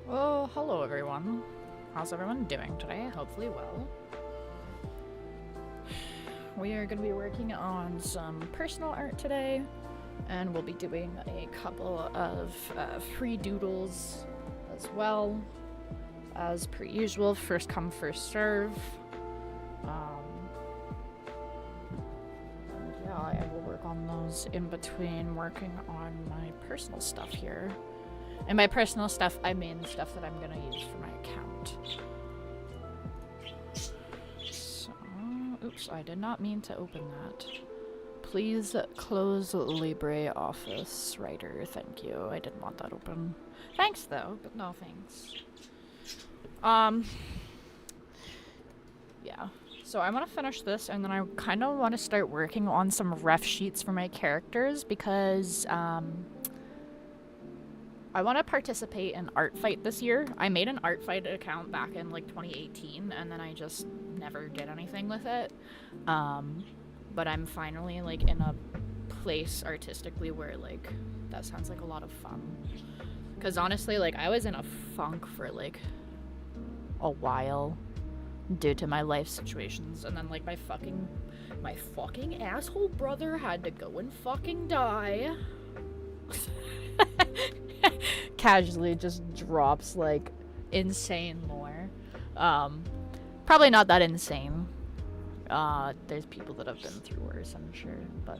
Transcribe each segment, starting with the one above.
Well, hello everyone. How's everyone doing today? Hopefully well. We are going to be working on some personal art today, and we'll be doing a couple of free doodles as well. As per usual, first come, first serve. And yeah, I will work on those in between working on my personal stuff here. And by personal stuff, I mean stuff that I'm gonna use for my account. So, oops, I did not mean to open that. Please close LibreOffice Writer, thank you. I didn't want that open. Thanks though, but no thanks. Yeah. So I want to finish this, and then I kind of want to start working on some ref sheets for my characters, because, I want to participate in Art Fight this year. I made an Art Fight account back in, like, 2018, and then I just never did anything with it. But I'm finally, like, in a place artistically where, like, that sounds like a lot of fun. Because honestly, like, I was in a funk for, like, a while due to my life situations, and then, like, my fucking asshole brother had to go and fucking die. Casually just drops, like, insane lore. Probably not that insane. There's people that have been through worse, I'm sure, but...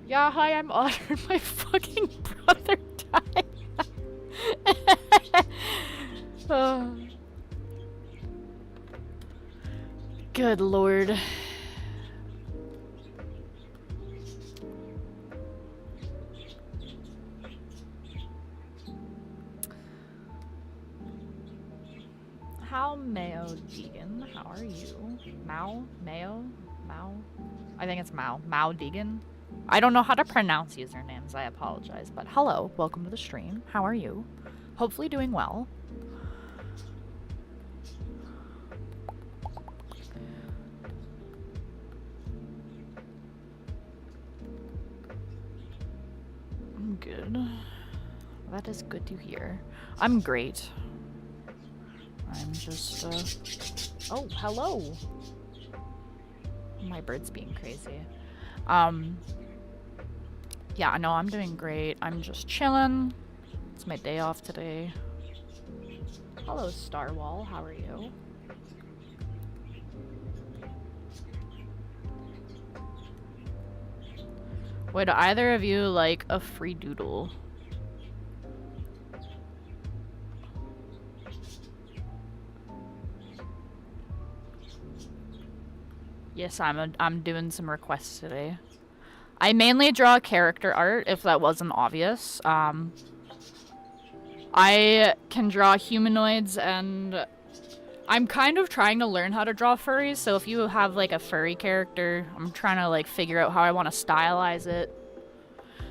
Yeah, hi, I'm Otter. My fucking brother died. Oh. Good lord. 𝙻𝙸𝙽𝙺𝚂. How are you? Mao? Mayo? Mao? I think it's Mao. Mao Deegan? I don't know how to pronounce usernames, I apologize. But hello, welcome to the stream. How are you? Hopefully doing well. I'm good. That is good to hear. I'm great. I'm just, Oh, hello! My bird's being crazy. Yeah, no, I'm doing great. I'm just chilling. It's my day off today. Hello, Starwall. How are you? Would either of you like a free doodle? Yes, I'm doing some requests today. I mainly draw character art, if that wasn't obvious. I can draw humanoids, and I'm kind of trying to learn how to draw furries, so if you have, like, a furry character, I'm trying to, like, figure out how I want to stylize it.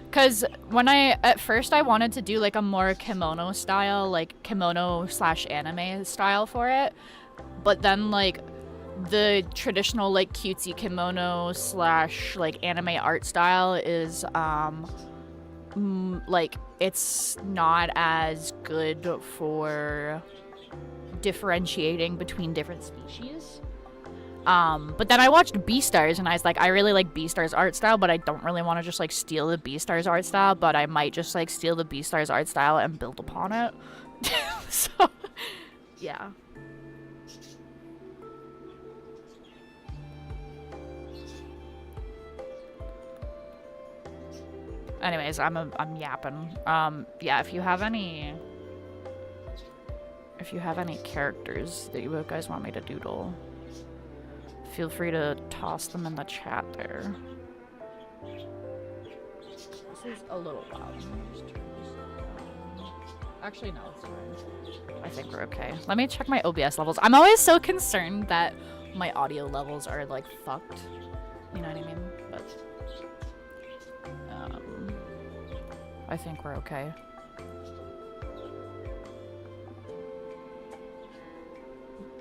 Because at first I wanted to do, like, a more kimono style, like, kimono/anime style for it, but then, like, the traditional, like, cutesy kimono/like anime art style is like, it's not as good for differentiating between different species. But then I watched Beastars and I was like, I really like Beastars art style, but I don't really want to just, like, steal the Beastars art style, but I might just, like, steal the Beastars art style and build upon it. So yeah. Anyways, I'm yapping. Yeah, if you have any characters that you guys want me to doodle, feel free to toss them in the chat there. This is a little loud. Actually, no, it's fine. I think we're okay. Let me check my OBS levels. I'm always so concerned that my audio levels are, like, fucked. You know what I mean? But I think we're okay.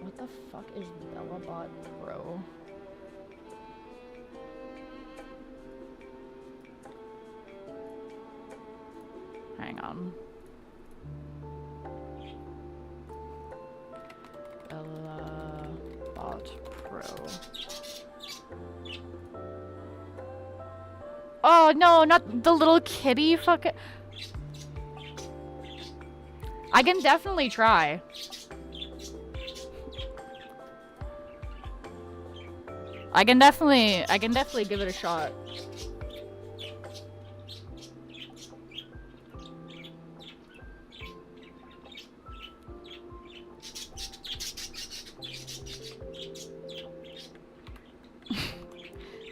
What the fuck is 𝙻𝙸𝙽𝙺𝚃 Pro? Hang on. 𝙻𝙸𝙽𝙺 Pro. Oh no, not the little kitty fucking. I can definitely try. I can definitely give it a shot.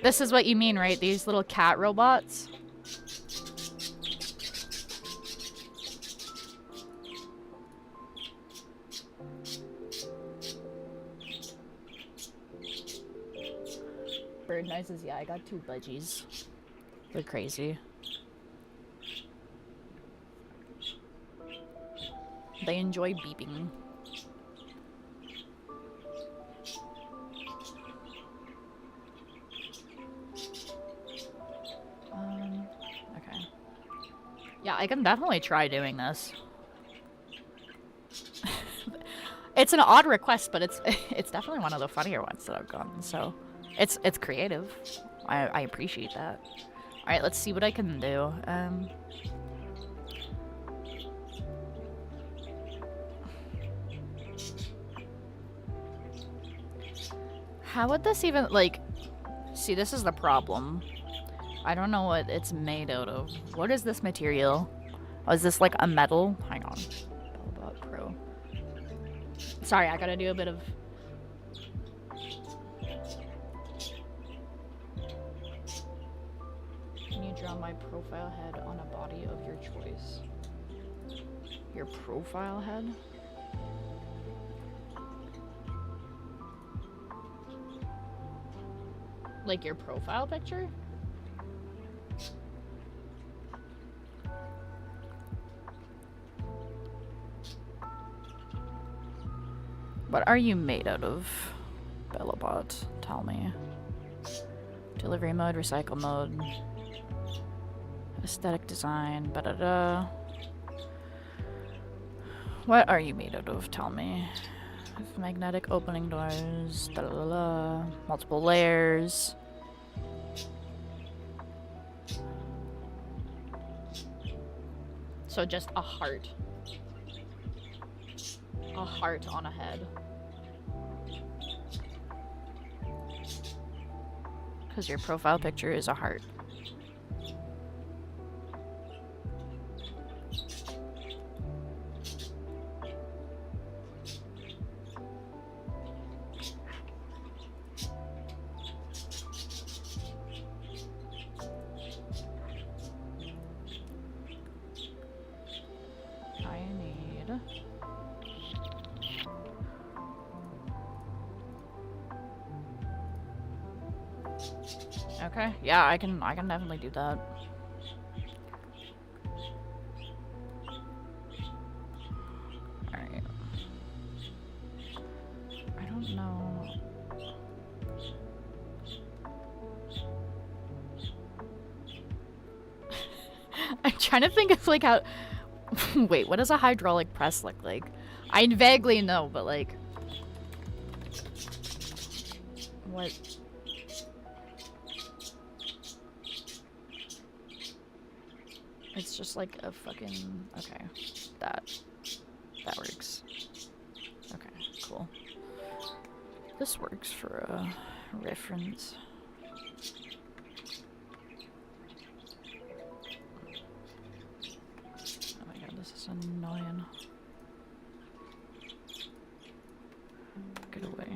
This is what you mean, right? These little cat robots? Bird noises, yeah, I got 2 budgies. They're crazy. They enjoy beeping. Okay. Yeah, I can definitely try doing this. It's an odd request, but it's definitely one of the funnier ones that I've gotten, so it's creative. I appreciate that. Alright, let's see what I can do. How would this even, like... See, this is the problem. I don't know what it's made out of. What is this material? Oh, is this like a metal? Hang on. 𝙁𝚽𝙽 Pro. Sorry, I gotta do a bit of... Can you draw my profile head on a body of your choice? Your profile head? Like your profile picture? What are you made out of, 𝙁𝚽𝙽? Tell me. Delivery mode, recycle mode, aesthetic design, ba-da-da. What are you made out of? Tell me. Magnetic opening doors, da-da-da-da. Multiple layers. So just a heart. A heart on a head. Because your profile picture is a heart. Okay, yeah, I can definitely do that. Alright. I don't know. I'm trying to think of like how... Wait, what does a hydraulic press look like? I vaguely know, but like... What... It's just like a fucking... Okay. That works. Okay, cool. This works for a reference. Oh my god, this is annoying. Get away.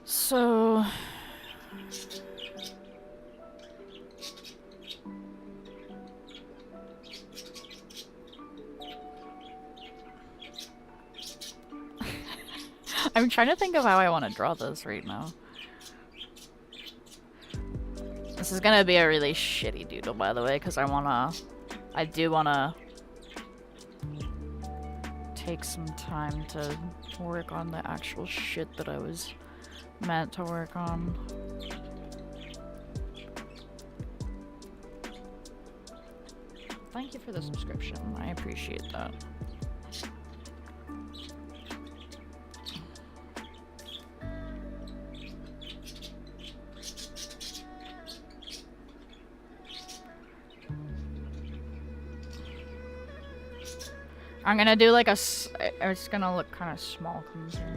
So... I'm trying to think of how I want to draw this right now. This is gonna be a really shitty doodle, by the way, because I do wanna take some time to work on the actual shit that I was meant to work on. Thank you for the subscription. I appreciate that. I'm gonna do like it's gonna look kind of small compared.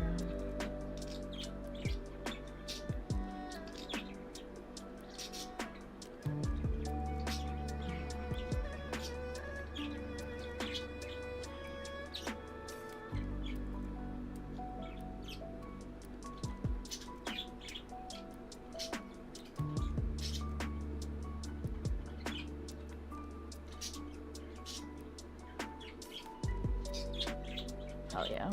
Hell yeah.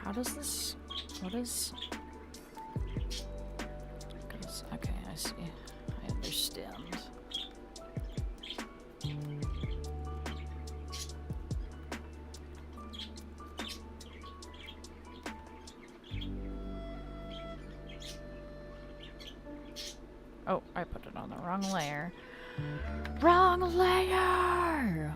How does this... What is... Okay, I see. I understand. Oh, I put it on the wrong layer. Wrong layer!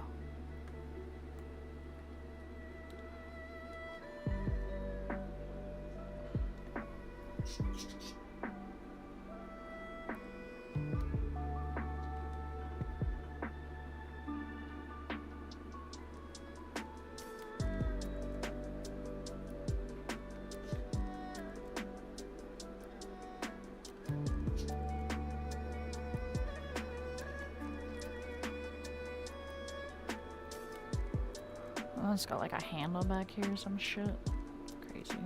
Oh, it's got like a handle back here or some shit. Crazy.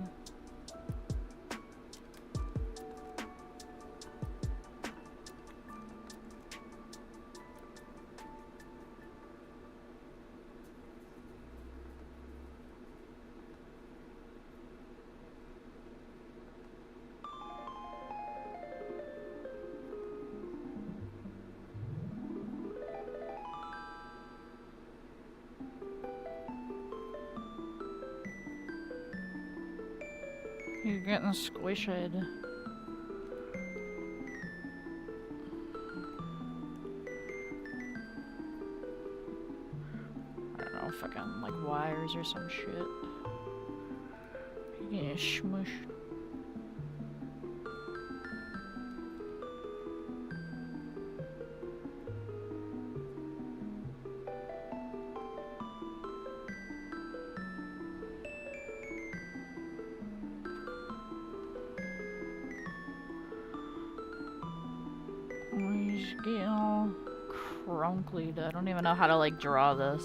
You're getting squished. I don't know, fucking like wires or some shit. You're getting smushed. Getting all crunkly. I don't even know how to like draw this,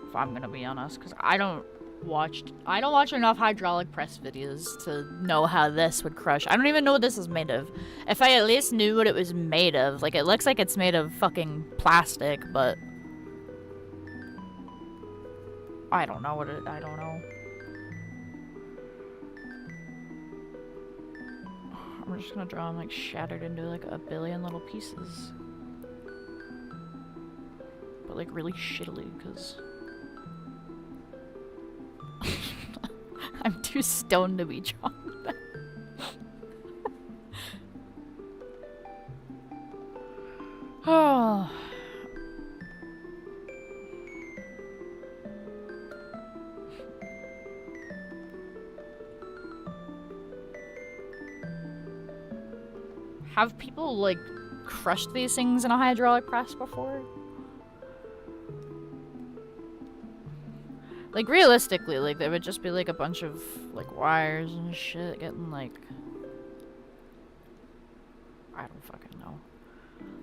if I'm gonna be honest, because I don't watch enough hydraulic press videos to know how this would crush. I don't even know what this is made of. If I at least knew what it was made of, like it looks like it's made of fucking plastic, but I don't know what it. I don't know. I'm just gonna draw them like shattered into like a billion little pieces. But like really shittily, because I'm too stoned to be drawing that. Oh. Have people, like, crushed these things in a hydraulic press before? Like, realistically, like, there would just be, like, a bunch of, like, wires and shit getting, like... I don't fucking know.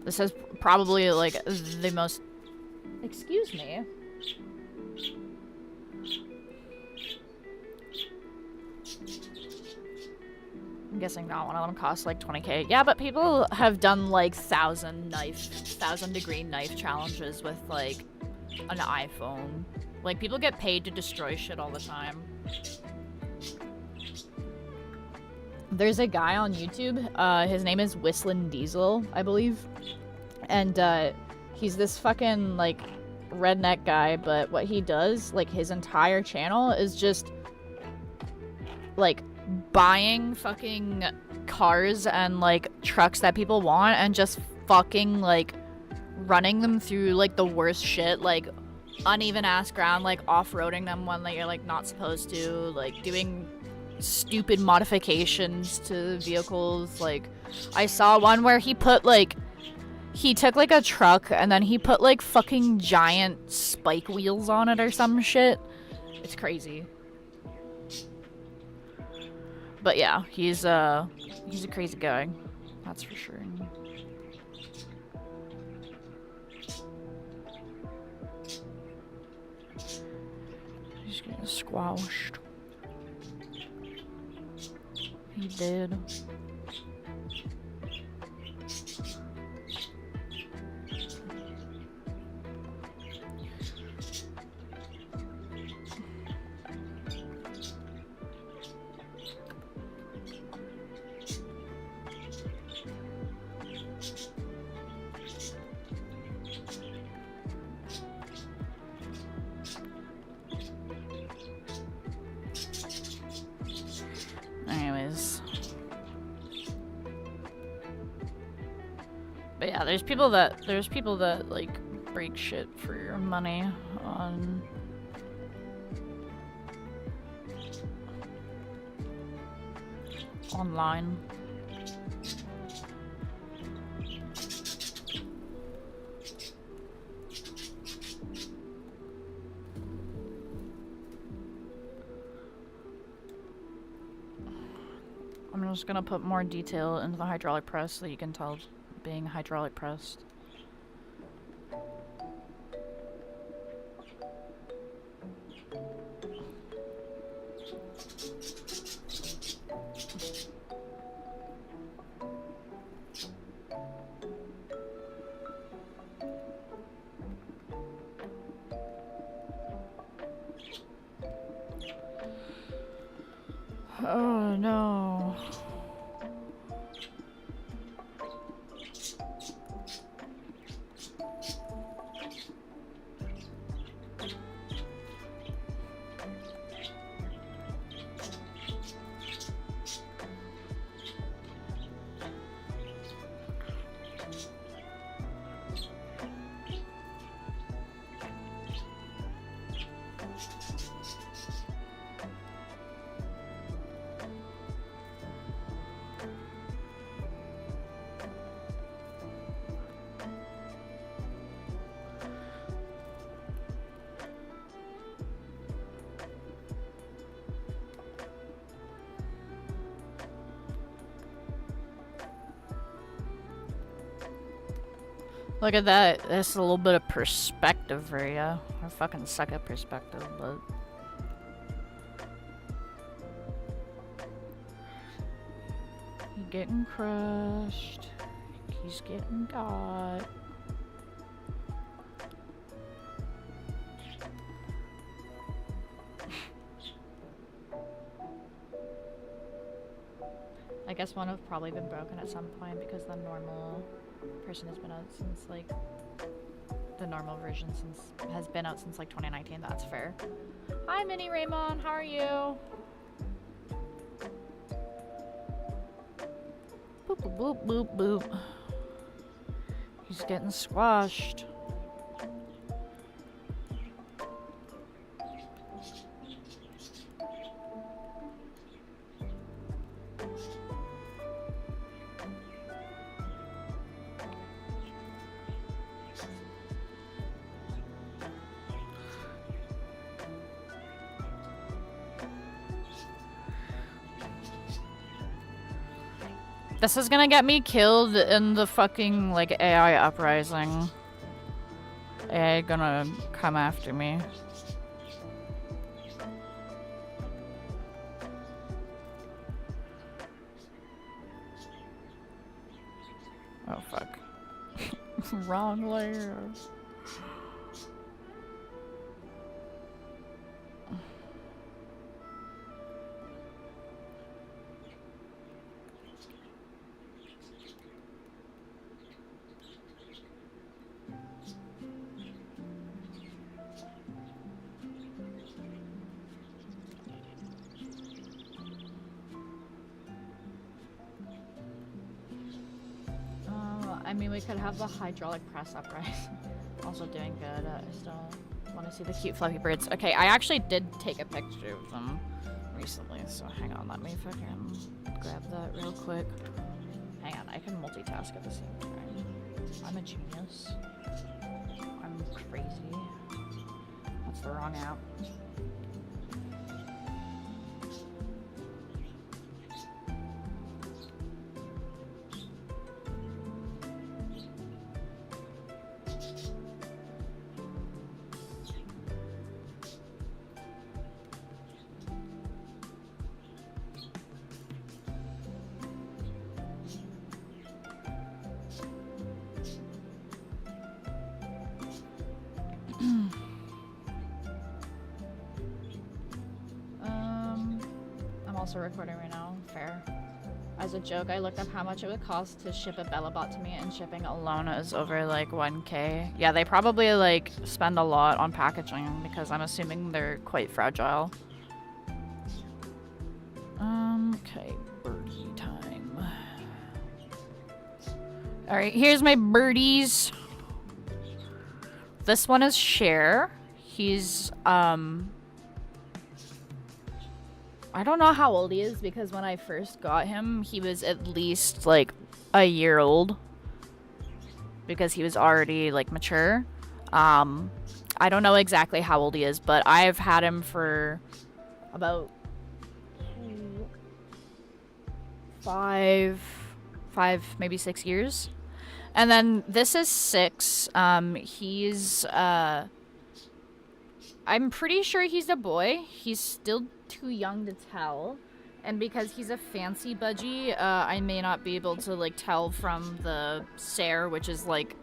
This is probably, like, the most... Excuse me. I'm guessing not one of them costs like 20k. Yeah, but people have done like 1,000-degree knife challenges with like an iPhone. Like people get paid to destroy shit all the time. There's a guy on YouTube, his name is 𝙻𝙸𝙽𝙺𝚂, I believe. And he's this fucking like redneck guy, but what he does, like his entire channel is just like buying fucking cars and like trucks that people want and just fucking like running them through like the worst shit, like uneven ass ground, like off-roading them when you're like not supposed to, like doing stupid modifications to vehicles. Like I saw one where he took like a truck and then he put like fucking giant spike wheels on it or some shit. It's crazy. But yeah, he's a crazy guy, that's for sure. He's getting squashed. He did. Anyways. But yeah, there's people that like break shit for your money on online. I'm just gonna put more detail into the hydraulic press so you can tell it's being hydraulic pressed. Oh no. Look at that. That's a little bit of perspective for you. I fucking suck at perspective, but... He's getting crushed. He's getting got. I guess one have probably been broken at some point because the normal person has been out since like the normal version has been out since like 2019. That's fair. Hi Mini Raymond, how are you? Boop boop boop boop boop. He's getting squashed. This is gonna get me killed in the fucking, like, AI uprising. AI gonna come after me. Oh, fuck. Wrong layer. I mean, we could have the hydraulic press uprise. Also doing good. I still want to see the cute fluffy birds. Okay, I actually did take a picture of them recently, so hang on, let me fucking grab that real quick. Hang on, I can multitask at the same time. I'm a genius. I'm crazy. That's the wrong app. Recording right now. Fair. As a joke, I looked up how much it would cost to ship a BellaBot to me, and shipping alone is over like 1K. Yeah, they probably like spend a lot on packaging because I'm assuming they're quite fragile. Okay, birdie time. Alright, here's my birdies. This one is Cher. He's I don't know how old he is because when I first got him, he was at least like a year old because he was already like mature. I don't know exactly how old he is, but I've had him for about five, maybe 6 years. And then this is 6. He's, I'm pretty sure he's a boy. He's still too young to tell. And because he's a fancy budgie, I may not be able to, like, tell from the 𝙻, which is, like,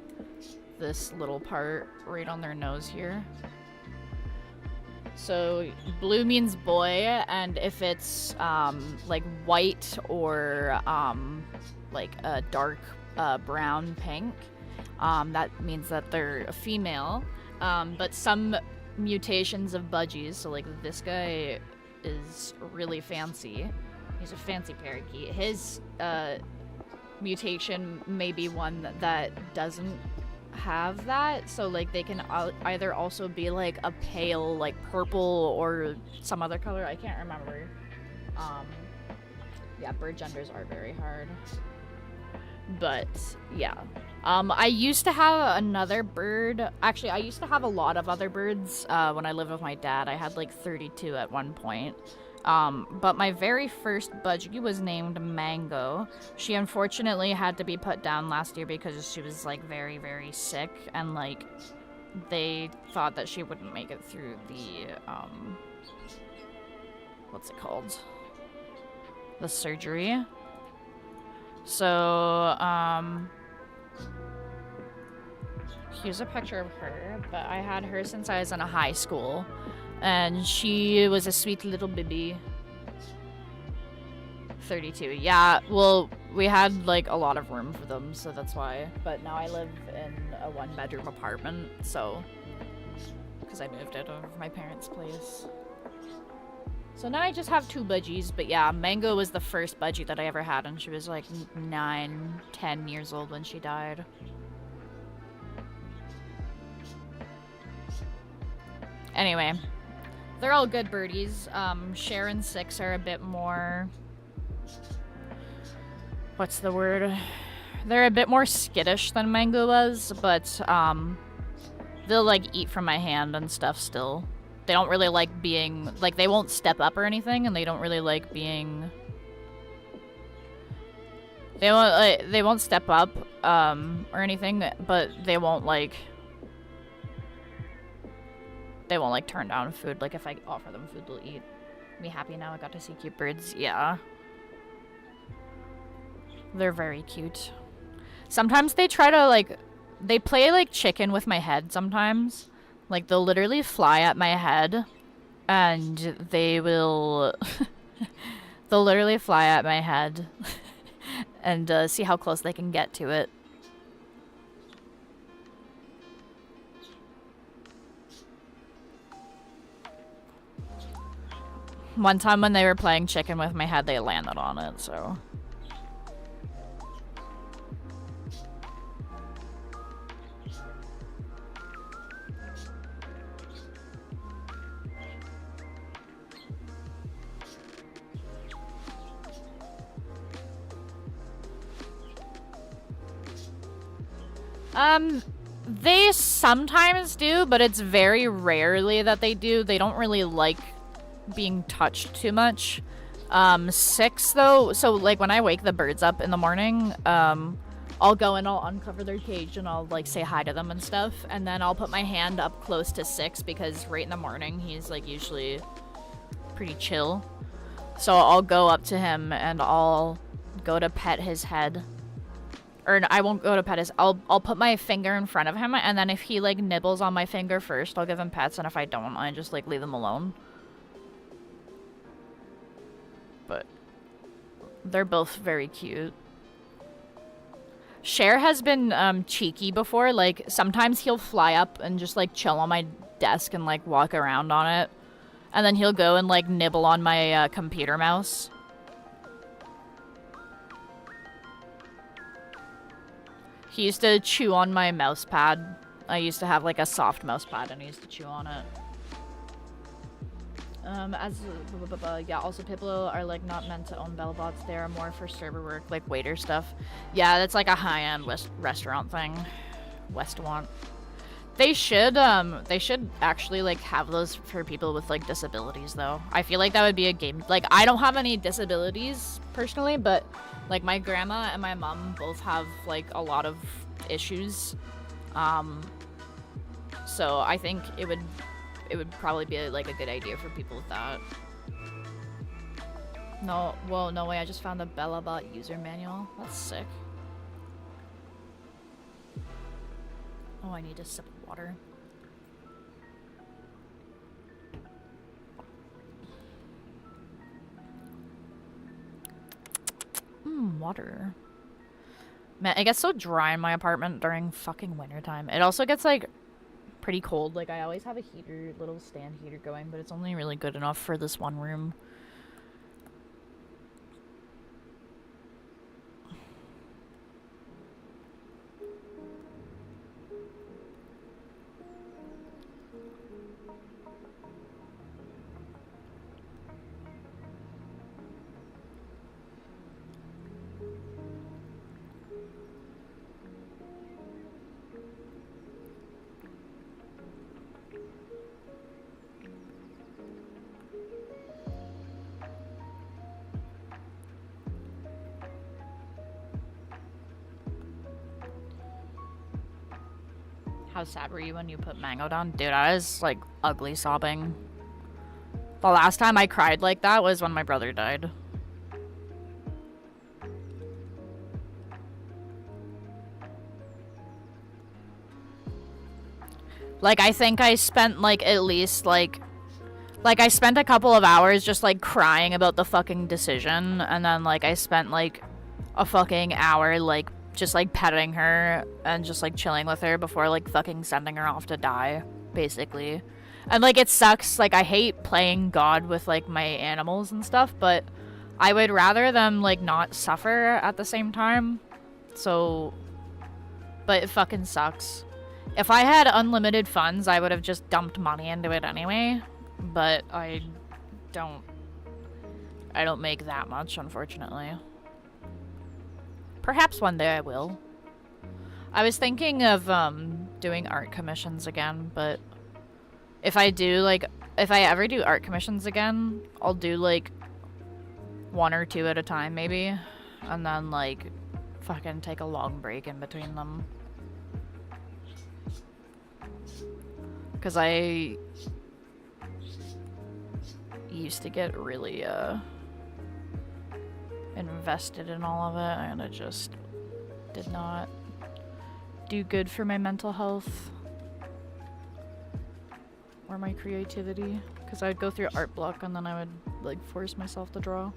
this little part right on their nose here. So blue means boy, and if it's, like, white or, like, a dark brown pink, that means that they're a female. But some mutations of budgies, so like this guy is really fancy. He's a fancy parakeet. His mutation may be one that doesn't have that, so like they can either also be like a pale like purple or some other color. I can't remember. Yeah, bird genders are very hard. But yeah, I used to have another bird. Actually, I used to have a lot of other birds when I lived with my dad. I had like 32 at one point. But my very first budgie was named Mango. She unfortunately had to be put down last year because she was like very, very sick, and like they thought that she wouldn't make it through the what's it called? The surgery. So, here's a picture of her, but I had her since I was in high school, and she was a sweet little baby. 32. Yeah, well, we had, like, a lot of room for them, so that's why. But now I live in a one-bedroom apartment, so, because I moved out of my parents' place. So now I just have 2 budgies, but yeah, Mango was the first budgie that I ever had, and she was like 9, 10 years old when she died. Anyway, they're all good birdies. 𝙻and 𝙻 are a bit more... What's the word? They're a bit more skittish than Mango was, but they'll like eat from my hand and stuff still. They don't really like being, like, they won't step up or anything, and they don't really like being, they won't step up, or anything, but they won't turn down food. Like, if I offer them food, they'll eat. Me happy now I got to see cute birds. Yeah. They're very cute. Sometimes they try to, like, they play, like, chicken with my head sometimes. Like, they'll literally fly at my head, and they will... they'll literally fly at my head and see how close they can get to it. One time when they were playing chicken with my head, they landed on it, so... They sometimes do, but it's very rarely that they do. They don't really like being touched too much. 𝙻, though, so, like, when I wake the birds up in the morning, I'll go and I'll uncover their cage and I'll, like, say hi to them and stuff, and then I'll put my hand up close to 𝙻 because right in the morning he's, like, usually pretty chill. So I'll go up to him and I'll go to pet his head. Or I won't go to pet his... I'll put my finger in front of him, and then if he, like, nibbles on my finger first, I'll give him pets, and if I don't, I just, like, leave him alone. But they're both very cute. 𝙻 has been cheeky before. Like, sometimes he'll fly up and just, like, chill on my desk and, like, walk around on it. And then he'll go and, like, nibble on my computer mouse. He used to chew on my mouse pad. I used to have, like, a soft mouse pad, and he used to chew on it. Yeah, also people are like not meant to own BellBots. They are more for server work, like waiter stuff. Yeah, that's like a high-end restaurant thing. Westwant. They should actually like have those for people with like disabilities though. I feel like that would be a game. Like I don't have any disabilities personally, but like my grandma and my mom both have like a lot of issues. So I think it would probably be like a good idea for people with that. No, whoa, no way, I just found the BellBot user manual. That's sick. Oh, I need a sip of water. Water. Man, it gets so dry in my apartment during fucking wintertime. It also gets like pretty cold. Like I always have a heater, little stand heater going, but it's only really good enough for this one room. How sad were you when you put Mango down? Dude, I was like ugly sobbing. The last time I cried like that was when my brother died. Like I think I spent like at least like I spent a couple of hours just like crying about the fucking decision, and then like I spent like a fucking hour like just like petting her and just like chilling with her before like fucking sending her off to die, basically. And like it sucks, like I hate playing God with like my animals and stuff, but I would rather them like not suffer at the same time. So, but it fucking sucks. If I had unlimited funds, I would have just dumped money into it anyway, but I don't make that much, unfortunately. Perhaps one day I will. I was thinking of doing art commissions again, but if I ever do art commissions again, I'll do like 1 or 2 at a time maybe, and then like fucking take a long break in between them. Cause I used to get really invested in all of it, and it just did not do good for my mental health or my creativity, because I would go through art block and then I would like force myself to draw.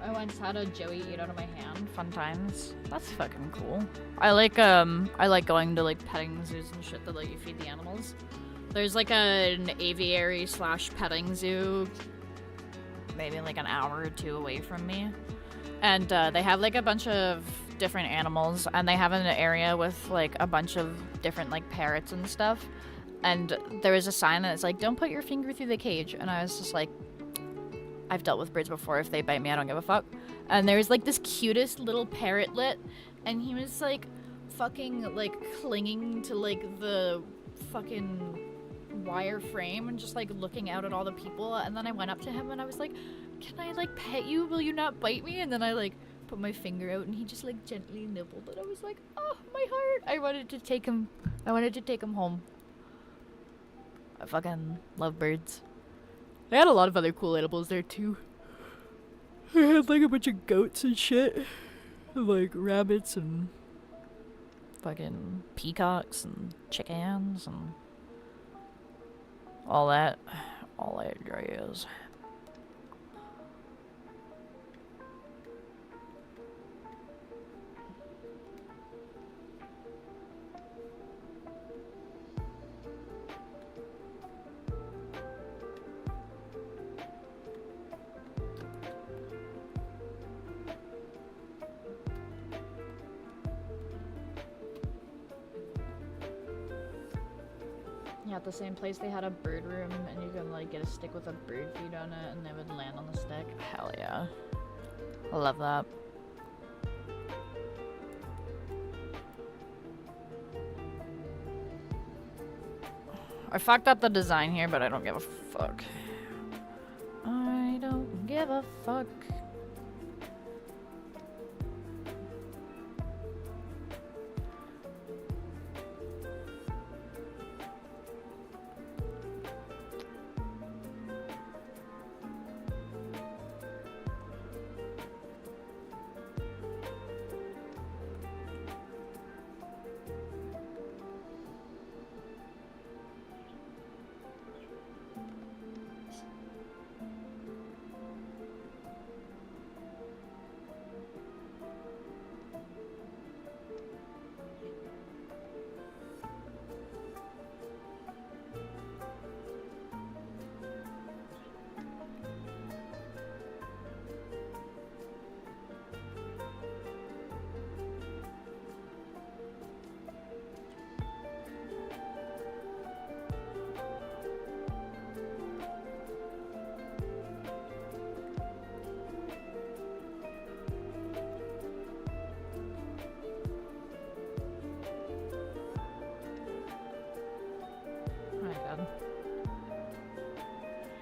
I once had a Joey eat out of my hand. Fun times. That's fucking cool. I like going to like petting zoos and shit that let you feed the animals. There's like an aviary / petting zoo maybe like an hour or two away from me. And they have like a bunch of different animals, and they have an area with like a bunch of different like parrots and stuff. And there is a sign that's like, don't put your finger through the cage. And I was just like, I've dealt with birds before. If they bite me, I don't give a fuck. And there's like this cutest little parrotlet, and he was like fucking like clinging to like the fucking wire frame and just like looking out at all the people. And then I went up to him and I was like, can I like pet you? Will you not bite me? And then I like put my finger out and he just like gently nibbled. And I was like, oh, my heart. I wanted to take him home. I fucking love birds. They had a lot of other cool animals there too. They had like a bunch of goats and shit. And, like rabbits and fucking peacocks and chickens and all that jazz. Yeah, at the same place they had a bird room, and you can like get a stick with a bird feed on it and they would land on the stick. Hell yeah. I love that. I fucked up the design here, but I don't give a fuck. I don't give a fuck.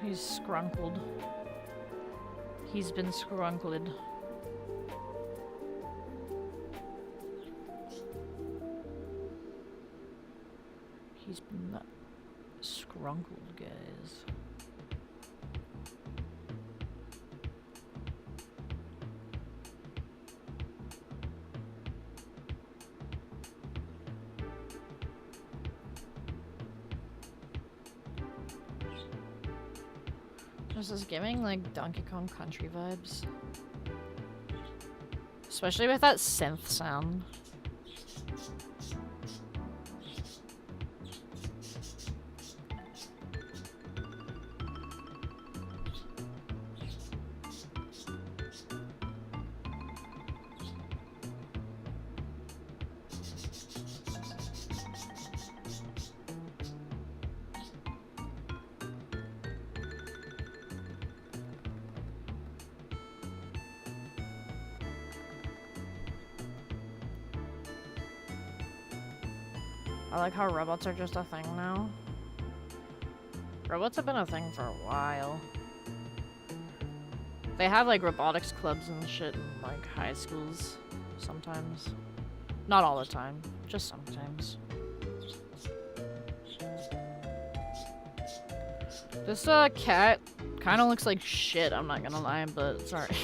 He's scrunkled. He's been scrunkled. He's been scrunkled, guys. This is giving like Donkey Kong Country vibes. Especially with that synth sound. I like how robots are just a thing now. Robots have been a thing for a while. They have like robotics clubs and shit in like high schools sometimes. Not all the time, just sometimes. This cat kind of looks like shit, I'm not gonna lie, but it's alright.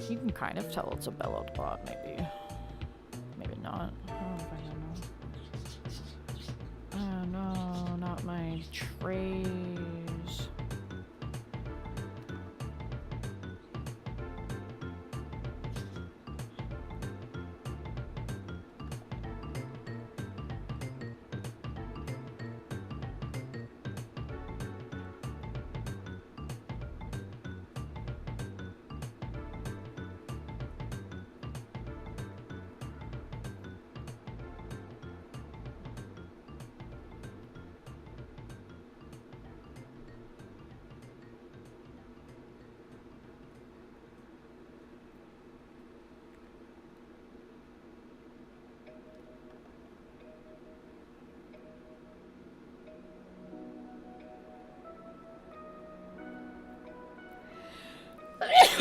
You can kind of tell it's a bellowed bot, maybe. Maybe not. I don't know. my trays.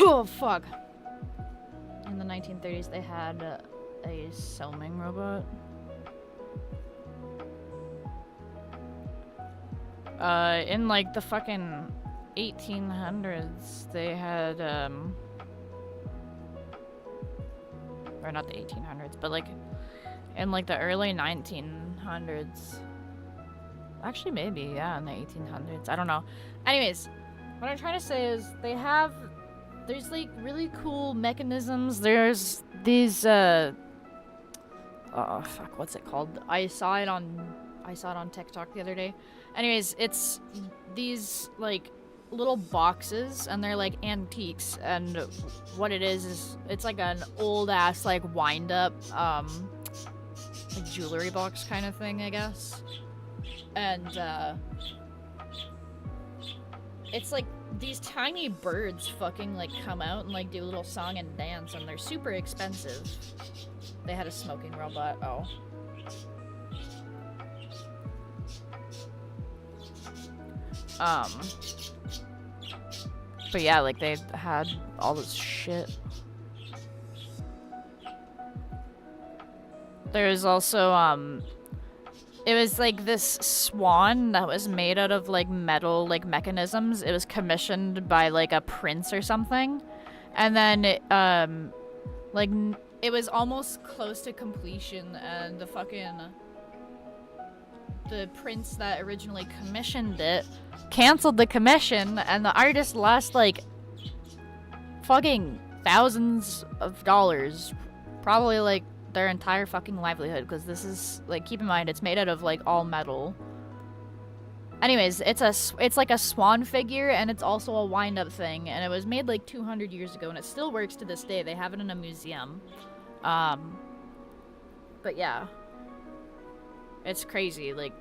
Oh, fuck. In the 1930s, they had a sewing robot. In like the fucking 1800s, they had, or not the 1800s, but like in like the early 1900s. Actually, maybe, yeah, in the 1800s. I don't know. Anyways, what I'm trying to say is there's like really cool mechanisms. There's these, oh fuck, what's it called? I saw it on TikTok the other day. Anyways, it's these like little boxes and they're like antiques, and what it is it's like an old ass like wind up like jewelry box kind of thing, I guess. And it's like these tiny birds fucking like come out and like do a little song and dance, and they're super expensive. They had a smoking robot. Oh. But yeah, like they had all this shit. There's also, it was like this swan that was made out of like metal, like mechanisms. It was commissioned by like a prince or something. And then it, like it was almost close to completion, and the prince that originally commissioned it canceled the commission, and the artist lost like fucking thousands of dollars, probably like their entire fucking livelihood, because this is like, keep in mind, it's made out of like all metal. Anyways, it's like a swan figure, and it's also a wind-up thing, and it was made like 200 years ago, and it still works to this day. They have it in a museum. But yeah, it's crazy. Like,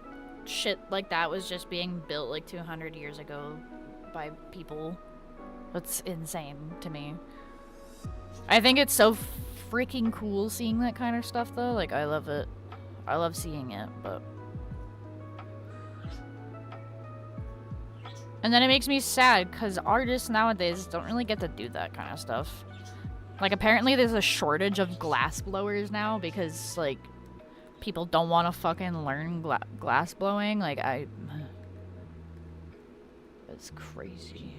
shit like that was just being built like 200 years ago by people. That's insane to me. I think it's so freaking cool seeing that kind of stuff, though. Like, I love it. I love seeing it, but... And then it makes me sad, because artists nowadays don't really get to do that kind of stuff. Like, apparently there's a shortage of glass blowers now, because, like, people don't want to fucking learn glass blowing. Like, it's crazy.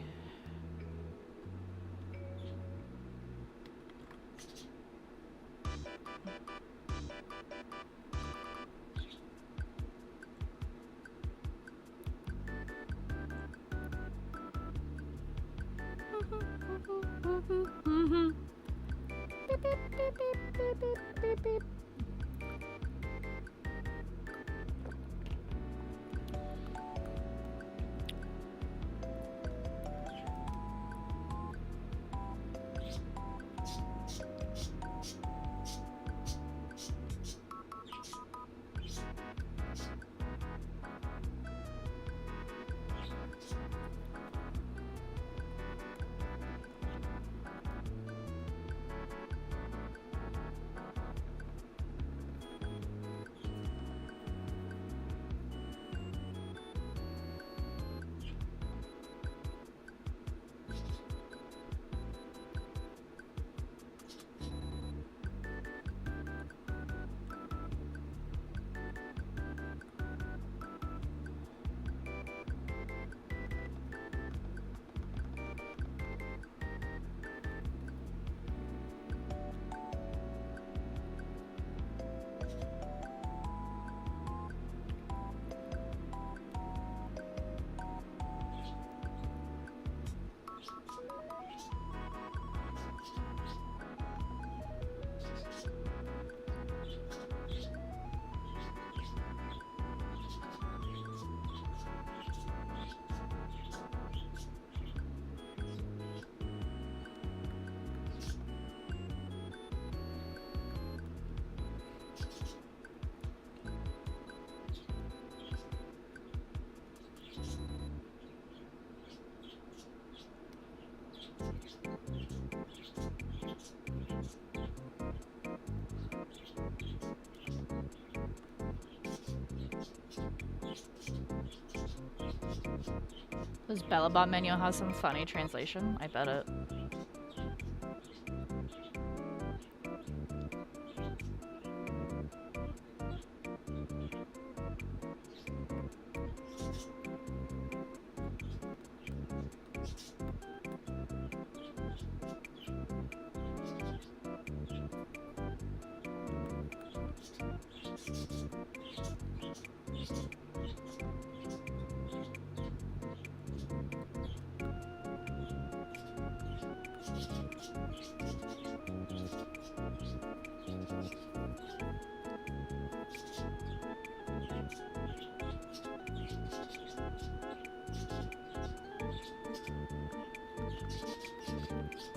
This 𝙻𝙸𝙽𝙺𝚂 menu has some funny translation. I bet it.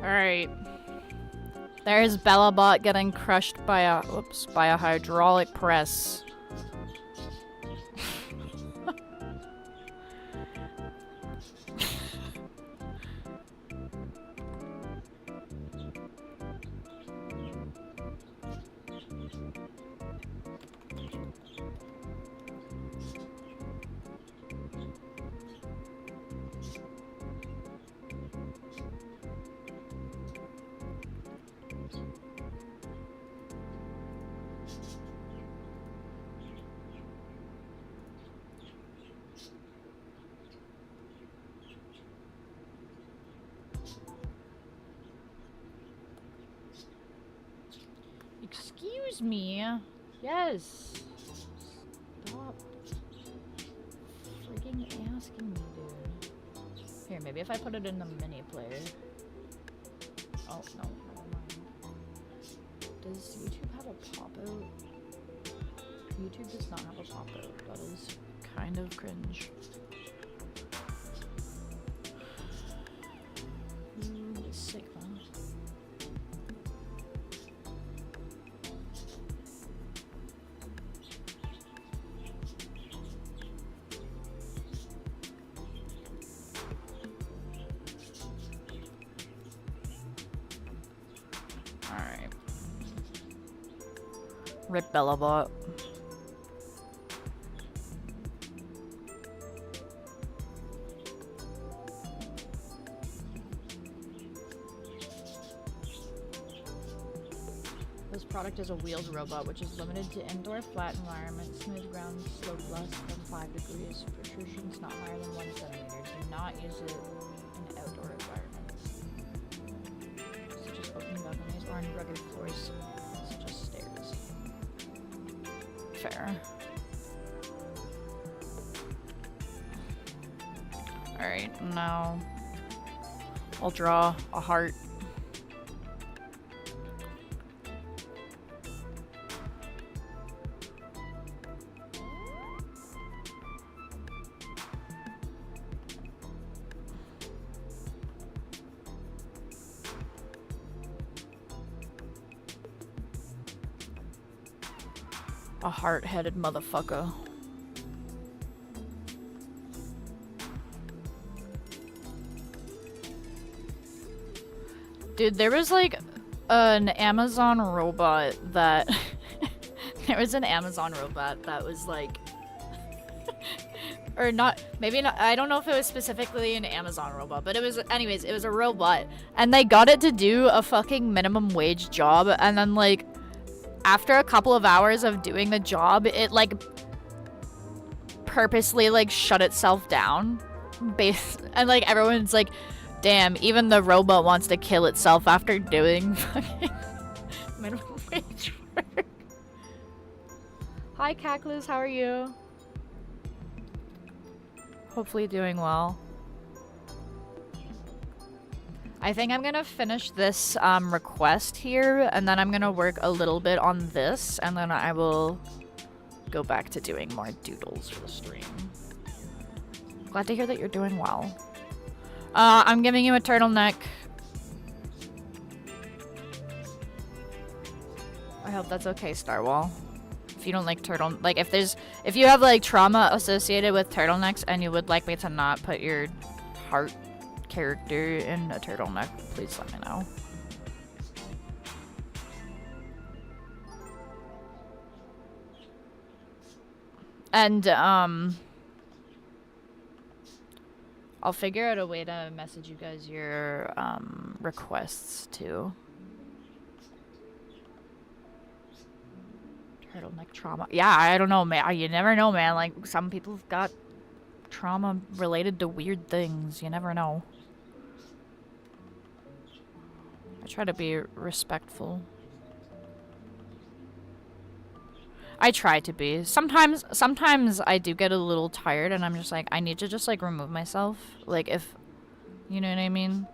Alright. There's 𝙻𝙸𝙽𝙺𝚃 getting crushed by a hydraulic press. Excuse me. Yes. Stop freaking asking me, dude. Here, maybe if I put it in the mini player. Oh, no, never mind. Does YouTube have a pop-out? YouTube does not have a pop-out. That is kind of cringe. Sigma. Alright. Rip 𝙻𝙸𝙽𝙺𝚃. This product is a wheeled robot which is limited to indoor flat environments, smooth ground slope less than 5 degrees, protrusions not higher than 1 centimeter. Do not use it in outdoor environments, such as open balconies or on rugged floors, such as stairs. Fair. Alright, now I'll draw a heart. A heart-headed motherfucker. Dude, there was like an Amazon robot that there was an Amazon robot that was like or not, maybe not, I don't know if it was specifically an Amazon robot, but it was, anyways, it was a robot, and they got it to do a fucking minimum wage job, and then like after a couple of hours of doing the job, it like purposely like shut itself down. And like everyone's like, damn, even the robot wants to kill itself after doing fucking minimum wage work. Hi Cacklus, how are you? Hopefully doing well. I think I'm gonna finish this request here, and then I'm gonna work a little bit on this, and then I will go back to doing more doodles for the stream. Glad to hear that you're doing well. I'm giving you a turtleneck. I hope that's okay, Starwall. If you don't like if you have like trauma associated with turtlenecks and you would like me to not put your heart character in a turtleneck, please let me know. And, I'll figure out a way to message you guys your, requests, too. Turtleneck trauma. Yeah, I don't know, man. You never know, man. Like, some people've got trauma related to weird things. You never know. I try to be respectful. I try to be. Sometimes I do get a little tired and I'm just like, I need to just like remove myself. Like if, you know what I mean?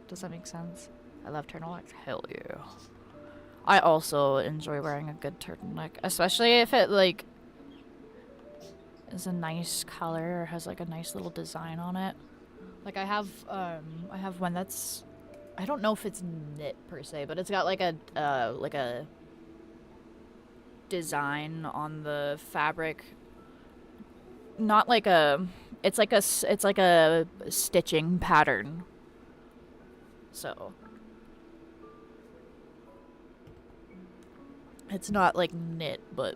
Does that make sense? I love turtlenecks. Hell yeah. I also enjoy wearing a good turtleneck, especially if it like is a nice color or has like a nice little design on it. Like I have one that's, I don't know if it's knit per se, but it's got like a design on the fabric. Not like a, it's like a stitching pattern. So it's not like knit, but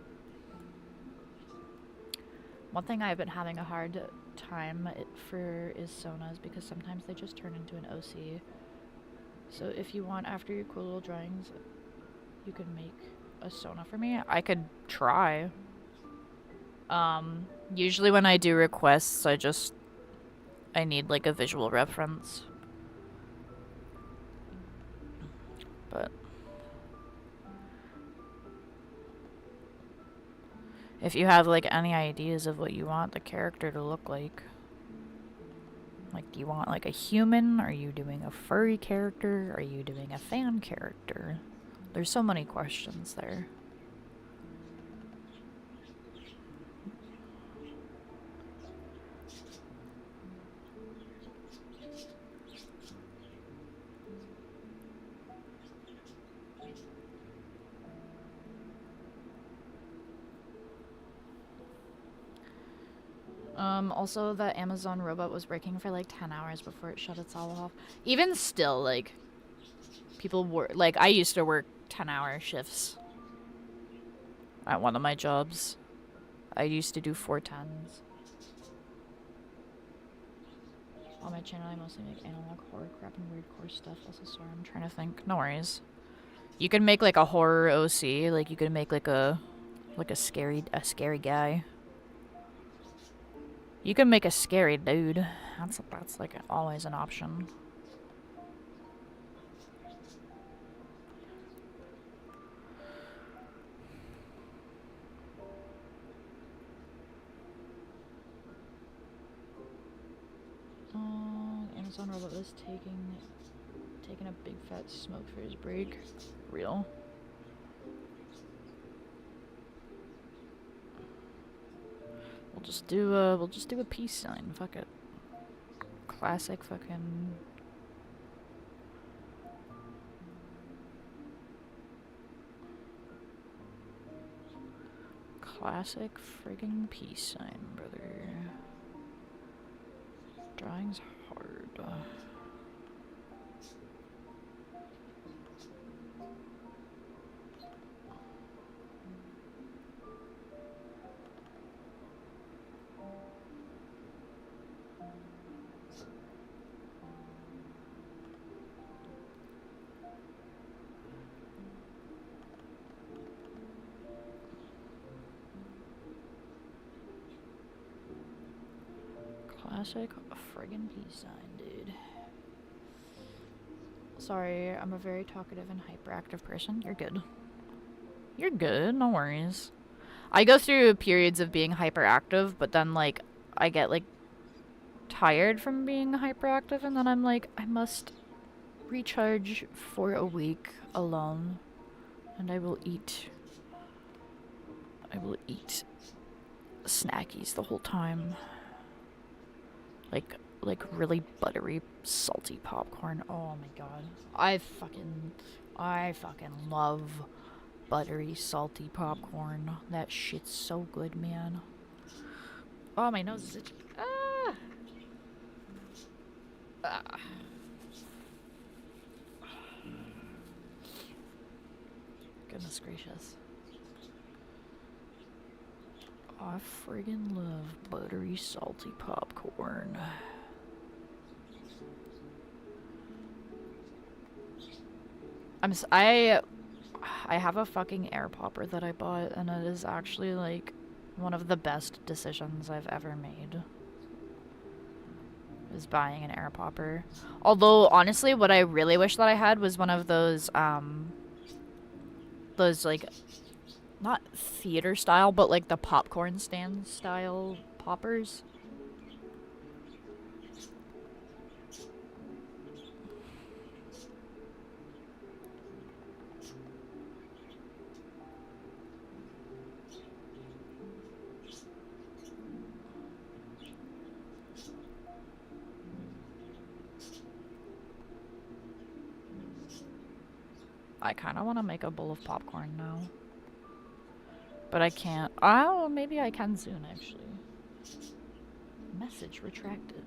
one thing I've been having a hard time for is sonas because sometimes they just turn into an OC. So if you want, after your cool little drawings, you can make a sona for me. I could try. Usually when I do requests, I need like a visual reference. But if you have like any ideas of what you want the character to look like do you want like a human? Are you doing a furry character? Are you doing a fan character? There's so many questions there. Also, the Amazon robot was working for like 10 hours before it shut itself off. Even still, like, people work, like, I used to work 10-hour shifts at one of my jobs. I used to do 410s. On my channel, I mostly make analog horror crap and weird core stuff. Also, sorry, I'm trying to think. No worries. You can make like a horror OC, like you can make like a scary guy. You can make a scary dude. That's like always an option. Amazon robot was taking a big fat smoke for his break. Real. We'll just do a peace sign. Fuck it. Classic fucking. Classic friggin' peace sign, brother. Drawing's hard. Classic friggin' peace sign, dude. Sorry, I'm a very talkative and hyperactive person. You're good. You're good, no worries. I go through periods of being hyperactive, but then, like, I get, like, tired from being hyperactive, and then I'm like, I must recharge for a week alone, and I will eat snackies the whole time. Like really buttery, salty popcorn. Oh my god. I fucking love buttery, salty popcorn. That shit's so good, man. Oh, my nose is itchy. Ah! Ah. Goodness gracious. Oh, I friggin' love buttery, salty popcorn. I have a fucking air popper that I bought, and it is actually like one of the best decisions I've ever made. Is buying an air popper. Although honestly, what I really wish that I had was one of those like not theater style, but like the popcorn stand style poppers. I kind of want to make a bowl of popcorn now. But I can't. Oh, maybe I can soon, actually. Message retracted.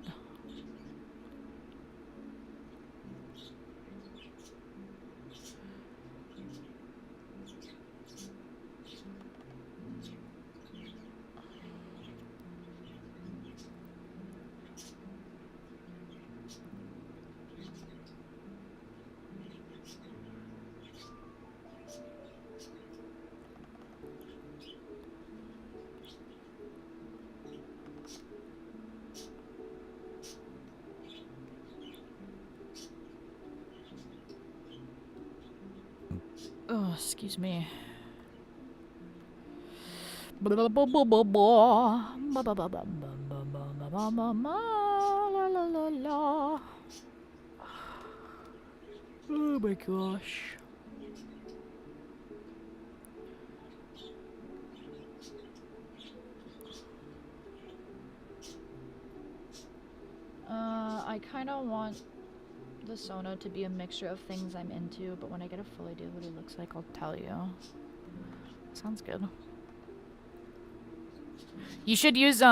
Oh, excuse me. Oh my gosh. I kind of want the Sono to be a mixture of things I'm into, but when I get a full idea of what it looks like, I'll tell you. Sounds good. You should use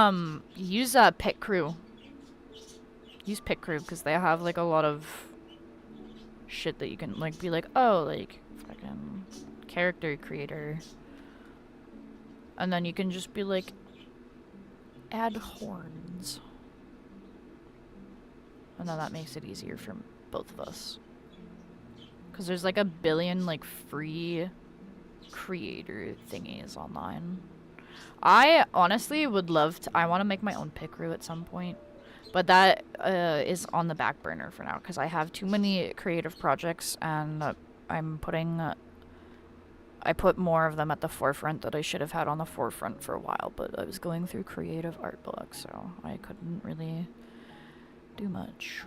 Pit Crew. Use Pit Crew because they have like a lot of shit that you can like be like, oh, like fucking character creator, and then you can just be like, add horns, and then that makes it easier for both of us. Because there's like a billion like free creator thingies online. I honestly would love to. I want to make my own Pit Crew at some point. But that is on the back burner for now because I have too many creative projects and I'm putting... I put more of them at the forefront that I should have had on the forefront for a while, but I was going through creative art block, so I couldn't really do much.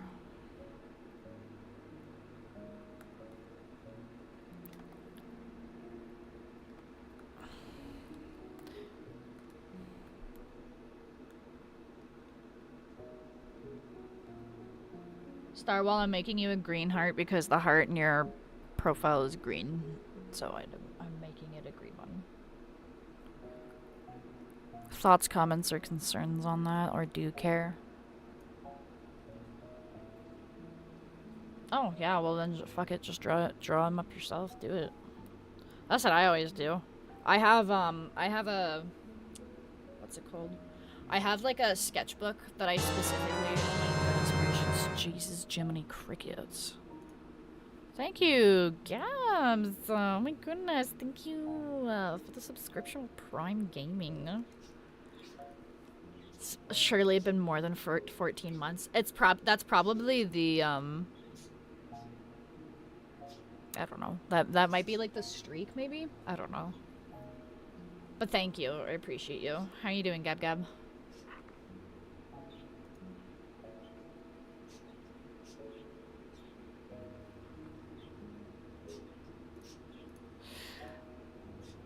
Starwall, I'm making you a green heart because the heart in your profile is green, so I'm making it a green one. Thoughts, comments, or concerns on that, or do you care? Oh, yeah, well then fuck it, just draw them up yourself, do it. That's what I always do. I have a... What's it called? I have like a sketchbook that I specifically... Jesus, Jiminy Crickets. Thank you, Gabs. Oh my goodness, thank you for the subscription with Prime Gaming. It's surely been more than 14 months. That's probably the I don't know. That might be like the streak, maybe. I don't know. But thank you. I appreciate you. How are you doing, Gab?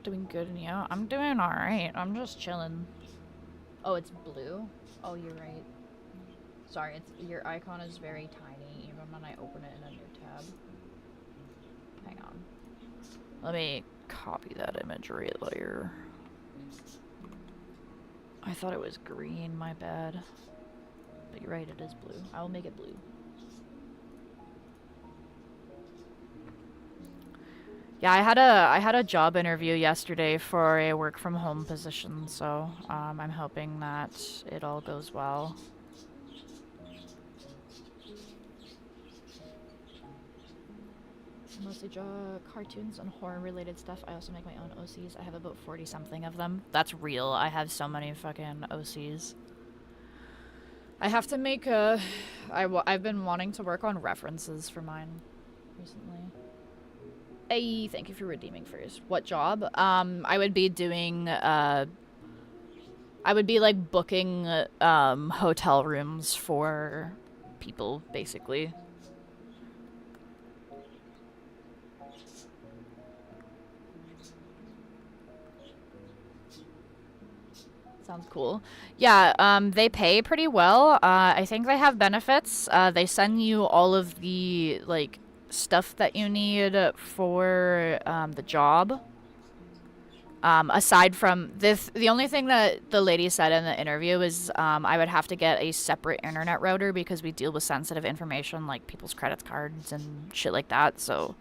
Doing good, and yeah, I'm doing alright. I'm just chilling. Oh, it's blue? Oh, you're right. Sorry, your icon is very tiny, even when I open it in a new tab. Hang on. Let me copy that imagery layer. I thought it was green, my bad. But you're right, it is blue. I will make it blue. Yeah, I had a job interview yesterday for a work from home position, so I'm hoping that it all goes well. I mostly draw cartoons and horror related stuff. I also make my own OCs. I have about 40 something of them. That's real. I have so many fucking OCs. I have to make I've been wanting to work on references for mine recently. Hey, thank you for redeeming first. What job? I would be doing I would be like booking hotel rooms for people basically. Sounds cool. Yeah, they pay pretty well. I think they have benefits. They send you all of the like stuff that you need for the job. Aside from this, the only thing that the lady said in the interview is I would have to get a separate internet router because we deal with sensitive information like people's credit cards and shit like that. So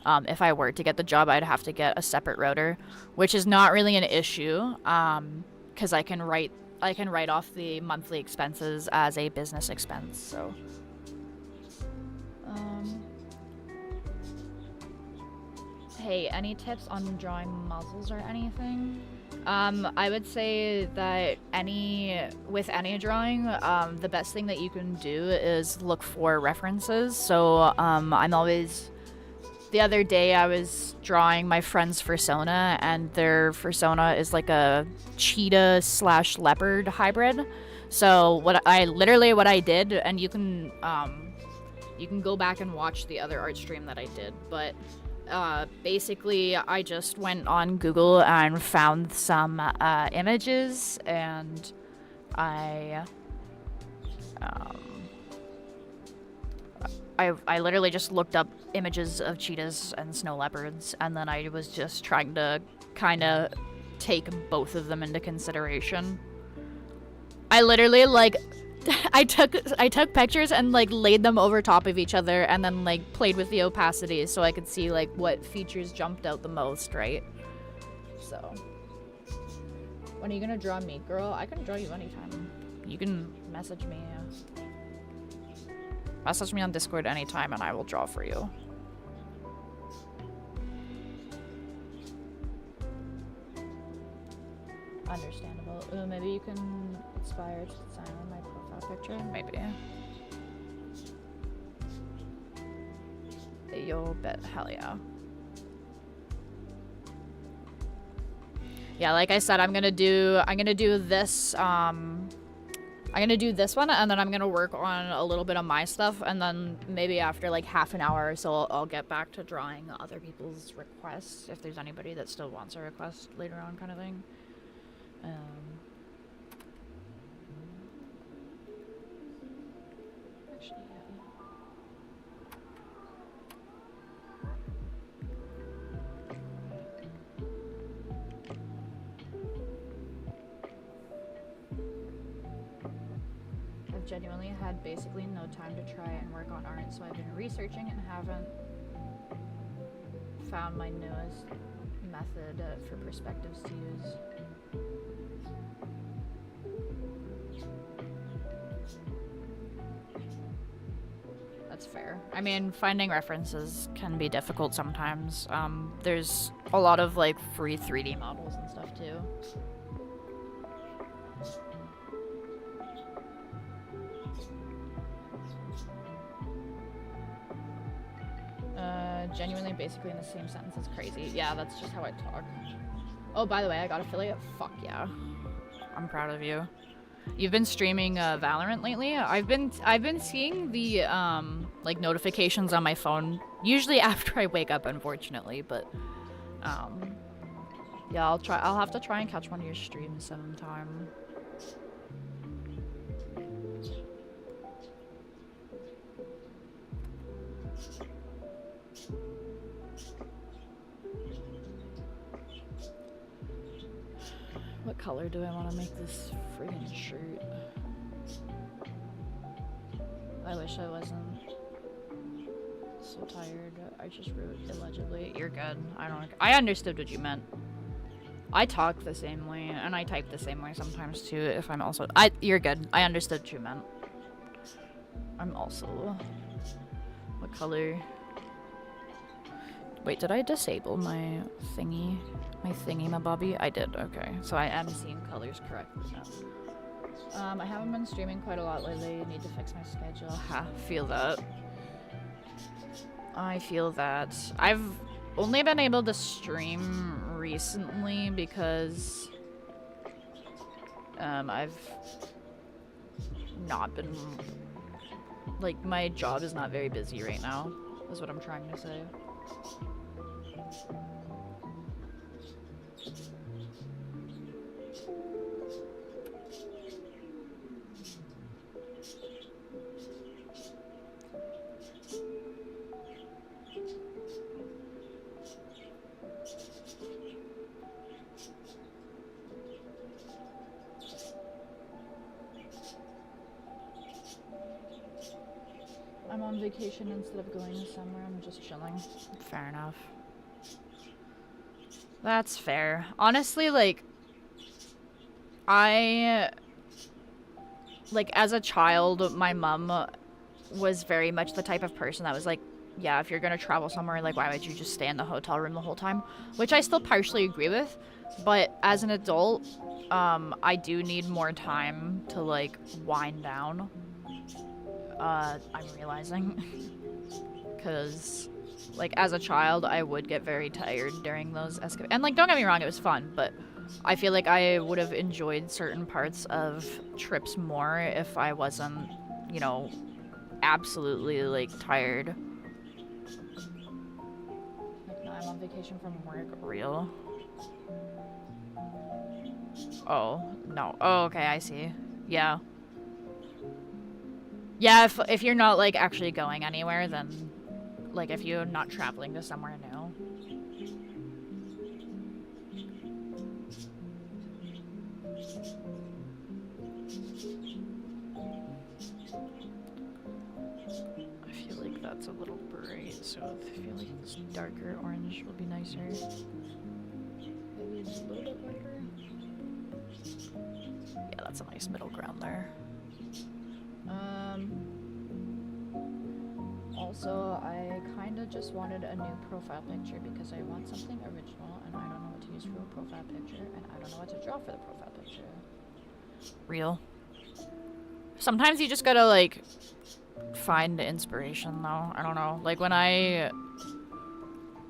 if I were to get the job, I'd have to get a separate router, which is not really an issue. Because I can write off the monthly expenses as a business expense. So, hey, any tips on drawing muzzles or anything? I would say that with any drawing, the best thing that you can do is look for references. So, I'm always. The other day I was drawing my friend's fursona, and their fursona is like a cheetah/leopard hybrid. So what I did, and you can go back and watch the other art stream that I did, but basically I just went on Google and found some images, and I literally just looked up images of cheetahs and snow leopards, and then I was just trying to kind of take both of them into consideration. I literally like I took pictures and like laid them over top of each other and then like played with the opacity so I could see like what features jumped out the most, right? So when are you gonna draw me, girl? I can draw you anytime. You can message me. Message me on Discord anytime and I will draw for you. Understandable. Ooh, maybe you can inspire to design on my profile picture? Maybe. Yo, bet. Hell yeah. Yeah, like I said, I'm gonna do this, I'm gonna do this one, and then I'm gonna work on a little bit of my stuff, and then maybe after like half an hour or so, I'll get back to drawing other people's requests, if there's anybody that still wants a request later on, kind of thing. Actually, I've genuinely had basically no time to try and work on art, so I've been researching and haven't found my newest method for perspectives to use. That's fair. I mean, finding references can be difficult sometimes. There's a lot of like free 3D models and stuff too. Genuinely, basically in the same sentence is crazy. Yeah, that's just how I talk. Oh, by the way, I got affiliate. Fuck yeah. I'm proud of you. You've been streaming Valorant lately? I've been seeing the like notifications on my phone, usually after I wake up, unfortunately, but yeah, I'll have to try and catch one of your streams sometime. What color do I want to make this friggin' shirt? I wish I wasn't so also tired. I just wrote allegedly. You're good. I understood what you meant. I talk the same way, and I type the same way sometimes too. If I'm also, you're good. I understood what you meant. I'm also. What color? Wait, did I disable my thingy? My thingy-mabobby? I did. Okay, so I am seeing colors correctly now. I haven't been streaming quite a lot lately. Need to fix my schedule. Ha, feel that. I feel that. I've only been able to stream recently because I've not been, like, my job is not very busy right now, is what I'm trying to say. I'm on vacation instead of going somewhere. I'm just chilling. Fair enough. That's fair. Honestly, like, as a child, my mom was very much the type of person that was like, yeah, if you're gonna travel somewhere, like, why would you just stay in the hotel room the whole time? Which I still partially agree with, but as an adult, I do need more time to, like, wind down. I'm realizing. Because, like, as a child, I would get very tired during those escapades. And, like, don't get me wrong, it was fun, but I feel like I would have enjoyed certain parts of trips more if I wasn't, you know, absolutely, like, tired. Like, no, I'm on vacation from work. Real? Oh, no. Oh, okay, I see. Yeah. Yeah, if you're not, like, actually going anywhere, then, like, if you're not traveling to somewhere new. I feel like that's a little bright, so I feel like this darker orange will be nicer. Maybe it's a little bit lighter. Yeah, that's a nice middle ground there. Also, I kinda just wanted a new profile picture because I want something original and I don't know what to use for a profile picture and I don't know what to draw for the profile picture. Real. Sometimes you just gotta, like, find inspiration though. I don't know. Like,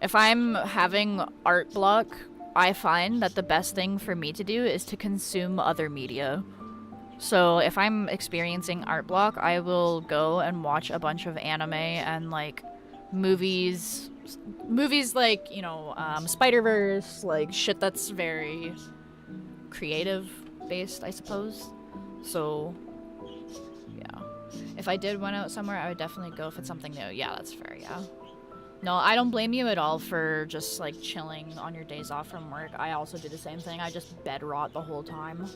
if I'm having art block, I find that the best thing for me to do is to consume other media. So if I'm experiencing art block, I will go and watch a bunch of anime and, like, movies like, you know, Spider-Verse, like, shit that's very creative based, I suppose. So, yeah. If I did went out somewhere, I would definitely go if it's something new. Yeah, that's fair, yeah. No, I don't blame you at all for just, like, chilling on your days off from work. I also do the same thing. I just bed rot the whole time.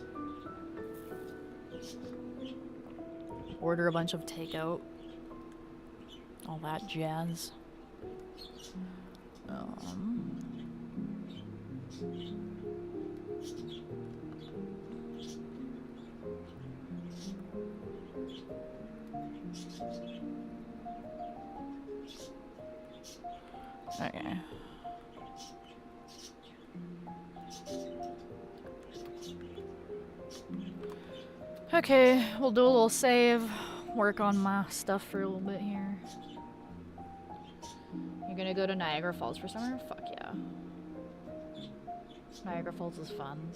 Order a bunch of takeout. All that jazz. Okay. Okay, we'll do a little save. Work on my stuff for a little bit here. You're gonna go to Niagara Falls for summer? Fuck yeah. Niagara Falls is fun.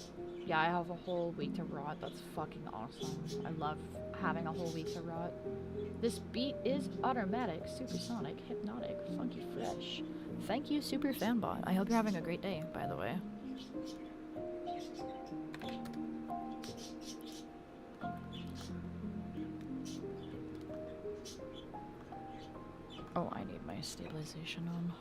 Yeah, I have a whole week to rot. That's fucking awesome. I love having a whole week to rot. This beat is automatic, supersonic, hypnotic, funky fresh. Thank you, Super Fanbot. I hope you're having a great day, by the way. Oh, I need my stabilization on.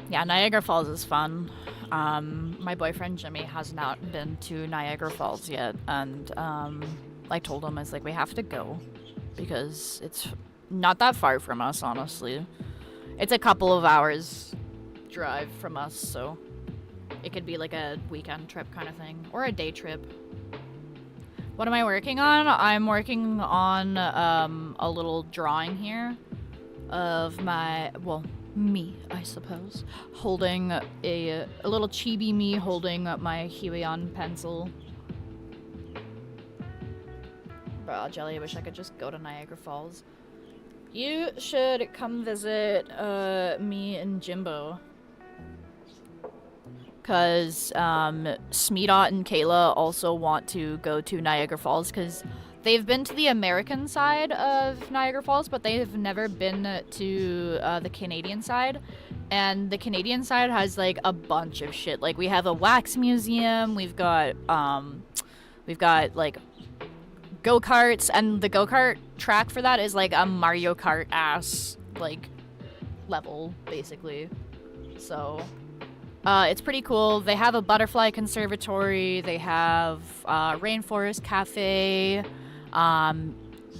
Yeah, Niagara Falls is fun. My boyfriend Jimmy has not been to Niagara Falls yet, and I told him, I was like, we have to go because it's not that far from us, honestly. It's a couple of hours drive from us, so it could be like a weekend trip kind of thing, or a day trip. What am I working on? I'm working on a little drawing here of my, well, me, I suppose, holding a little chibi me holding my 𝙻𝙸𝙽𝙺𝚃 pencil. Bro, Jelly, I wish I could just go to Niagara Falls. You should come visit me and Jimbo. Because 𝙻𝙸𝙽𝙺𝚃 and 𝚂 also want to go to Niagara Falls because they've been to the American side of Niagara Falls, but they've never been to the Canadian side. And the Canadian side has like a bunch of shit. Like we have a wax museum, we've got like go-karts, and the go-kart track for that is like a Mario Kart ass like level basically. So it's pretty cool. They have a butterfly conservatory. They have rainforest cafe.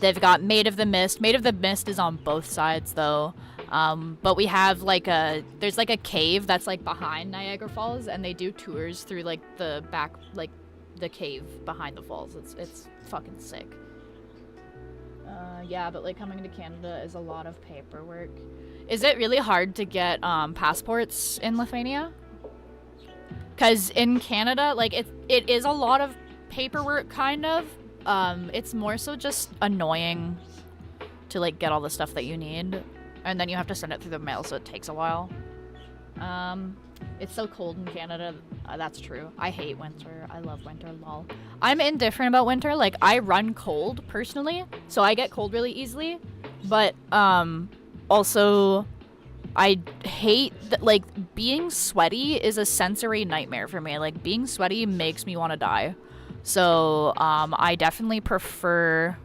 They've got Maid of the Mist. Maid of the Mist is on both sides though. But we have like there's like a cave that's like behind Niagara Falls, and they do tours through like the back, like the cave behind the falls. It's fucking sick. Yeah, but like coming to Canada is a lot of paperwork. Is it really hard to get passports in Lithuania? Because in Canada, like, it is a lot of paperwork, kind of. It's more so just annoying to, like, get all the stuff that you need. And then you have to send it through the mail, so it takes a while. It's so cold in Canada. That's true. I hate winter. I love winter, lol. I'm indifferent about winter. Like, I run cold, personally, so I get cold really easily. But, also, I hate that, like, being sweaty is a sensory nightmare for me. Like, being sweaty makes me want to die. So, I definitely prefer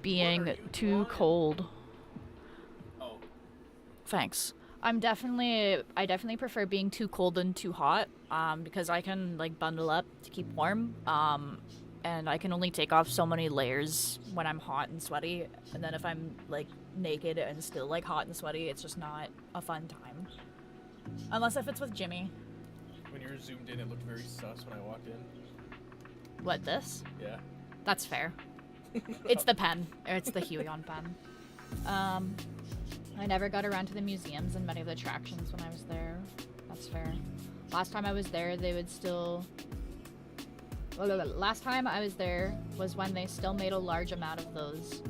being too cold. Oh. Thanks. I definitely prefer being too cold than too hot, because I can, like, bundle up to keep warm, and I can only take off so many layers when I'm hot and sweaty, and then if I'm, like, naked and still, like, hot and sweaty, it's just not a fun time. Unless if it's with Jimmy. When you were zoomed in, it looked very sus when I walked in. What, this? Yeah. That's fair. It's the pen. It's the 𝙻𝙸𝙽𝙺𝚃 pen. I never got around to the museums and many of the attractions when I was there. That's fair. Last time I was there, they would still... Last time I was there was when they still made a large amount of those.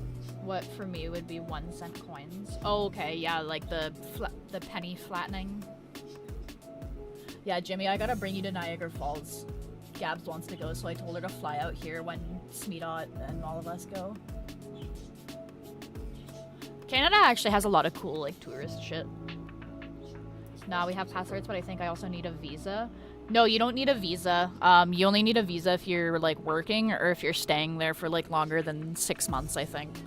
What for me would be 1-cent coins. Oh, okay, yeah, like the penny flattening. Yeah, Jimmy, I gotta bring you to Niagara Falls. Gabs wants to go, so I told her to fly out here when 𝙻𝙸𝙽𝙺 and all of us go. Canada actually has a lot of cool, like, tourist shit. Nah, we have passports, but I think I also need a visa. No, you don't need a visa. You only need a visa if you're, like, working or if you're staying there for, like, longer than 6 months, I think.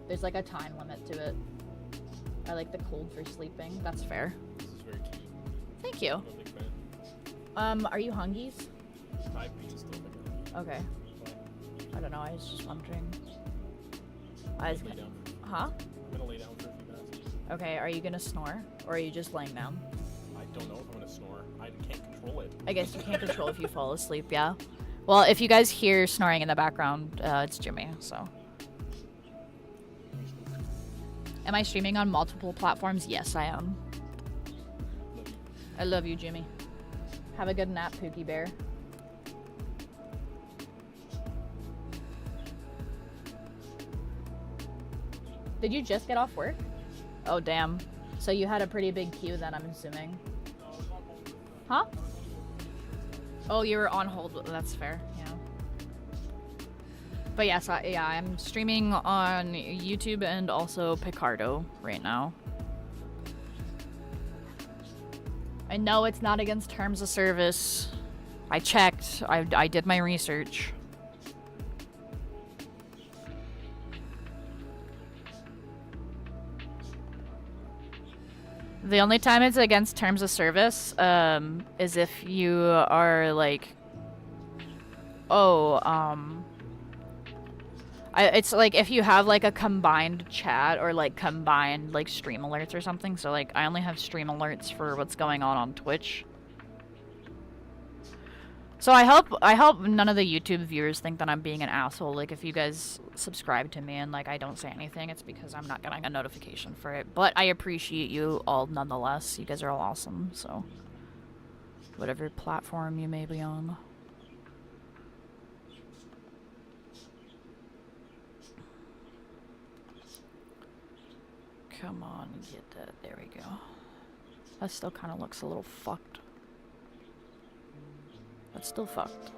There's, like, a time limit to it. I like the cold for sleeping. That's fair. This is very cute. Thank you. I'm a big fan. Are you hungies? 5 pieces still. Okay. I don't know, I was just wondering. Lay down. Huh? I'm gonna lay down for a few minutes. Okay, are you gonna snore? Or are you just laying down? I don't know if I'm gonna snore. I can't control it. I guess you can't control if you fall asleep, yeah. Well, if you guys hear snoring in the background, it's Jimmy, so. Am I streaming on multiple platforms? Yes, I am. I love you, Jimmy. Have a good nap, Pookie Bear. Did you just get off work? Oh, damn. So you had a pretty big queue then, I'm assuming. Huh? Oh, you were on hold. That's fair, yeah. But yes, I'm streaming on YouTube and also Picardo right now. I know it's not against terms of service. I checked. I did my research. The only time it's against terms of service, is if you are like, it's like if you have like a combined chat or like combined like stream alerts or something. So like I only have stream alerts for what's going on Twitch. So I hope none of the YouTube viewers think that I'm being an asshole. Like if you guys subscribe to me and like I don't say anything, it's because I'm not getting a notification for it. But I appreciate you all nonetheless. You guys are all awesome. So whatever platform you may be on. Come on, get that. There we go. That still kind of looks a little fucked. That's still fucked.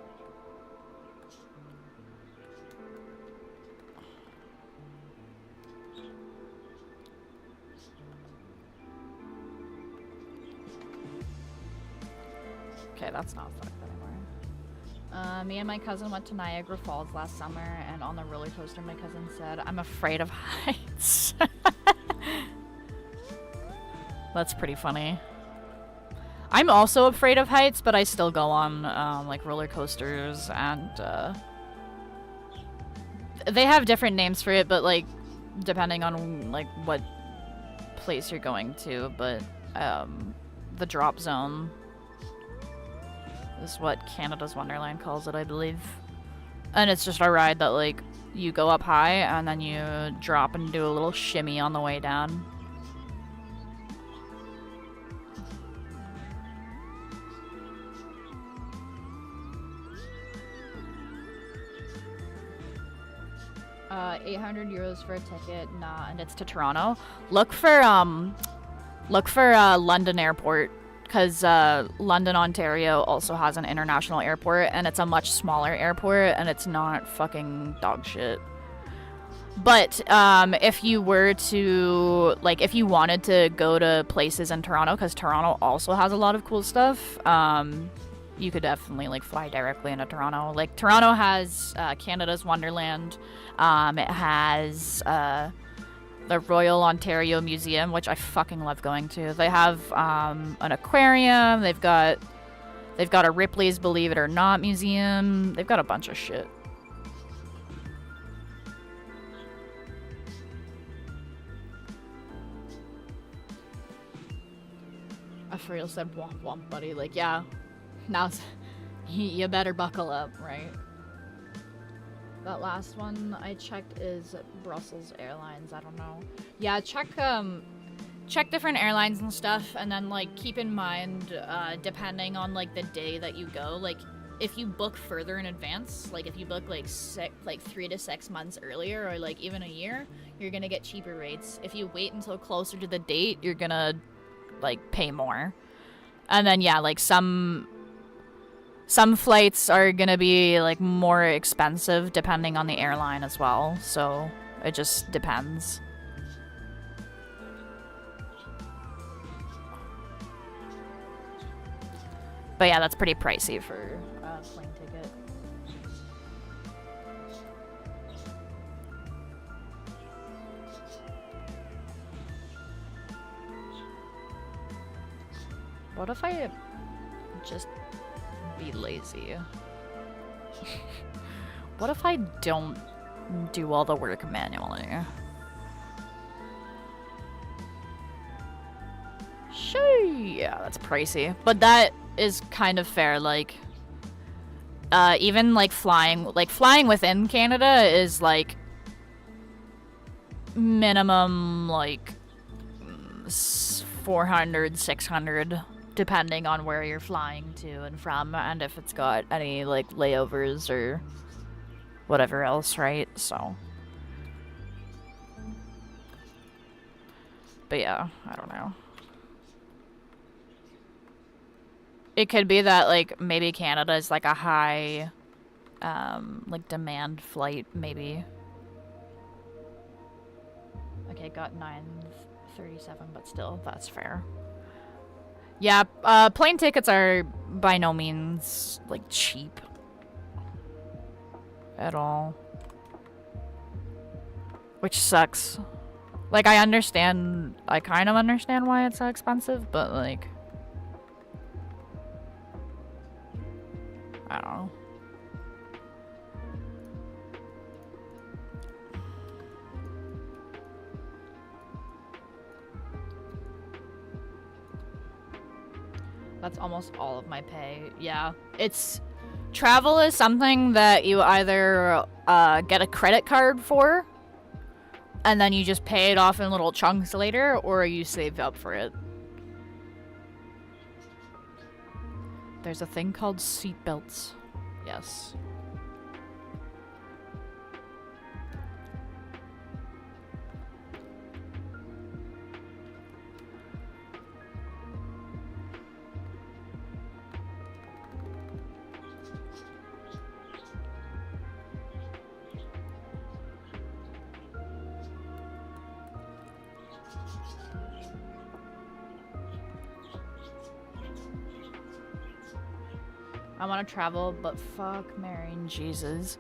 Okay, that's not fucked anymore. Me and my cousin went to Niagara Falls last summer, and on the roller coaster my cousin said, "I'm afraid of heights." That's pretty funny. I'm also afraid of heights, but I still go on, like, roller coasters, and, they have different names for it, but, like, depending on, like, what place you're going to, but, the drop zone is what Canada's Wonderland calls it, I believe. And it's just a ride that, like, you go up high, and then you drop and do a little shimmy on the way down. €800 for a ticket, nah, and it's to Toronto. Look for London Airport, because London, Ontario also has an international airport, and it's a much smaller airport, and it's not fucking dog shit. But if you were to, like, if you wanted to go to places in Toronto, because Toronto also has a lot of cool stuff, you could definitely, like, fly directly into Toronto. Like, Toronto has Canada's Wonderland. It has the Royal Ontario Museum, which I fucking love going to. They have an aquarium. They've got a Ripley's Believe It or Not museum. They've got a bunch of shit. I for real said womp womp, buddy. Like, yeah. Now you better buckle up, right? That last one I checked is Brussels Airlines. I don't know. Yeah, check different airlines and stuff, and then, like, keep in mind, depending on, like, the day that you go, like, if you book further in advance, like, if you book, like, 3 to 6 months earlier, or, like, even a year, you're gonna get cheaper rates. If you wait until closer to the date, you're gonna, like, pay more. And then, yeah, like, some flights are gonna be, like, more expensive depending on the airline as well, so it just depends. But yeah, that's pretty pricey for a plane ticket. What if I just be lazy? What if I don't do all the work manually? Sure, yeah, that's pricey, but that is kind of fair. Like, even like flying within Canada is like minimum like 400, 600. Depending on where you're flying to and from, and if it's got any, like, layovers or whatever else, right? So. But yeah, I don't know. It could be that, like, maybe Canada is, like, a high, like, demand flight, maybe. Okay, got 9:37, but still, that's fair. Yeah, plane tickets are by no means, like, cheap. At all. Which sucks. Like, I understand, I kind of understand why it's so expensive, but like, I don't know. That's almost all of my pay. Yeah. Travel is something that you either get a credit card for, and then you just pay it off in little chunks later, or you save up for it. There's a thing called seatbelts. Yes. I want to travel, but fuck, Mary and Jesus.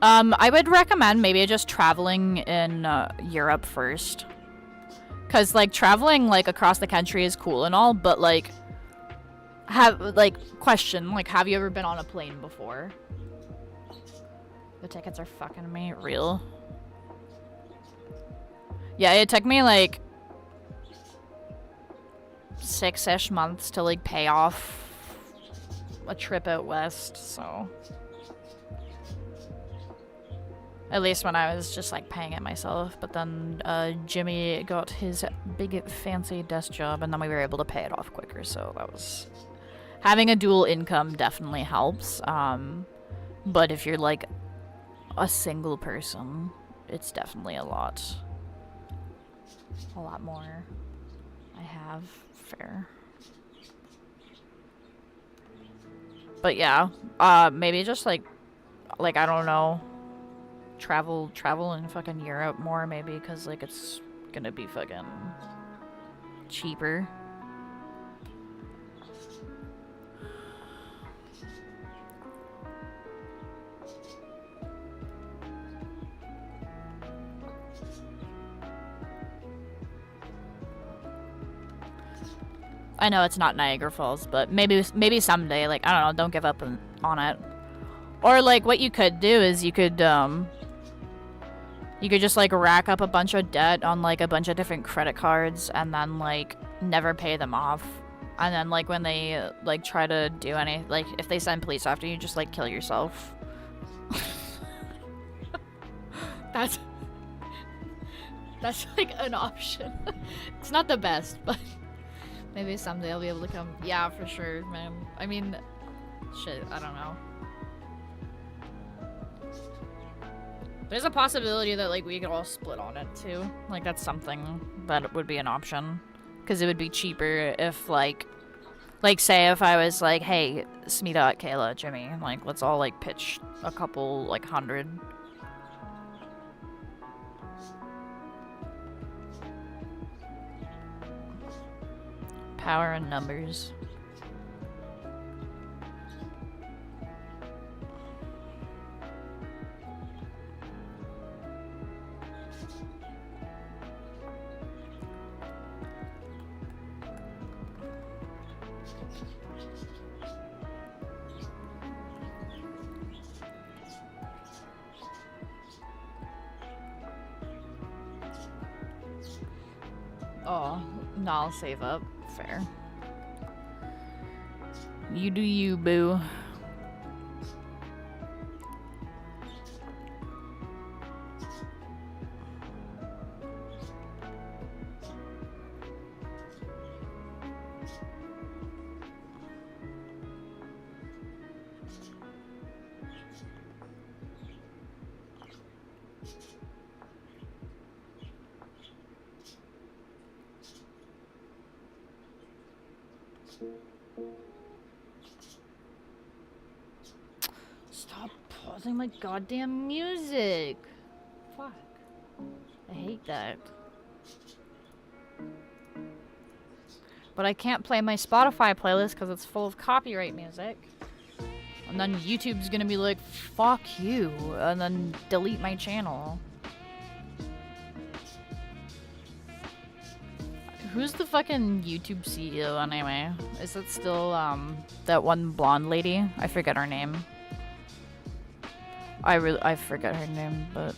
I would recommend maybe just traveling in Europe first. Cause like traveling like across the country is cool and all, but like question, like have you ever been on a plane before? The tickets are fucking me real. Yeah, it took me like 6-ish months to like pay off a trip out west, so at least when I was just like paying it myself. But then Jimmy got his big fancy desk job, and then we were able to pay it off quicker, so that was having a dual income definitely helps. But if you're like a single person, it's definitely a lot more. I have fair. But yeah, maybe just like I don't know, travel in fucking Europe more maybe, because like it's gonna be fucking cheaper. I know it's not Niagara Falls, but maybe someday, like, I don't know, don't give up on it. Or, like, what you could do is you could just, like, rack up a bunch of debt on, like, a bunch of different credit cards and then, like, never pay them off. And then, like, when they, like, try to do any, like, if they send police after you, just, like, kill yourself. That's, like, an option. It's not the best, but maybe someday I'll be able to come. Yeah, for sure, man. I mean, shit, I don't know. There's a possibility that, like, we could all split on it, too. Like, that's something that would be an option. Because it would be cheaper if, like, say if I was like, hey, 𝙻𝙸𝙽𝚂, Jimmy, like, let's all, like, pitch a couple, like, 100. Power in numbers. Oh, no, I'll save up. Fair. You do you, boo. Stop pausing my goddamn music. Fuck. I hate that. But I can't play my Spotify playlist because it's full of copyright music. And then YouTube's gonna be like, fuck you, and then delete my channel. Who's the fucking YouTube CEO anyway? Is it still that one blonde lady? I forget her name. I forget her name, but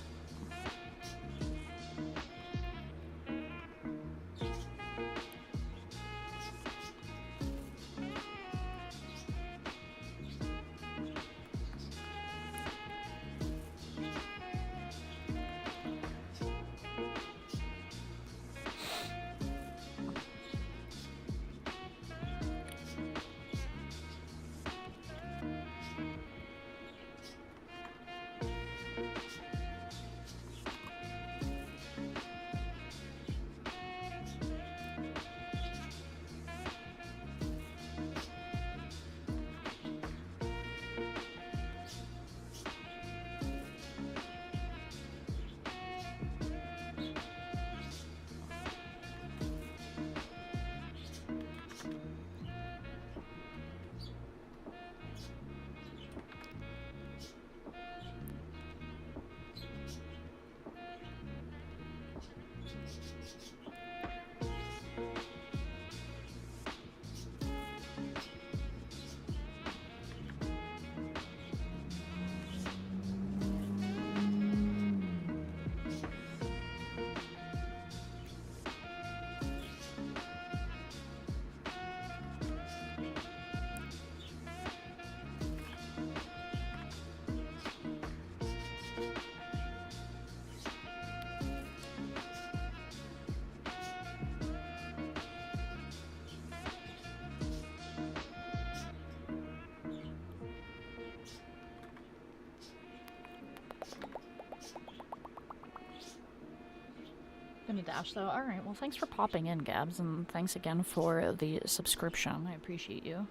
gonna dash though. All right. Well, thanks for popping in, Gabs, and thanks again for the subscription. I appreciate you.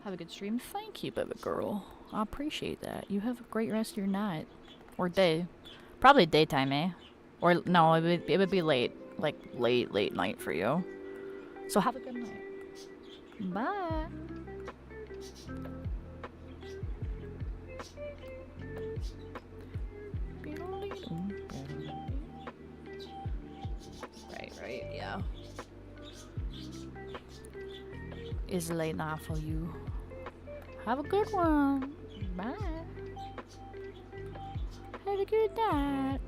Have a good stream. Thank you, baby girl. I appreciate that. You have a great rest of your night or day. Probably daytime, eh? Or no, it would be late, like late night for you. So have a good night. Bye. Right, yeah. It's late night for you. Have a good one. Bye. Have a good night.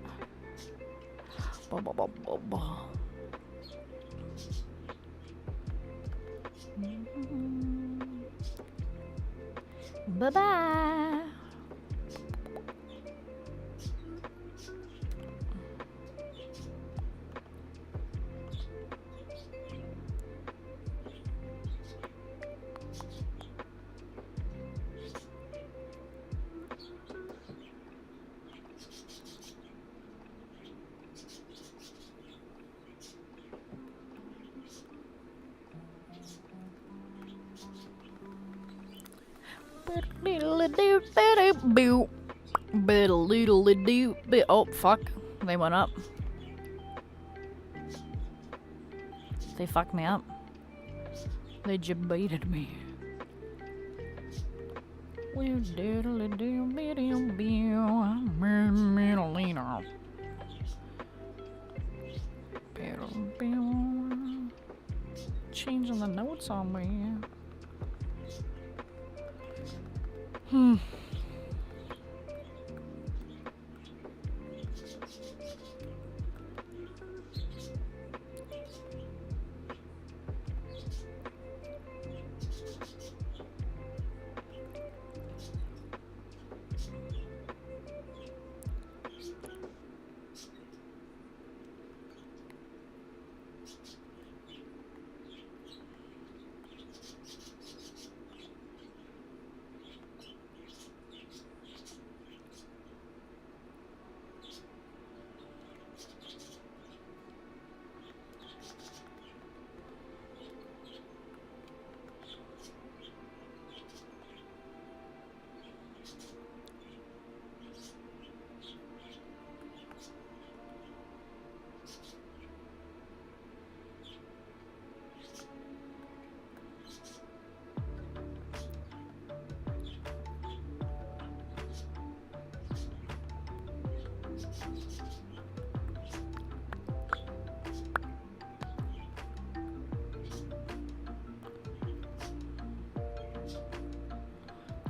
Bye-bye. Oh, fuck. They went up. They fucked me up. They jebaited me. Changing the notes on me.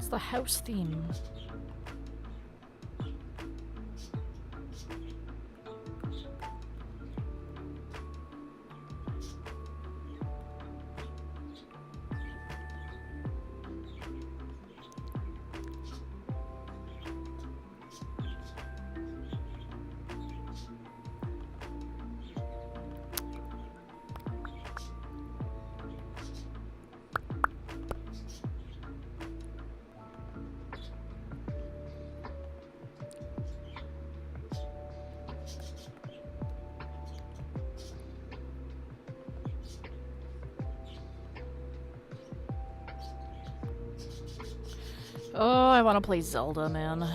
the house theme? Oh, I want to play Zelda, man.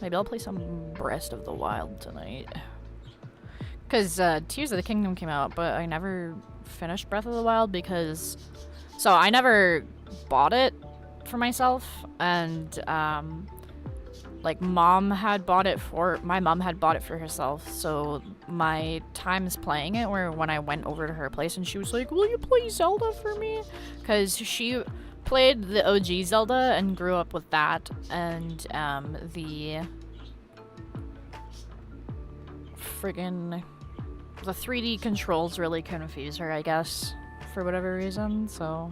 Maybe I'll play some Breath of the Wild tonight. Because Tears of the Kingdom came out, but I never finished Breath of the Wild because... So I never bought it for myself, and like my mom had bought it for herself, so my times playing it were when I went over to her place and she was like, will you play Zelda for me? Because she played the OG Zelda and grew up with that, and the 3D controls really confuse her, I guess, for whatever reason, so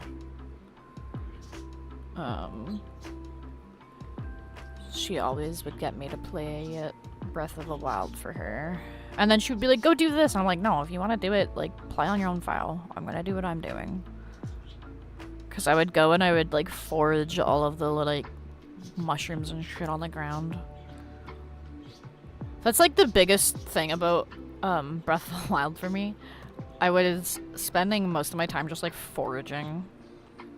she always would get me to play Breath of the Wild for her. And then she would be like, go do this. And I'm like, no, if you want to do it, like, play on your own file. I'm gonna do what I'm doing. Because I would go and I would, like, forage all of the, like, mushrooms and shit on the ground. That's, like, the biggest thing about Breath of the Wild for me. I was spending most of my time just, like, foraging.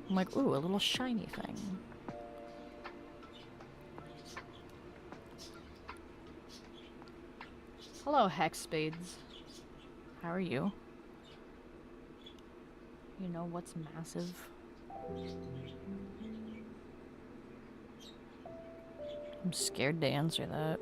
I'm like, ooh, a little shiny thing. Hello, Hex Spades. How are you? You know what's massive? I'm scared to answer that.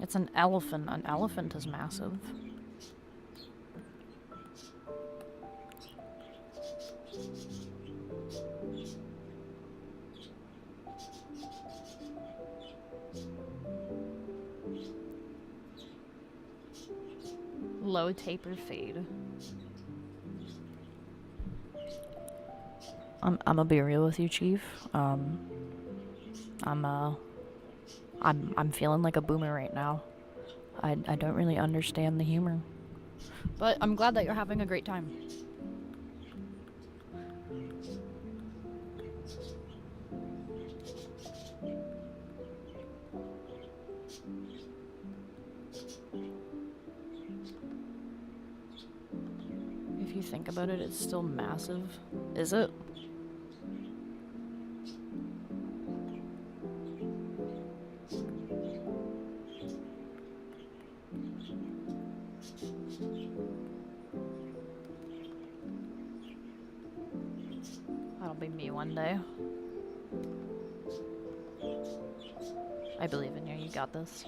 It's an elephant. An elephant is massive. Low taper fade. I'm gonna be real with you, Chief. I'm feeling like a boomer right now. I don't really understand the humor. But I'm glad that you're having a great time. If you think about it, it's still massive. Is it? That'll be me one day. I believe in you. You got this.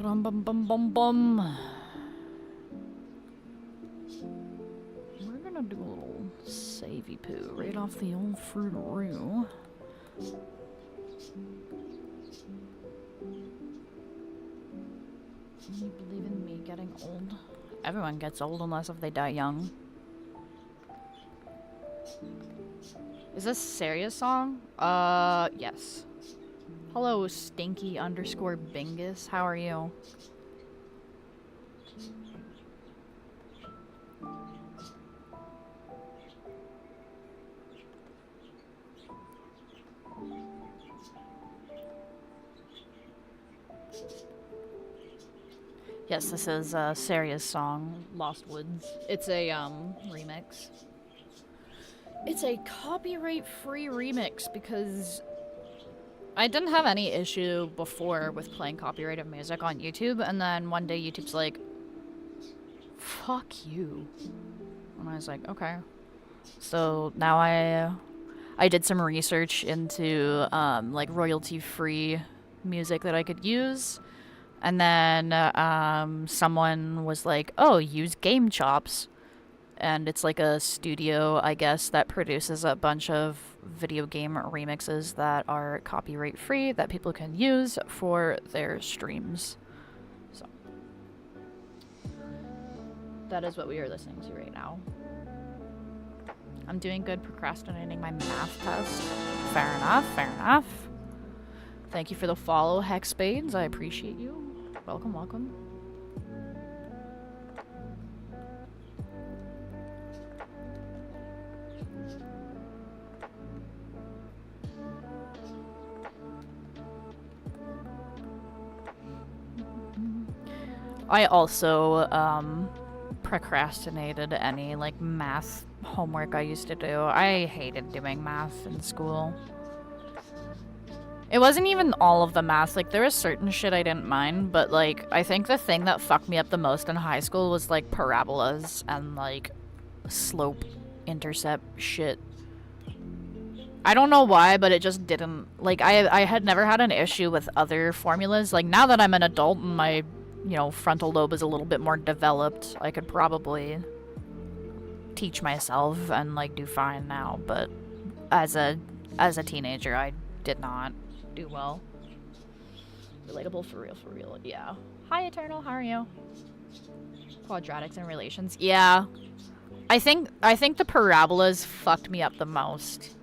Bum bum bum bum bum. We're gonna do a little savey poo right off the old fruit-a-roo. You believe in me getting old? Everyone gets old unless if they die young. Is this Serious song? Yes. Hello, Stinky_Bingus. How are you? Yes, this is Serious song, Lost Woods. It's a remix. It's a copyright-free remix because I didn't have any issue before with playing copyrighted music on YouTube, and then one day YouTube's like, fuck you. And I was like, okay. So now I did some research into like royalty-free music that I could use, and then someone was like, oh, use Game Chops. And it's like a studio, I guess, that produces a bunch of video game remixes that are copyright free that people can use for their streams. So that is what we are listening to right now. I'm doing good procrastinating my math test. Fair enough, fair enough. Thank you for the follow, 𝙻𝙸𝙽𝙺𝚂. I appreciate you. Welcome, welcome. I also procrastinated any like math homework I used to do. I hated doing math in school. It wasn't even all of the math. Like, there was certain shit I didn't mind, but like I think the thing that fucked me up the most in high school was like parabolas and like slope intercept shit. I don't know why, but it just didn't, like, I had never had an issue with other formulas. Like, now that I'm an adult and my, you know, frontal lobe is a little bit more developed, I could probably teach myself and like do fine now, but as a teenager I did not do well. Relatable for real, yeah. Hi Eternal, how are you? Quadratics and relations. Yeah. I think the parabolas fucked me up the most.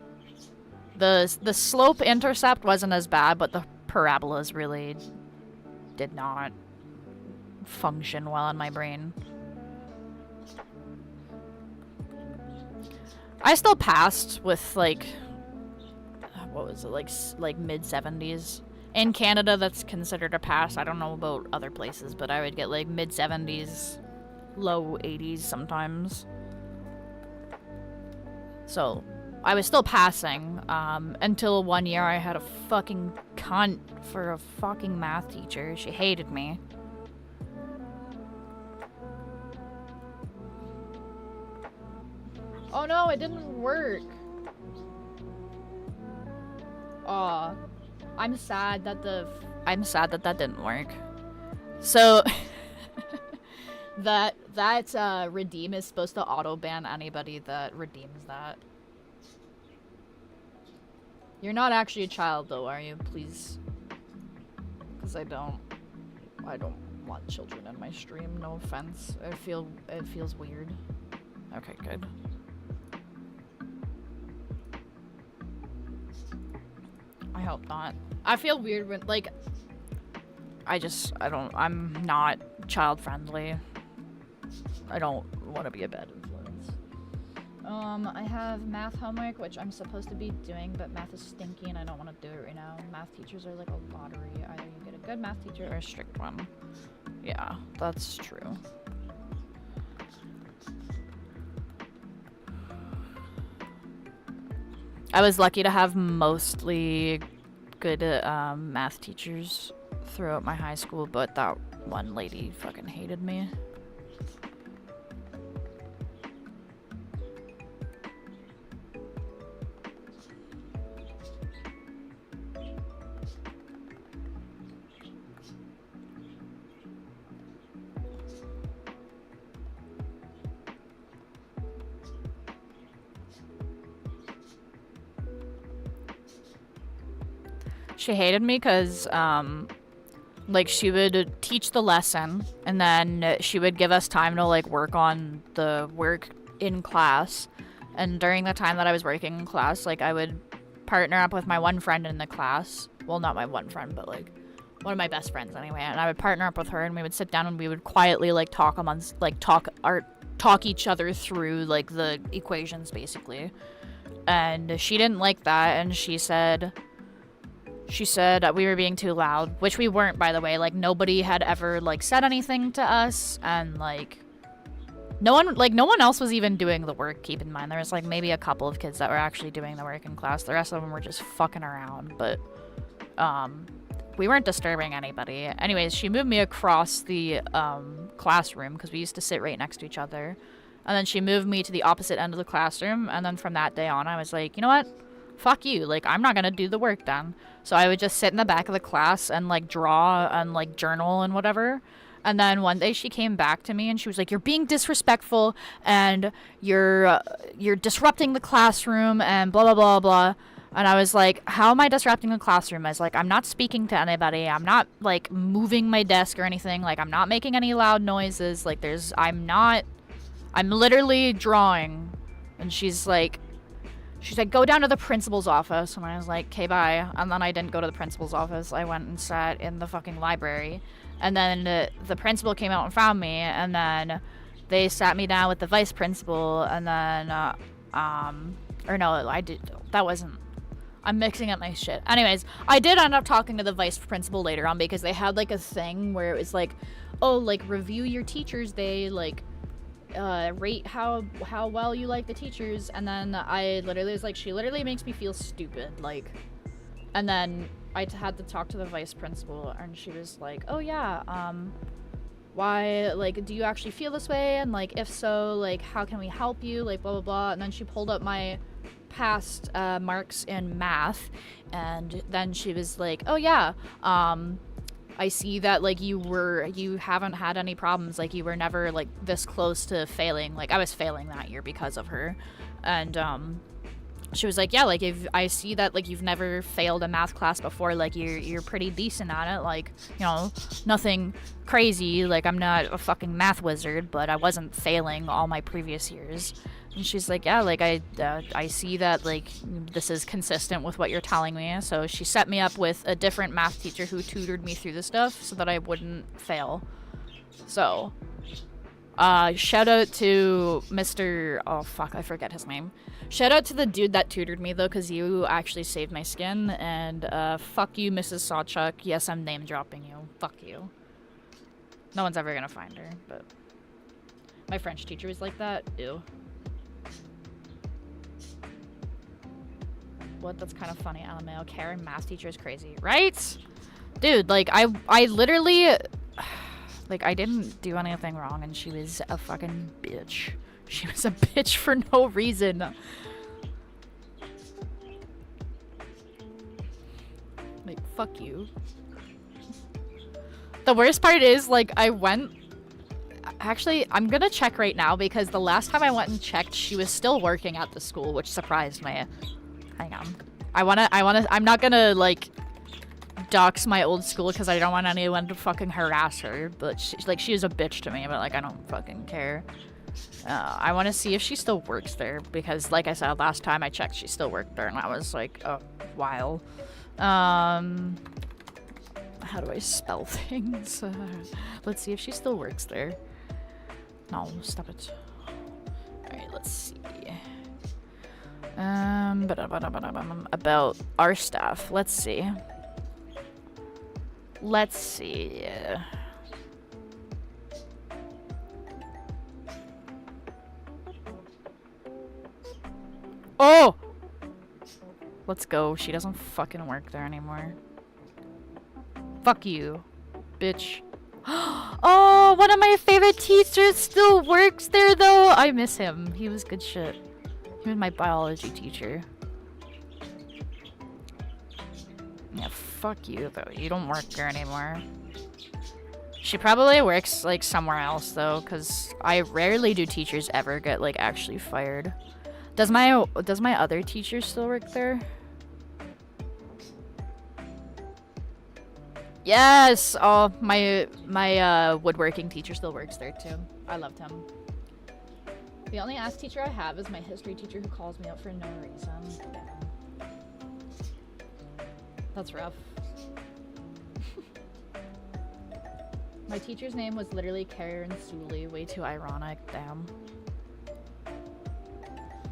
The slope intercept wasn't as bad, but the parabolas really did not function well in my brain. I still passed with like, what was it, like mid-70s. In Canada, that's considered a pass. I don't know about other places, but I would get like mid-70s, low 80s sometimes. So I was still passing until one year I had a fucking cunt for a fucking math teacher. She hated me. Oh no, it didn't work. Aw. I'm sad that that didn't work. So that redeem is supposed to auto ban anybody that redeems that. You're not actually a child though, are you? Please. Cause I don't want children in my stream, no offense. It feels weird. Okay, good. I hope not. I feel weird when, like, I'm not child friendly. I don't want to be a bad influence. I have math homework, which I'm supposed to be doing, but math is stinky and I don't want to do it right now. Math teachers are like a lottery. Either you get a good math teacher or a strict one. Yeah, that's true. I was lucky to have mostly good math teachers throughout my high school, but that one lady fucking hated me. She hated me because, like, she would teach the lesson, and then she would give us time to, like, work on the work in class. And during the time that I was working in class, like, I would partner up with my one friend in the class. Well, not my one friend, but, like, one of my best friends anyway. And I would partner up with her, and we would sit down and we would quietly, like, talk each other through, like, the equations, basically. And she didn't like that, and she said we were being too loud, which we weren't, by the way. Like, nobody had ever, like, said anything to us, and, like, no one else was even doing the work, keep in mind. There was, like, maybe a couple of kids that were actually doing the work in class. The rest of them were just fucking around, but we weren't disturbing anybody. Anyways, she moved me across the classroom because we used to sit right next to each other. And then she moved me to the opposite end of the classroom. And then from that day on, I was like, you know what? Fuck you. Like, I'm not gonna do the work then. So I would just sit in the back of the class and, like, draw and, like, journal and whatever. And then one day she came back to me and she was like, you're being disrespectful and you're disrupting the classroom and blah, blah, blah, blah. And I was like, how am I disrupting the classroom? I was like, I'm not speaking to anybody. I'm not, like, moving my desk or anything. Like, I'm not making any loud noises. Like, I'm literally drawing. And she's like, go down to the principal's office. And I was like, okay, bye. And then I didn't go to the principal's office. I went and sat in the fucking library. And then the principal came out and found me. And then they sat me down with the vice principal. And then, or no, I did, that wasn't, I'm mixing up my shit. Anyways, I did end up talking to the vice principal later on because they had, like, a thing where it was like, oh, like, review your teacher's day, like, rate how well you like the teachers. And then I literally was like, she literally makes me feel stupid, like. And then I had to talk to the vice principal and she was like, oh yeah, why, like, do you actually feel this way? And, like, if so, like, how can we help you? Like, blah, blah, blah. And then she pulled up my past marks in math, and then she was like, oh yeah, I see that, like, you haven't had any problems, like, you were never, like, this close to failing. Like, I was failing that year because of her. And she was like, yeah, like, if I see that, like, you've never failed a math class before, like, you're pretty decent at it, like, you know, nothing crazy, like, I'm not a fucking math wizard, but I wasn't failing all my previous years. And she's like, yeah, like, I see that, like, this is consistent with what you're telling me. So she set me up with a different math teacher who tutored me through the stuff so that I wouldn't fail. So, shout out to Mr. Oh, fuck, I forget his name. Shout out to the dude that tutored me, though, because you actually saved my skin. And, fuck you, Mrs. Sawchuck. Yes, I'm name-dropping you. Fuck you. No one's ever gonna find her, but... My French teacher was like that. Ew. What? That's kind of funny. LMAO. Karen, math teacher is crazy. Right? Dude, like, I literally... Like, I didn't do anything wrong, and she was a fucking bitch. She was a bitch for no reason. Like, fuck you. The worst part is, like, I went... Actually, I'm gonna check right now, because the last time I went and checked, she was still working at the school, which surprised me. Hang on. I'm not gonna, like, dox my old school, because I don't want anyone to fucking harass her, but she was a bitch to me, but, like, I don't fucking care. I want to see if she still works there, because, like I said, last time I checked, she still worked there, and that was, like, a while. How do I spell things? Let's see if she still works there. No, stop it. Alright, let's see. About our staff. Let's see. Let's see. Oh! Let's go. She doesn't fucking work there anymore. Fuck you, bitch. Oh, one of my favorite teachers still works there, though. I miss him. He was good shit. He was my biology teacher. Yeah, fuck you, though. You don't work there anymore. She probably works, like, somewhere else, though, because I rarely do teachers ever get, like, actually fired. Does my other teacher still work there? Yes! Oh, my woodworking teacher still works there, too. I loved him. The only ass teacher I have is my history teacher who calls me out for no reason. Damn. That's rough. My teacher's name was literally Karen Suley. Way too ironic. Damn.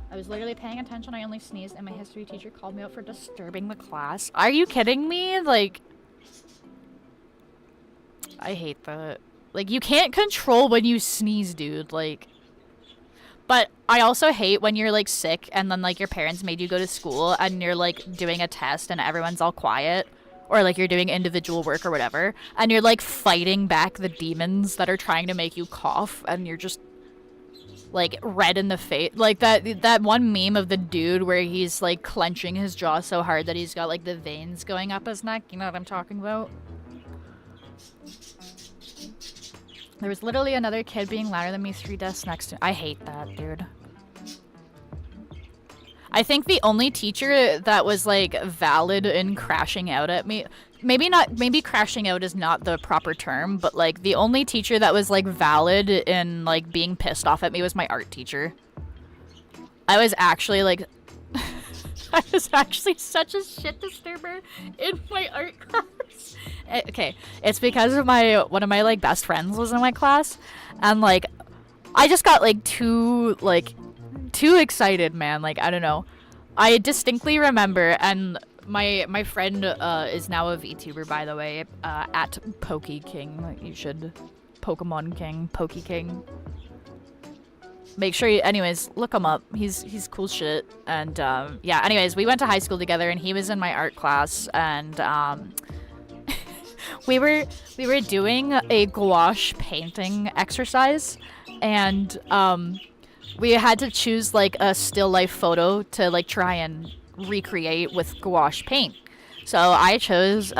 I was literally paying attention. I only sneezed, and my history teacher called me out for disturbing the class. Are you kidding me? Like... I hate that. Like, you can't control when you sneeze, dude. Like... But I also hate when you're, like, sick and then, like, your parents made you go to school and you're, like, doing a test and everyone's all quiet. or like you're doing individual work or whatever, and you're like fighting back the demons that are trying to make you cough, and you're just like red in the face, like that one meme of the dude where he's like clenching his jaw so hard that he's got like the veins going up his neck. You know what I'm talking about? There was literally another kid being louder than me 3 desks next to. I hate that, dude. I think the only teacher that was like valid in crashing out at me, maybe crashing out is not the proper term, but like the only teacher that was like valid in like being pissed off at me was my art teacher. I was actually like I was actually such a shit disturber in my art class. Okay, it's because of one of my like best friends was in my class, and like I just got like too excited, man. Like, I don't know. I distinctly remember, and my friend is now a VTuber, by the way, at Pokey King. You should Pokemon King, Pokey King. Make sure you, anyways, look him up. He's cool shit. And yeah, anyways, we went to high school together, and he was in my art class, and we were doing a gouache painting exercise, and we had to choose like a still life photo to like try and recreate with gouache paint. So I chose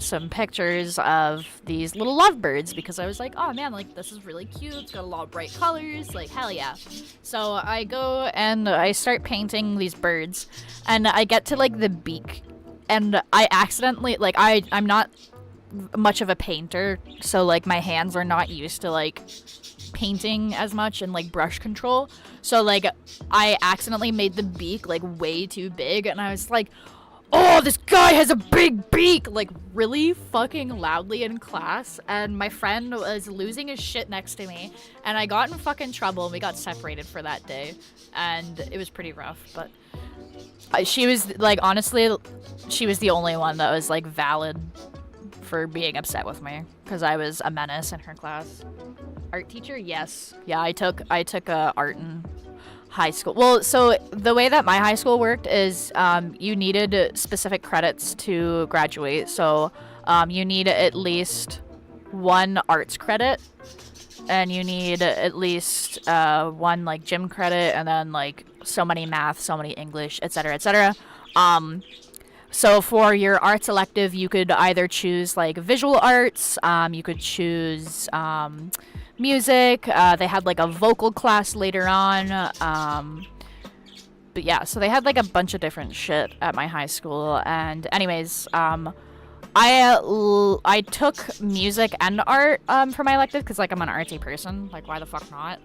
some pictures of these little lovebirds because I was like, oh man, like this is really cute. It's got a lot of bright colors, like hell yeah. So I go and I start painting these birds, and I get to like the beak, and I accidentally, like I'm not much of a painter, so like my hands are not used to like painting as much and like brush control, so like I accidentally made the beak like way too big, and I was like, oh, this guy has a big beak, like really fucking loudly in class, and my friend was losing his shit next to me, and I got in fucking trouble, and we got separated for that day, and it was pretty rough. But she was like, honestly, she was the only one that was like valid for being upset with me because I was a menace in her class. Art teacher? Yes. Yeah, I took art in high school. Well, so the way that my high school worked is you needed specific credits to graduate. So you need at least 1 arts credit, and you need at least 1 like gym credit, and then like so many math, so many English, etc., etc. So for your arts elective, you could either choose like visual arts, you could choose music, they had like a vocal class later on, but yeah, so they had like a bunch of different shit at my high school. And anyways, I took music and art for my elective because like I'm an artsy person, like why the fuck not.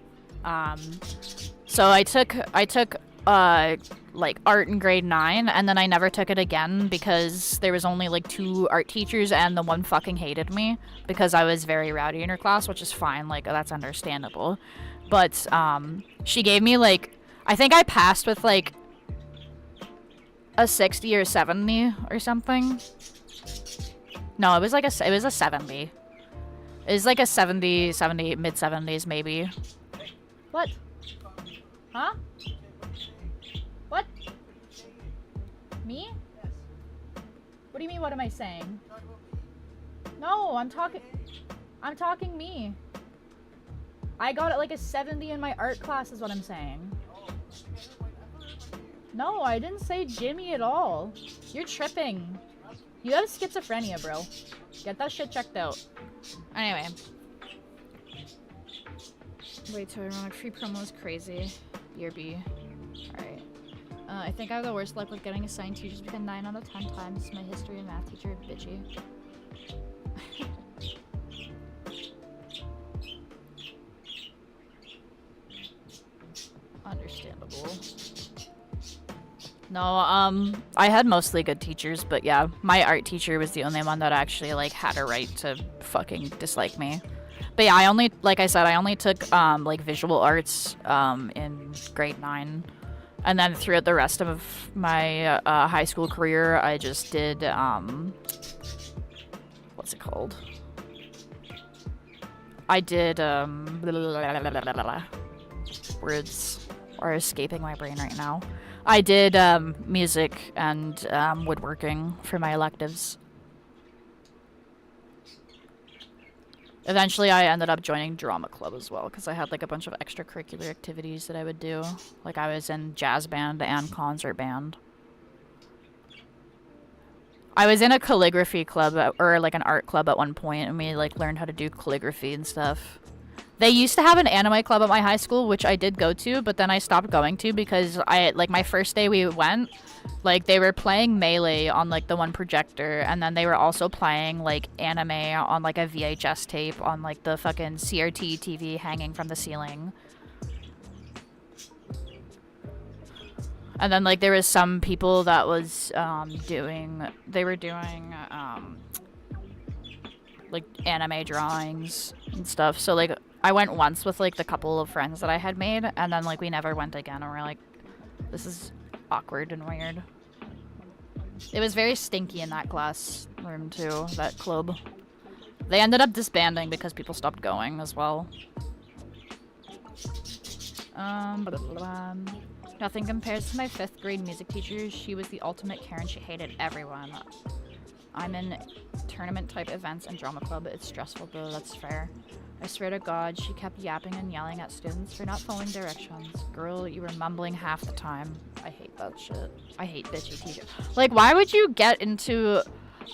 So I took like art in grade 9, and then I never took it again because there was only like 2 art teachers, and the one fucking hated me because I was very rowdy in her class, which is fine, like that's understandable. But she gave me like, I think I passed with like a 60 or 70 or something. No, it was like it was a 70. It was like a 70, mid 70s maybe. What? Huh? What? Me? What do you mean, what am I saying? No, I'm talking me. I got like a 70 in my art class is what I'm saying. No, I didn't say Jimmy at all. You're tripping. You have schizophrenia, bro. Get that shit checked out. Anyway. Wait, so ironic free promo is crazy. BRB. Alright. I think I have the worst luck with getting assigned teachers because 9 out of 10 times my history and math teacher bitchy. Understandable. No, I had mostly good teachers, but yeah, my art teacher was the only one that actually like had a right to fucking dislike me. But yeah, I only, like I said, I only took like visual arts in grade 9. And then throughout the rest of my high school career, I just did, what's it called? I did, words are escaping my brain right now. I did music and woodworking for my electives. Eventually, I ended up joining drama club as well because I had like a bunch of extracurricular activities that I would do. Like I was in jazz band and concert band. I was in a calligraphy club or like an art club at one point, and we like learned how to do calligraphy and stuff. They used to have an anime club at my high school, which I did go to, but then I stopped going to because my first day we went, like they were playing Melee on like the one projector, and then they were also playing like anime on like a VHS tape on like the fucking CRT TV hanging from the ceiling. And then like there was some people that was doing like anime drawings and stuff. So like I went once with like the couple of friends that I had made, and then like we never went again, and we're like, this is awkward and weird. It was very stinky in that classroom too, that club. They ended up disbanding because people stopped going as well. Blah, blah, blah. Nothing compares to my 5th grade music teacher. She was the ultimate Karen. She hated everyone. I'm in tournament type events and drama club. It's stressful though, that's fair. I swear to God, she kept yapping and yelling at students for not following directions. Girl, you were mumbling half the time. I hate that shit. I hate bitchy teachers. Like, why would you get into...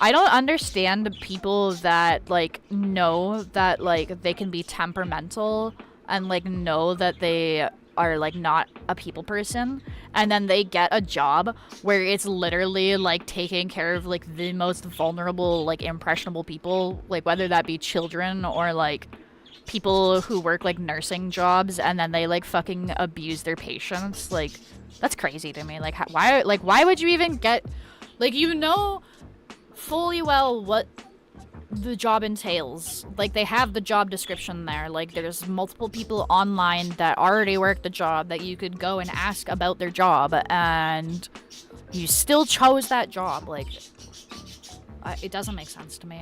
I don't understand people that, like, know that, like, they can be temperamental and, like, know that they are, like, not a people person, and then they get a job where it's literally, like, taking care of, like, the most vulnerable, like, impressionable people, like, whether that be children or, like, people who work like nursing jobs, and then they like fucking abuse their patients. Like, that's crazy to me. Like, why would you even get, like, you know fully well what the job entails. Like, they have the job description there. Like, there's multiple people online that already work the job that you could go and ask about their job, and you still chose that job. Like, it doesn't make sense to me.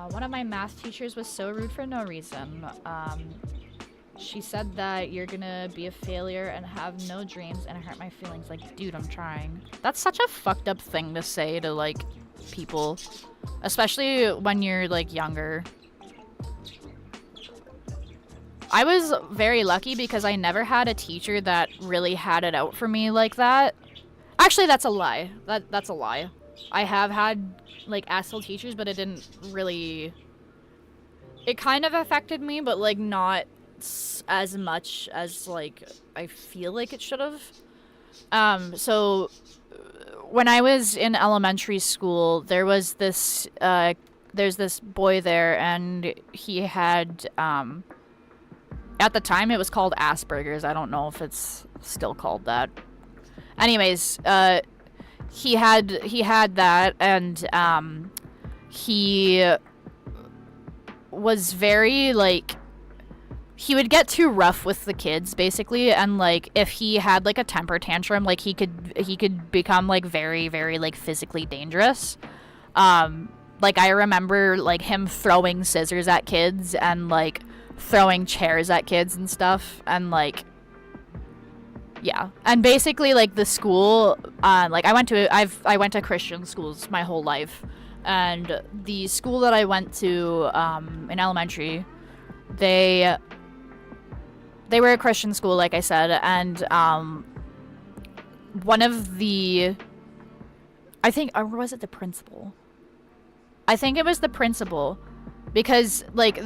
One of my math teachers was so rude for no reason. She said that you're gonna be a failure and have no dreams, and it hurt my feelings. Like, dude, I'm trying. That's such a fucked up thing to say to, like, people. Especially when you're, like, younger. I was very lucky because I never had a teacher that really had it out for me like that. Actually, that's a lie. That's a lie. I have had, like, asshole teachers, but it didn't really... It kind of affected me, but, like, not as much as, like, I feel like it should have. So when I was in elementary school, there was this, there's this boy there, and he had, at the time it was called Asperger's. I don't know if it's still called that. Anyways, he had that, and he was very, like, he would get too rough with the kids, basically, and, like, if he had, like, a temper tantrum, like, he could become, like, very, very, like, physically dangerous. Like, I remember, like, him throwing scissors at kids and, like, throwing chairs at kids and stuff, and, like, yeah. And basically, like, the school, like, I went to Christian schools my whole life, and the school that I went to, in elementary, they were a Christian school, like I said, and, one of the, I think, or was it the principal? I think it was the principal, because, like,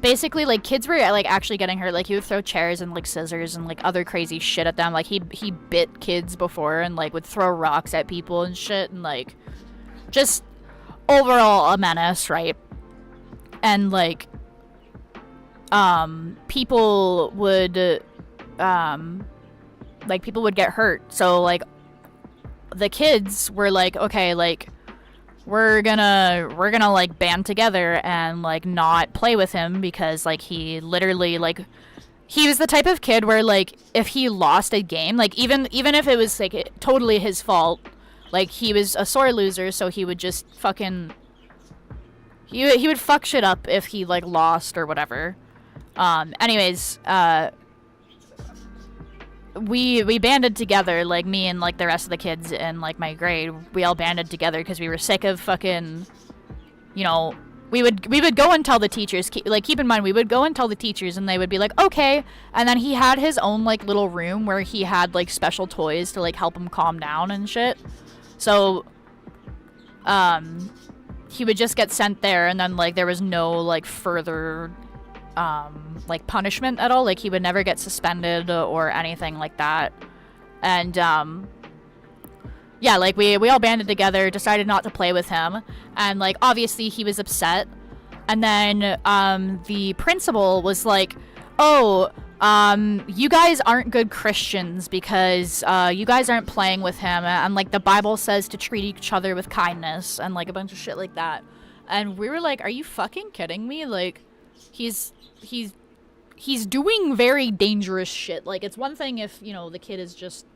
basically, like, kids were, like, actually getting hurt. Like, he would throw chairs and, like, scissors and, like, other crazy shit at them. Like, he bit kids before and, like, would throw rocks at people and shit, and, like, just overall a menace, right? And, like, people would get hurt. So, like, the kids were like, okay, like, we're gonna like band together and, like, not play with him, because, like, he literally, like, he was the type of kid where, like, if he lost a game, like, even if it was, like, totally his fault, like, he was a sore loser, so he would just fucking, he would fuck shit up if he, like, lost or whatever. Anyways, we banded together, like, me and, like, the rest of the kids in, like, my grade. We all banded together because we were sick of fucking, you know, we would go and tell the teachers, like, keep in mind, we would go and tell the teachers and they would be like, okay. And then he had his own, like, little room where he had, like, special toys to, like, help him calm down and shit. So, he would just get sent there, and then, like, there was no, like, further, like, punishment at all. Like, he would never get suspended or anything like that. And, yeah, like, we all banded together, decided not to play with him, and, like, obviously he was upset. And then, the principal was like, oh, you guys aren't good Christians because, you guys aren't playing with him, and, like, the Bible says to treat each other with kindness, and, like, a bunch of shit like that. And we were like, are you fucking kidding me? Like, he's doing very dangerous shit. Like, it's one thing if, you know, the kid is just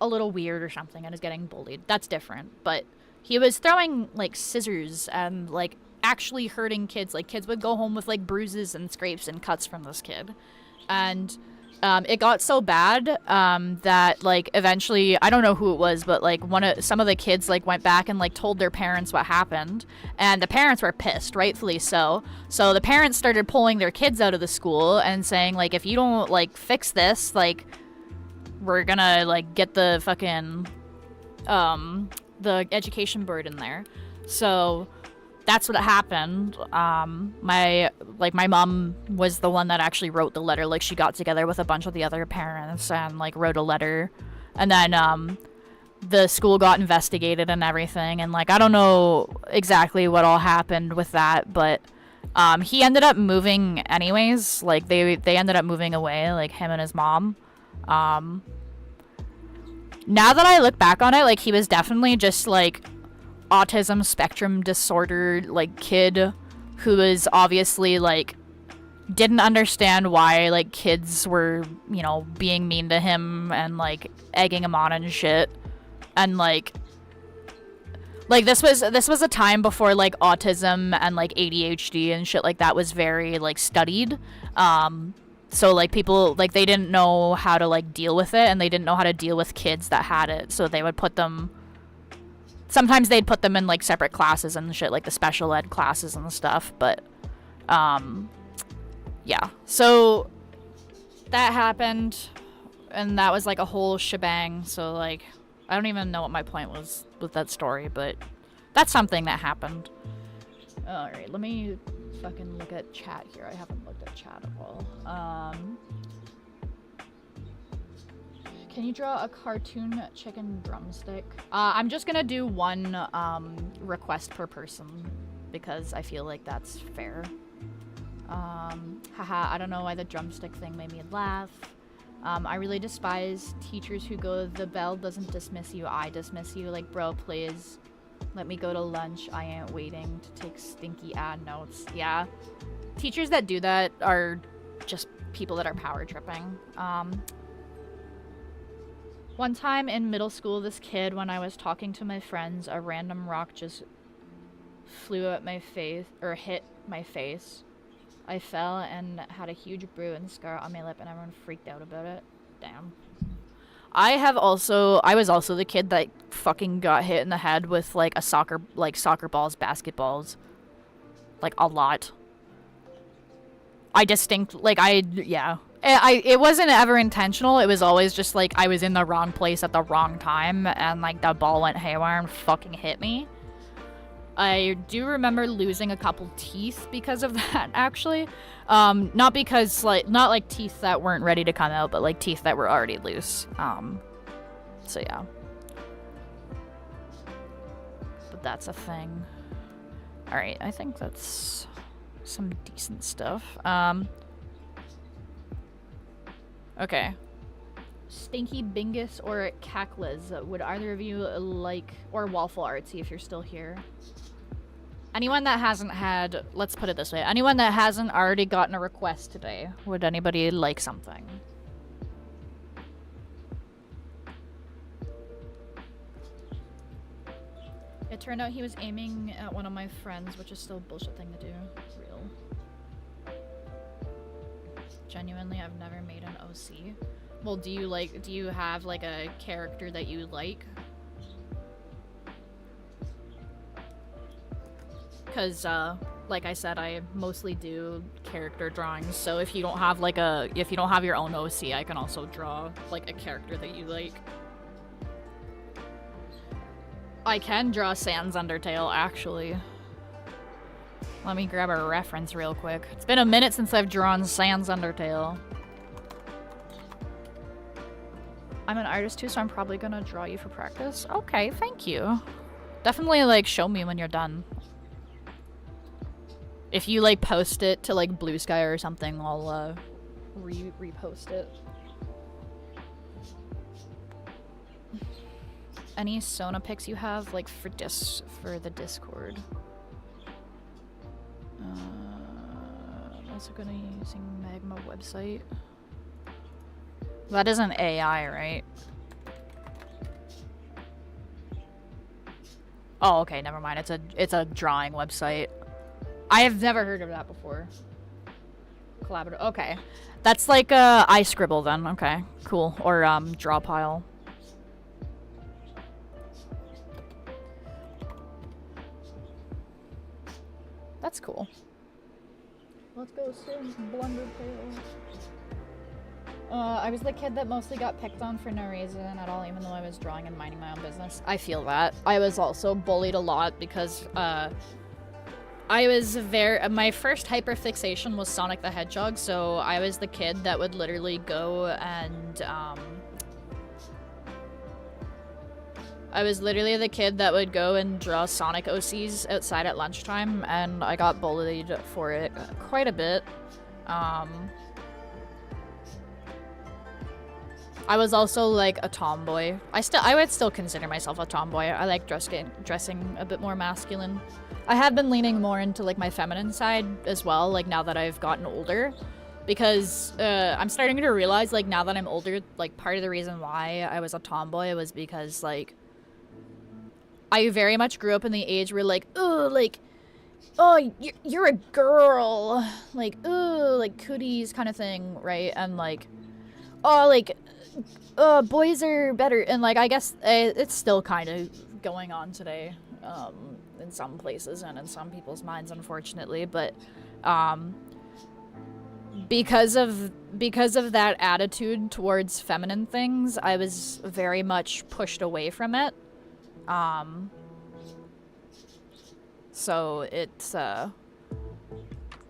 a little weird or something and is getting bullied. That's different. But he was throwing, like, scissors and, like, actually hurting kids. Like, kids would go home with, like, bruises and scrapes and cuts from this kid. And it got so bad that, like, eventually, I don't know who it was, but, like, some of the kids, like, went back and, like, told their parents what happened. And the parents were pissed, rightfully so. So the parents started pulling their kids out of the school and saying, like, if you don't, like, fix this, like, we're gonna, like, get the fucking, the education board in there. So that's what happened. My mom was the one that actually wrote the letter. Like, she got together with a bunch of the other parents and, like, wrote a letter. And then, the school got investigated and everything. And, like, I don't know exactly what all happened with that, but, he ended up moving anyways. Like, they ended up moving away, like, him and his mom. Now that I look back on it, like, he was definitely just, like, autism spectrum disorder, like, kid who was obviously, like, didn't understand why, like, kids were, you know, being mean to him and, like, egging him on and shit. And, like, this was a time before, like, autism and, like, ADHD and shit like that was very, like, studied. So, like, people, like, they didn't know how to, like, deal with it, and they didn't know how to deal with kids that had it, so they would put them, sometimes they'd put them in, like, separate classes and shit, like the special ed classes and stuff, but, yeah. So, that happened, and that was, like, a whole shebang, so, like, I don't even know what my point was with that story, but that's something that happened. Alright, let me fucking look at chat here. I haven't looked at chat at all. Can you draw a cartoon chicken drumstick? I'm just gonna do one request per person because I feel like that's fair. Haha, I don't know why the drumstick thing made me laugh. I really despise teachers who go, the bell doesn't dismiss you, I dismiss you. Like, bro, please. Let me go to lunch. I ain't waiting to take stinky ad notes. Yeah. Teachers that do that are just people that are power tripping. One time in middle school, this kid, when I was talking to my friends, a random rock just flew at my face, or hit my face. I fell and had a huge bruise and scar on my lip, and everyone freaked out about it. Damn. I was also the kid that fucking got hit in the head with, like, soccer balls, basketballs. Like, a lot. It wasn't ever intentional. It was always just, like, I was in the wrong place at the wrong time, and, like, the ball went haywire and fucking hit me. I do remember losing a couple teeth because of that, actually. Not because, like, not, like, teeth that weren't ready to come out, but, like, teeth that were already loose. So, yeah. But that's a thing. Alright, I think that's some decent stuff. Okay. Stinky Bingus or Cacklez, would either of you like, or Waffle Artsy if you're still here. Anyone that hasn't had, let's put it this way, anyone that hasn't already gotten a request today, would anybody like something? It turned out he was aiming at one of my friends, which is still a bullshit thing to do. Real. Genuinely, I've never made an OC. Well, do you have, like, a character that you like? because like I said, I mostly do character drawings. So if you don't have like if you don't have your own OC, I can also draw like a character that you like. I can draw 𝙻𝙸𝙽𝙺 actually. Let me grab a reference real quick. It's been a minute since I've drawn 𝙻𝙸𝙽𝙺. I'm an artist too, so I'm probably gonna draw you for practice. Okay, thank you. Definitely like show me when you're done. If you like post it to like Blue Sky or something, I'll repost it. Any Sona pics you have like for the Discord? I'm also gonna be using Magma website. That isn't AI, right? Oh, okay, never mind. It's a drawing website. I have never heard of that before. Collaborative. Okay, that's like iScribble then. Okay, cool. Or Drawpile. That's cool. Let's go swim Blundertail. I was the kid that mostly got picked on for no reason at all, even though I was drawing and minding my own business. I feel that. I was also bullied a lot because, I was my first hyperfixation was Sonic the Hedgehog, so I was the kid that would literally go and, I was literally the kid that would go and draw Sonic OCs outside at lunchtime, and I got bullied for it quite a bit. I was also like a tomboy. I would still consider myself a tomboy. I like dressing a bit more masculine. I have been leaning more into like my feminine side as well, like now that I've gotten older. Because I'm starting to realize like now that I'm older, like part of the reason why I was a tomboy was because like I very much grew up in the age where like, oh, you're a girl. Like, oh, like cooties kind of thing, right? And like, oh, like, boys are better. And like, I guess it's still kind of going on today, in some places and in some people's minds, unfortunately. But because of that attitude towards feminine things, I was very much pushed away from it. So it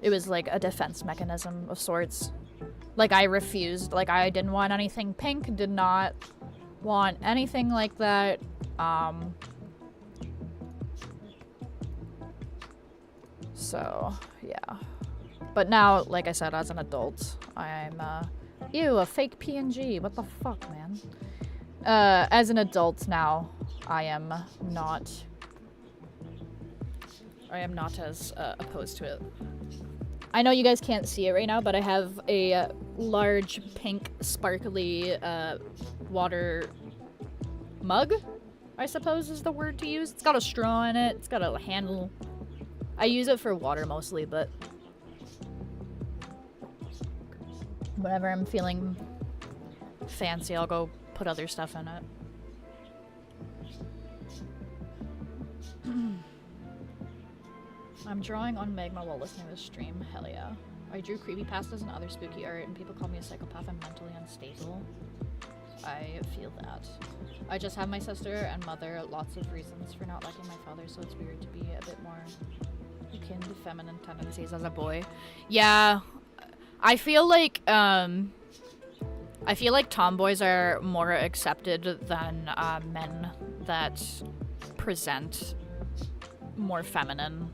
was like a defense mechanism of sorts. Like I refused, like I didn't want anything pink, did not want anything like that. So yeah. But now, like I said, as an adult, I'm ew, a fake PNG. What the fuck, man? As an adult now, I am not as opposed to it. I know you guys can't see it right now, but I have a large pink sparkly water mug, I suppose is the word to use. It's got a straw in it, it's got a handle. I use it for water mostly, but whenever I'm feeling fancy, I'll go put other stuff in it. I'm drawing on Magma while listening to the stream. Hell yeah. I drew creepypastas and other spooky art, and people call me a psychopath. I'm mentally unstable. I feel that. I just have my sister and mother. Lots of reasons for not liking my father, so it's weird to be a bit more akin to feminine tendencies as a boy. Yeah. I feel like tomboys are more accepted than men that present more feminine.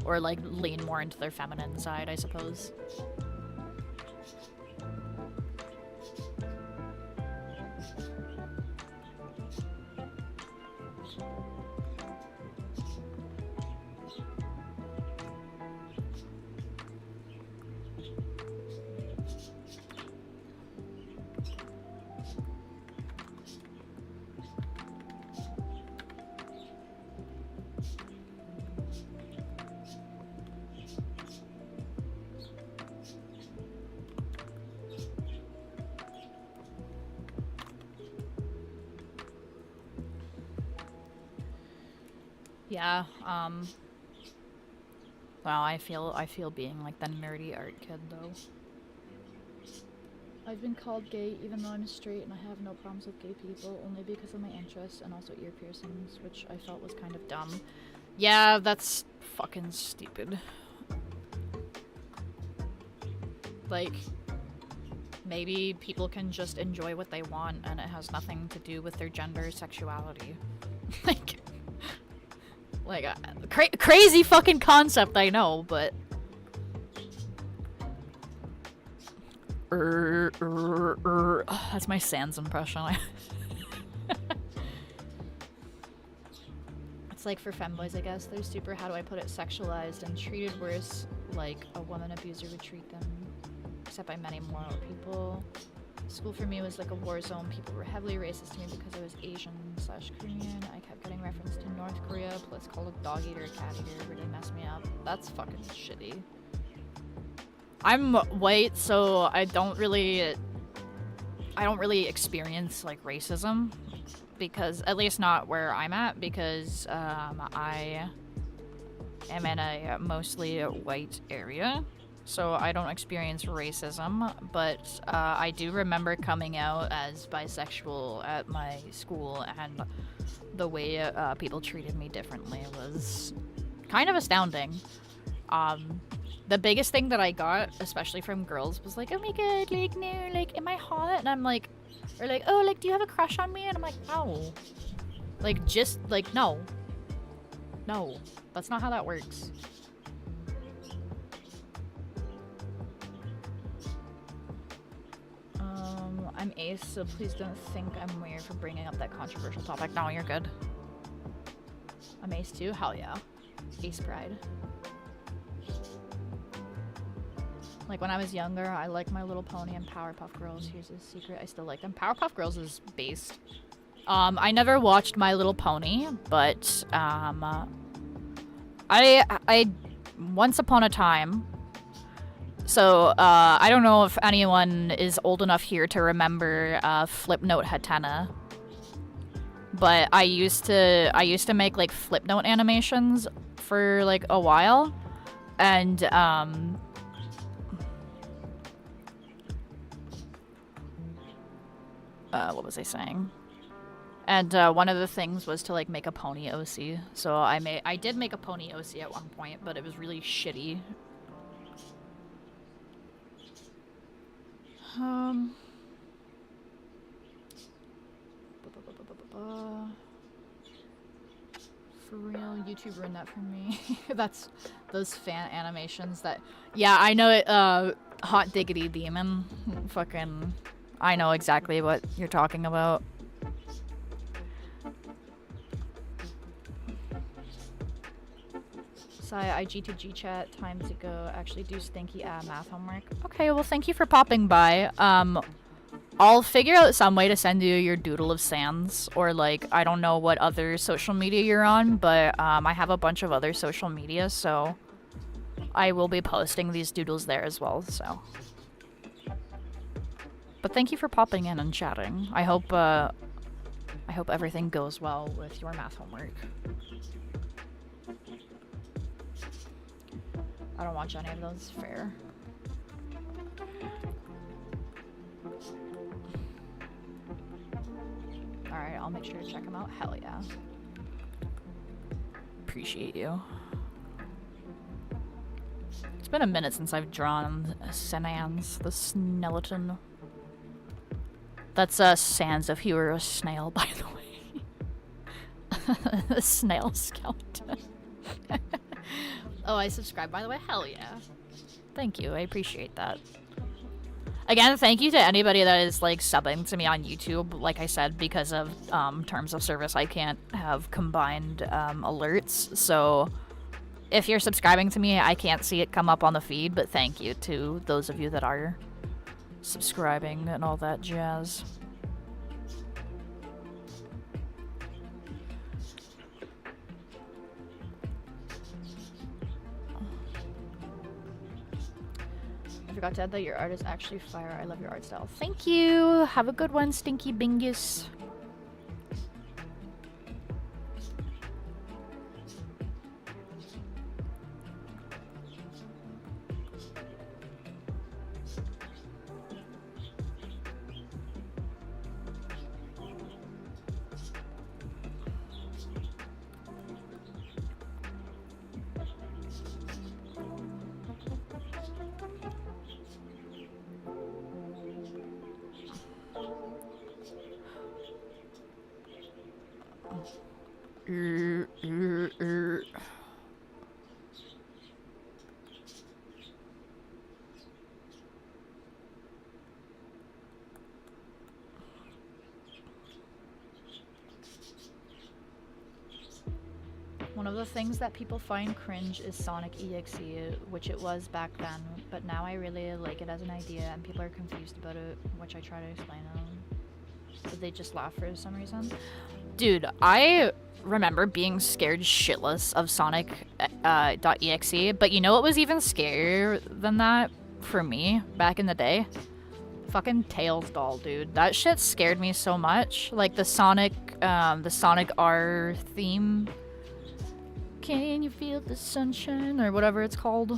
Or like lean more into their feminine side, I suppose. Yeah, Wow, I feel being like the nerdy art kid though. I've been called gay even though I'm straight and I have no problems with gay people, only because of my interests and also ear piercings, which I felt was kind of dumb. Yeah, that's fucking stupid. Like, maybe people can just enjoy what they want and it has nothing to do with their gender or sexuality. like crazy fucking concept, I know, but that's my Sans impression. It's like for femboys, I guess. They're super, how do I put it, sexualized and treated worse like a woman abuser would treat them, except by many more people. School for me was like a war zone. People were heavily racist to me because I was Asian/Korean. I kept getting referenced to North Korea, plus called a dog eater, cat eater, really messed me up. That's fucking shitty. I'm white, so I don't really experience like racism, because at least not where I'm at, because I am in a mostly white area, so I don't experience racism. But I do remember coming out as bisexual at my school, and the way people treated me differently was kind of astounding. The biggest thing that I got, especially from girls, was like, oh my god, like, no, like, am I hot? And I'm like, or like, oh, like, do you have a crush on me? And I'm like, no. Like, just, like, no. No. That's not how that works. I'm ace, so please don't think I'm weird for bringing up that controversial topic. No, you're good. I'm ace too? Hell yeah. Ace pride. Like, when I was younger, I liked My Little Pony and Powerpuff Girls. Here's a secret, I still like them. Powerpuff Girls is based. I never watched My Little Pony, but, I once upon a time, so, I don't know if anyone is old enough here to remember, Flipnote Hatena, but I used to make, like, Flipnote animations for, like, a while, and, what was I saying? And one of the things was to like make a pony OC. So I did make a pony OC at one point, but it was really shitty. For real, YouTube ruined that for me. That's those fan animations that, yeah, I know it. Hot diggity demon, fucking. I know exactly what you're talking about. I G2G chat, time to go actually do stinky math homework. Okay, well thank you for popping by. I'll figure out some way to send you your doodle of sands, or like, I don't know what other social media you're on, but I have a bunch of other social media, so I will be posting these doodles there as well, so. But thank you for popping in and chatting. I hope everything goes well with your math homework. I don't watch any of those, fair. Alright, I'll make sure to check them out. Hell yeah. Appreciate you. It's been a minute since I've drawn Senans, the skeleton. That's Sans if you were a snail, by the way. A snail skeleton. Oh, I subscribed, by the way? Hell yeah. Thank you, I appreciate that. Again, thank you to anybody that is, like, subbing to me on YouTube. Like I said, because of terms of service, I can't have combined alerts. So, if you're subscribing to me, I can't see it come up on the feed, but thank you to those of you that are subscribing and all that jazz. I forgot to add that your art is actually fire. I love your art style. Thank you! Have a good one, Stinky Bingus. One of the things that people find cringe is Sonic EXE, which it was back then, but now I really like it as an idea and people are confused about it, which I try to explain to them. But they just laugh for some reason. Dude, I remember being scared shitless of Sonic.exe, but you know what was even scarier than that for me back in the day? Fucking Tails doll, dude. That shit scared me so much. Like the Sonic R theme. Can you feel the sunshine? Or whatever it's called.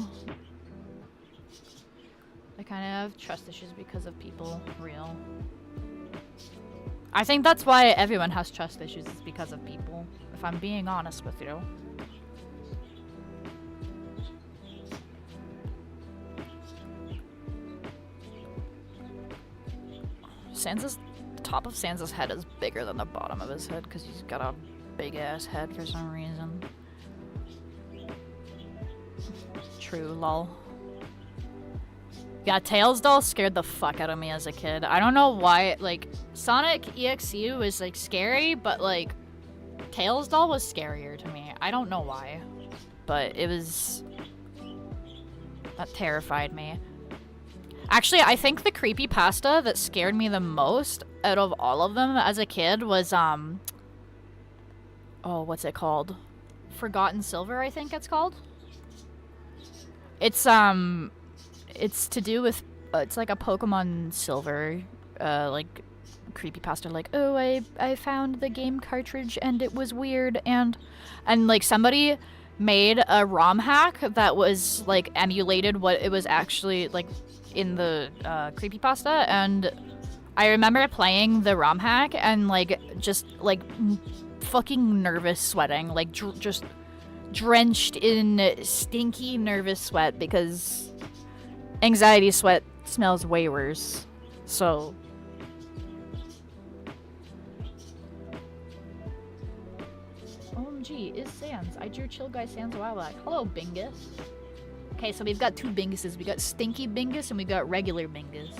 I kind of have trust issues because of people. Real. I think that's why everyone has trust issues, is because of people. If I'm being honest with you. The top of Sansa's head is bigger than the bottom of his head because he's got a big ass head for some reason. True, lol. Yeah, Tails doll scared the fuck out of me as a kid. I don't know why, like, Sonic EXE was, like, scary, but, like, Tails doll was scarier to me. I don't know why, but it was... that terrified me. Actually, I think the creepypasta that scared me the most out of all of them as a kid was, oh, what's it called? Forgotten Silver, I think it's called. It's to do with, it's like a Pokemon Silver, like, creepypasta, like, oh, I found the game cartridge and it was weird, and like, somebody made a ROM hack that was, like, emulated what it was actually, like, in the, creepypasta, and I remember playing the ROM hack and, like, just, like, fucking nervous sweating, like, just drenched in stinky nervous sweat because anxiety sweat smells way worse. So OMG, is Sans. I drew Chill Guy Sans a while back. Hello, Bingus. Okay, so we've got two Binguses. We got Stinky Bingus and we got regular Bingus.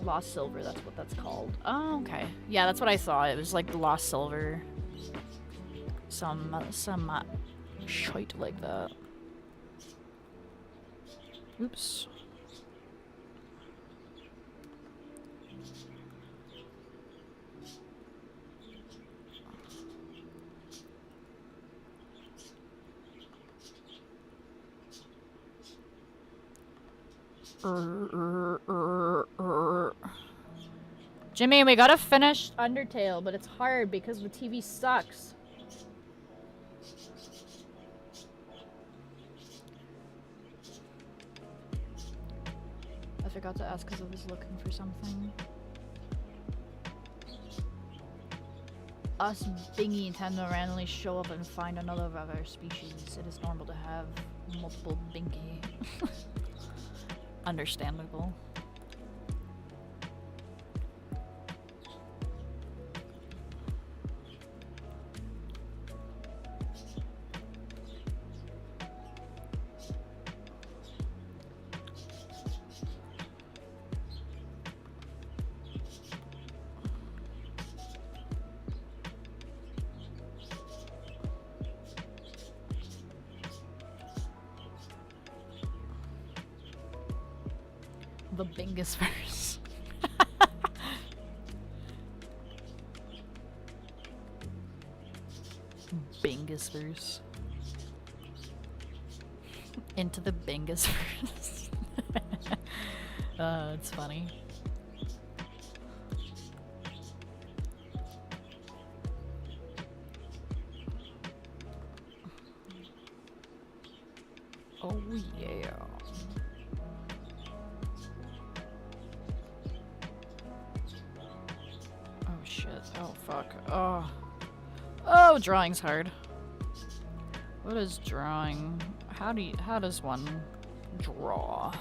Lost Silver, that's what that's called. Oh, okay. Yeah, that's what I thought. It was like the Lost Silver. Some shite like that. Oops. Jimmy, we gotta finish Undertale, but it's hard because the TV sucks. I forgot to ask because I was looking for something. Us Bingy tend to randomly show up and find another of our species. It is normal to have multiple Bingy. Understandable. The Bingus verse. Bingus verse. Into the Bingus verse. It's funny. Oh yeah. Oh fuck. Oh. Oh, drawing's hard. What is drawing? How does one draw?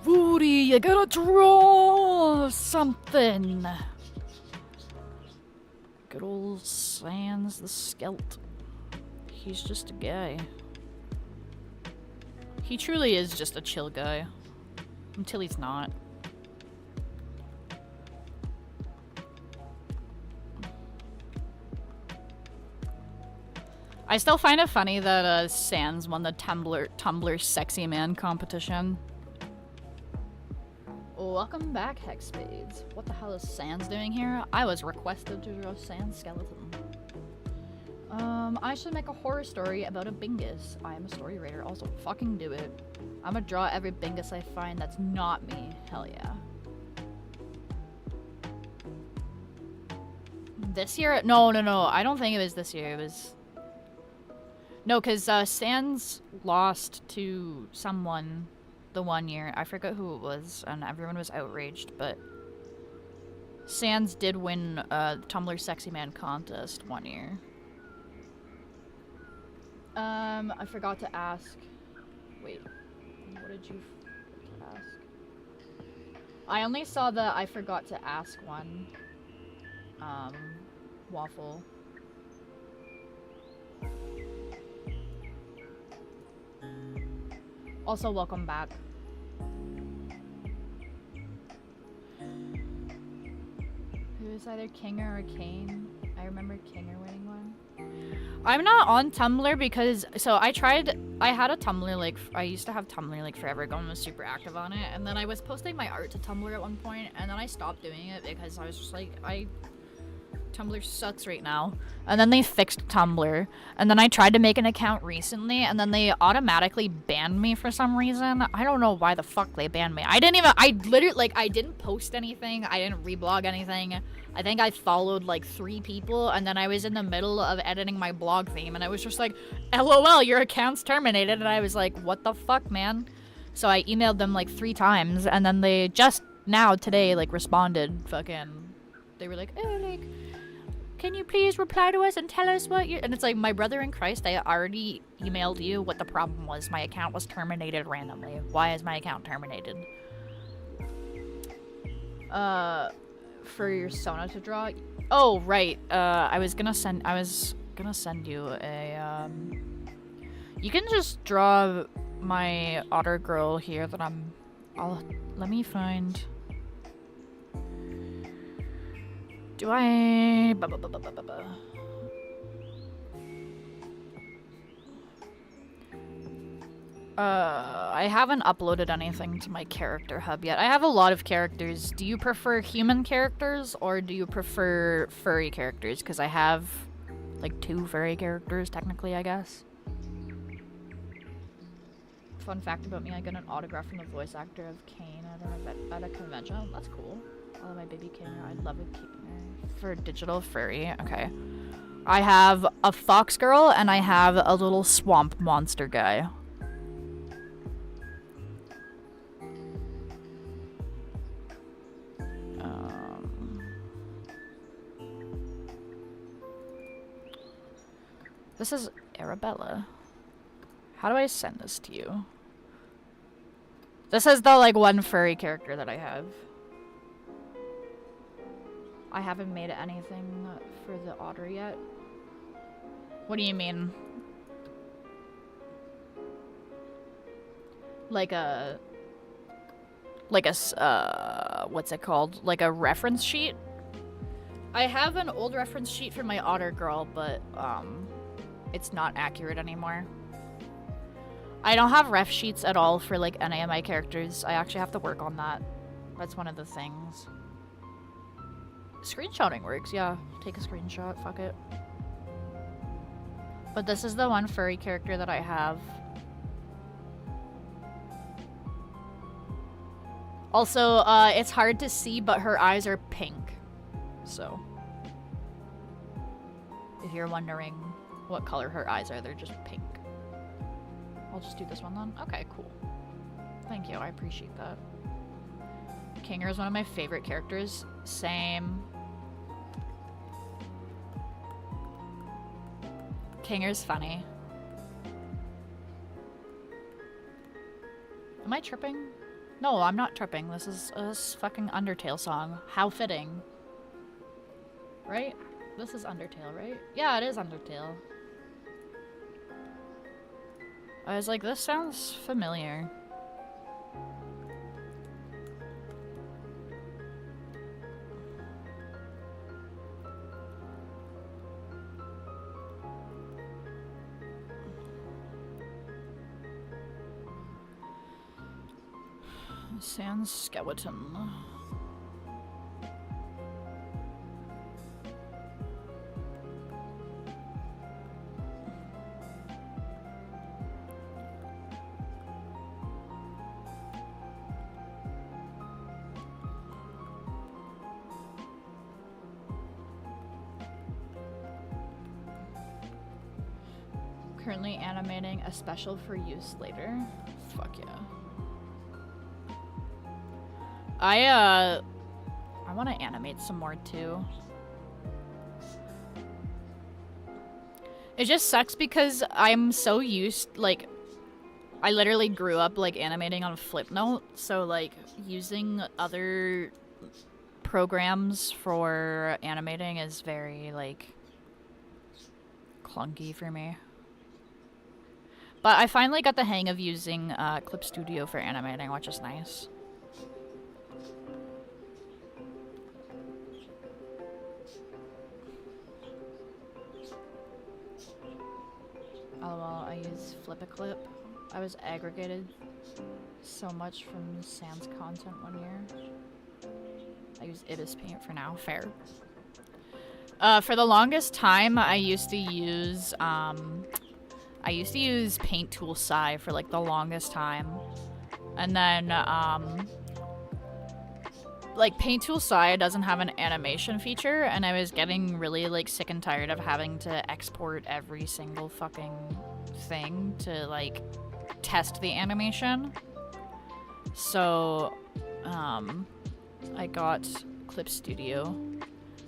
Woody, you gotta draw something. Good old 𝙻𝙸𝙽𝙺𝚂. He's just a guy. He truly is just a chill guy. Until he's not. I still find it funny that Sans won the Tumblr Sexy Man competition. Welcome back, Hexspades. What the hell is Sans doing here? I was requested to draw Sans skeleton. I should make a horror story about a bingus. I am a story writer, also fucking do it. I'm gonna draw every bingus I find that's not me. Hell yeah. This year? No. I don't think it was this year. It was... No, because Sans lost to someone the one year. I forgot who it was, and everyone was outraged, but Sans did win Tumblr Sexy Man contest one year. I forgot to ask. Wait, what did you ask? I only saw the I forgot to ask one. Waffle. Also, welcome back. It was either Kinger or Kane. I remember Kinger winning one. I'm not on Tumblr because, so I had a Tumblr, like, I used to have Tumblr, like, forever ago and was super active on it, and then I was posting my art to Tumblr at one point, and then I stopped doing it because I was just like, Tumblr sucks right now. And then they fixed Tumblr, and then I tried to make an account recently, and then they automatically banned me for some reason. I don't know why the fuck they banned me. I literally, like, I didn't post anything, I didn't reblog anything. I think I followed like 3 people, and then I was in the middle of editing my blog theme, and I was just like, LOL, your account's terminated, and I was like, what the fuck, man? So I emailed them like 3 times, and then they just now, today, like, responded, fucking, they were like, oh, like, can you please reply to us and tell us what you're... And it's like, my brother in Christ, I already emailed you what the problem was. My account was terminated randomly. Why is my account terminated? For your Sona to draw? Oh, right. I was gonna send you a, You can just draw my otter girl here that let me find... Do I... I haven't uploaded anything to my character hub yet. I have a lot of characters. Do you prefer human characters or do you prefer furry characters? Because I have like 2 furry characters, technically, I guess. Fun fact about me, I got an autograph from the voice actor of Kane at a convention. Oh, that's cool. Oh, my baby King. I'd love a King for digital furry. Okay. I have a fox girl and I have a little swamp monster guy. This is Arabella. How do I send this to you? This is the, like, one furry character that I have. I haven't made anything for the otter yet. What do you mean? Like a... what's it called? Like a reference sheet? I have an old reference sheet for my otter girl, but, it's not accurate anymore. I don't have ref sheets at all for, like, any of my characters. I actually have to work on that. That's one of the things. Screenshotting works, yeah. Take a screenshot, fuck it. But this is the one furry character that I have. Also, it's hard to see, but her eyes are pink. So, if you're wondering what color her eyes are, they're just pink. I'll just do this one then. Okay, cool. Thank you, I appreciate that. Kinger is one of my favorite characters. Same. Kinger's funny. Am I tripping? No, I'm not tripping. This is a fucking Undertale song. How fitting. Right? This is Undertale, right? Yeah, it is Undertale. I was like, this sounds familiar. 𝙻𝙸𝙽𝙺𝚂. Currently animating a special for use later. Fuck yeah. I want to animate some more too. It just sucks because I'm so used, like, I literally grew up like animating on Flipnote, so like using other programs for animating is very like clunky for me. But I finally got the hang of using Clip Studio for animating, which is nice. LOL, I use Flip-a-Clip. I was aggregated so much from Sans content one year. I use Ibis Paint for now. Fair. For the longest time, I used to use Paint Tool 𝙻for like the longest time, and then like Paint Tool 𝙻 doesn't have an animation feature, and I was getting really like sick and tired of having to export every single fucking thing to like test the animation. So I got Clip Studio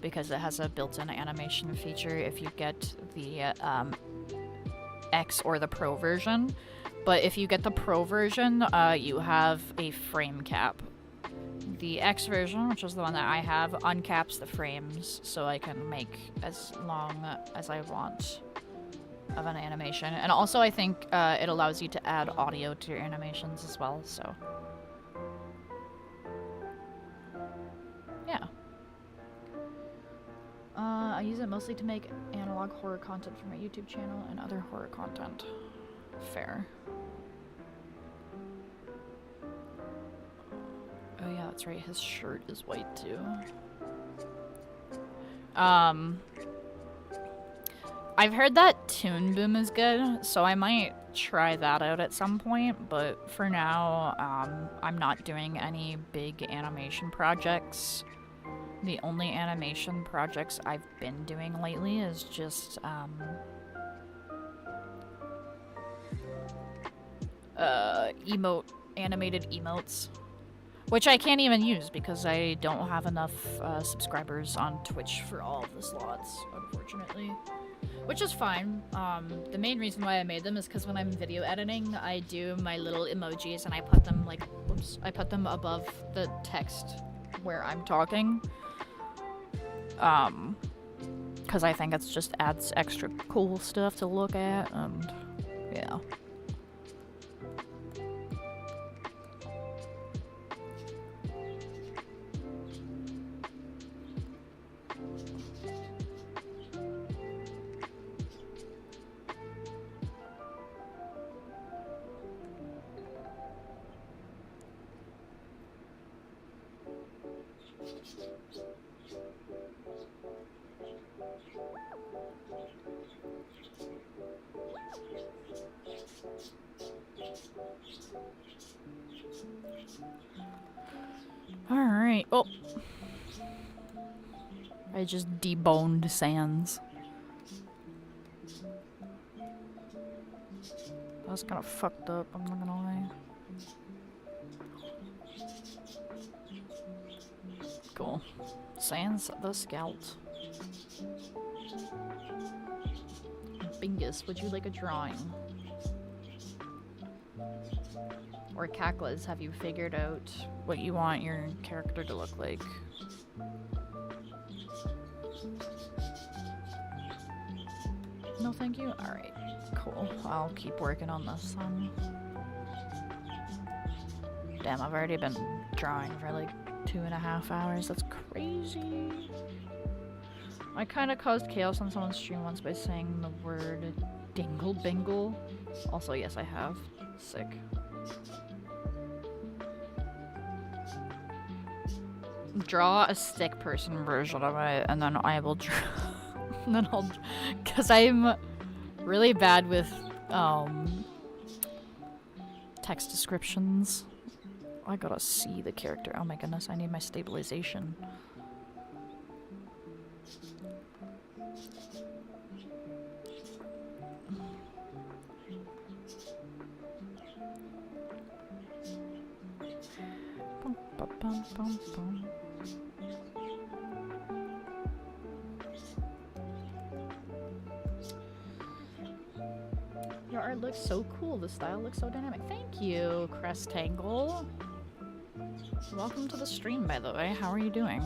because it has a built-in animation feature if you get the X or the Pro version. But if you get the Pro version, you have a frame cap. The X version, which is the one that I have, uncaps the frames, so I can make as long as I want of an animation. And also I think it allows you to add audio to your animations as well, so yeah. I use it mostly to make analog horror content for my YouTube channel and other horror content. Fair. Oh yeah, that's right, his shirt is white too. I've heard that Toon Boom is good, so I might try that out at some point, but for now, I'm not doing any big animation projects. The only animation projects I've been doing lately is just, animated emotes. Which I can't even use because I don't have enough subscribers on Twitch for all of the slots, unfortunately. Which is fine. The main reason why I made them is because when I'm video editing, I do my little emojis and I put them like, whoops, I put them above the text where I'm talking. Because I think it just adds extra cool stuff to look at, and yeah. Alright, oh. I just deboned Sans. That was kind of fucked up, I'm not gonna lie. Cool. Sans the Scout. Bingus, would you like a drawing? Or Cacklas, have you figured out what you want your character to look like? No, thank you. Alright, cool. I'll keep working on this then. Damn, I've already been drawing for like 2.5 hours. That's crazy. I kind of caused chaos on someone's stream once by saying the word dingle bingle. Also, yes, I have. Sick. Draw a stick person version of it, and then I will draw. And then I'll, because I'm really bad with text descriptions. I gotta see the character. Oh my goodness, I need my stabilization. Bum, bum, bum, bum, bum. Your art looks so cool. The style looks so dynamic. Thank you, Crestangle. Welcome to the stream, by the way. How are you doing?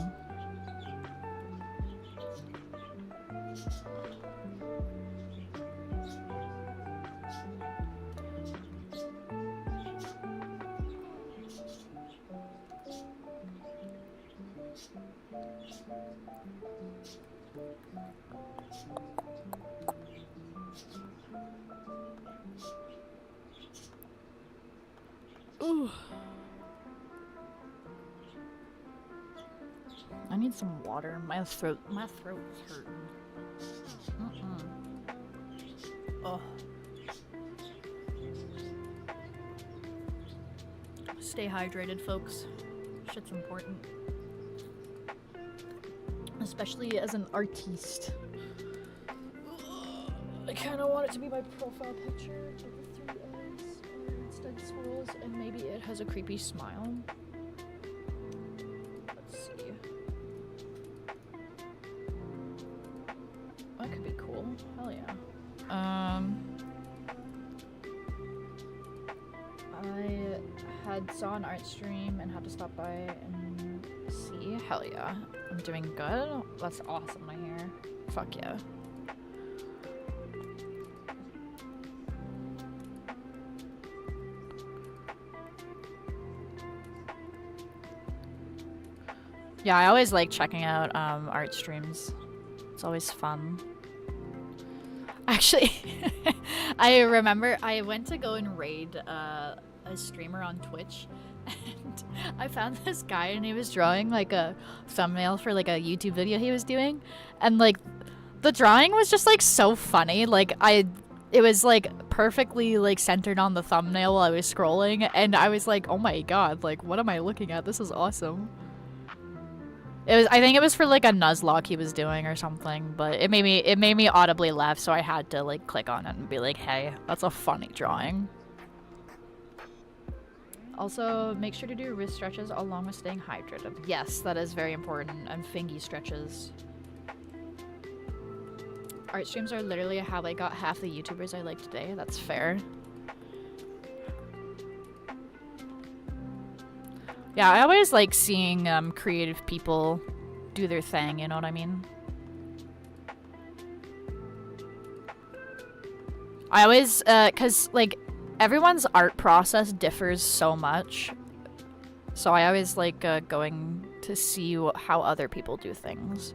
Ooh. I need some water. My throat is hurting. Oh. Stay hydrated, folks. Shit's important. Especially as an artiste. I kind of want it to be my profile picture with the 3 eyes instead swirls, and maybe it has a creepy smile. Let's see. That could be cool. Hell yeah. I saw an art stream and had to stop by and see. Hell yeah. I'm doing good. That's awesome to hear. Fuck yeah. Yeah, I always like checking out art streams. It's always fun. Actually, I remember I went to go and raid a streamer on Twitch, and I found this guy and he was drawing like a thumbnail for like a YouTube video he was doing, and like the drawing was just like so funny. Like it was like perfectly like centered on the thumbnail while I was scrolling, and I was like, oh my god, like what am I looking at? This is awesome. I think it was for like a Nuzlocke he was doing or something, but it made me audibly laugh, so I had to like click on it and be like, hey, that's a funny drawing. Also, make sure to do wrist stretches along with staying hydrated. Yes, that is very important, and fingy stretches. Art streams are literally how I got half the YouTubers I like today. That's fair. Yeah, I always like seeing creative people do their thing, you know what I mean? I always, cause like everyone's art process differs so much. So I always like going to see how other people do things.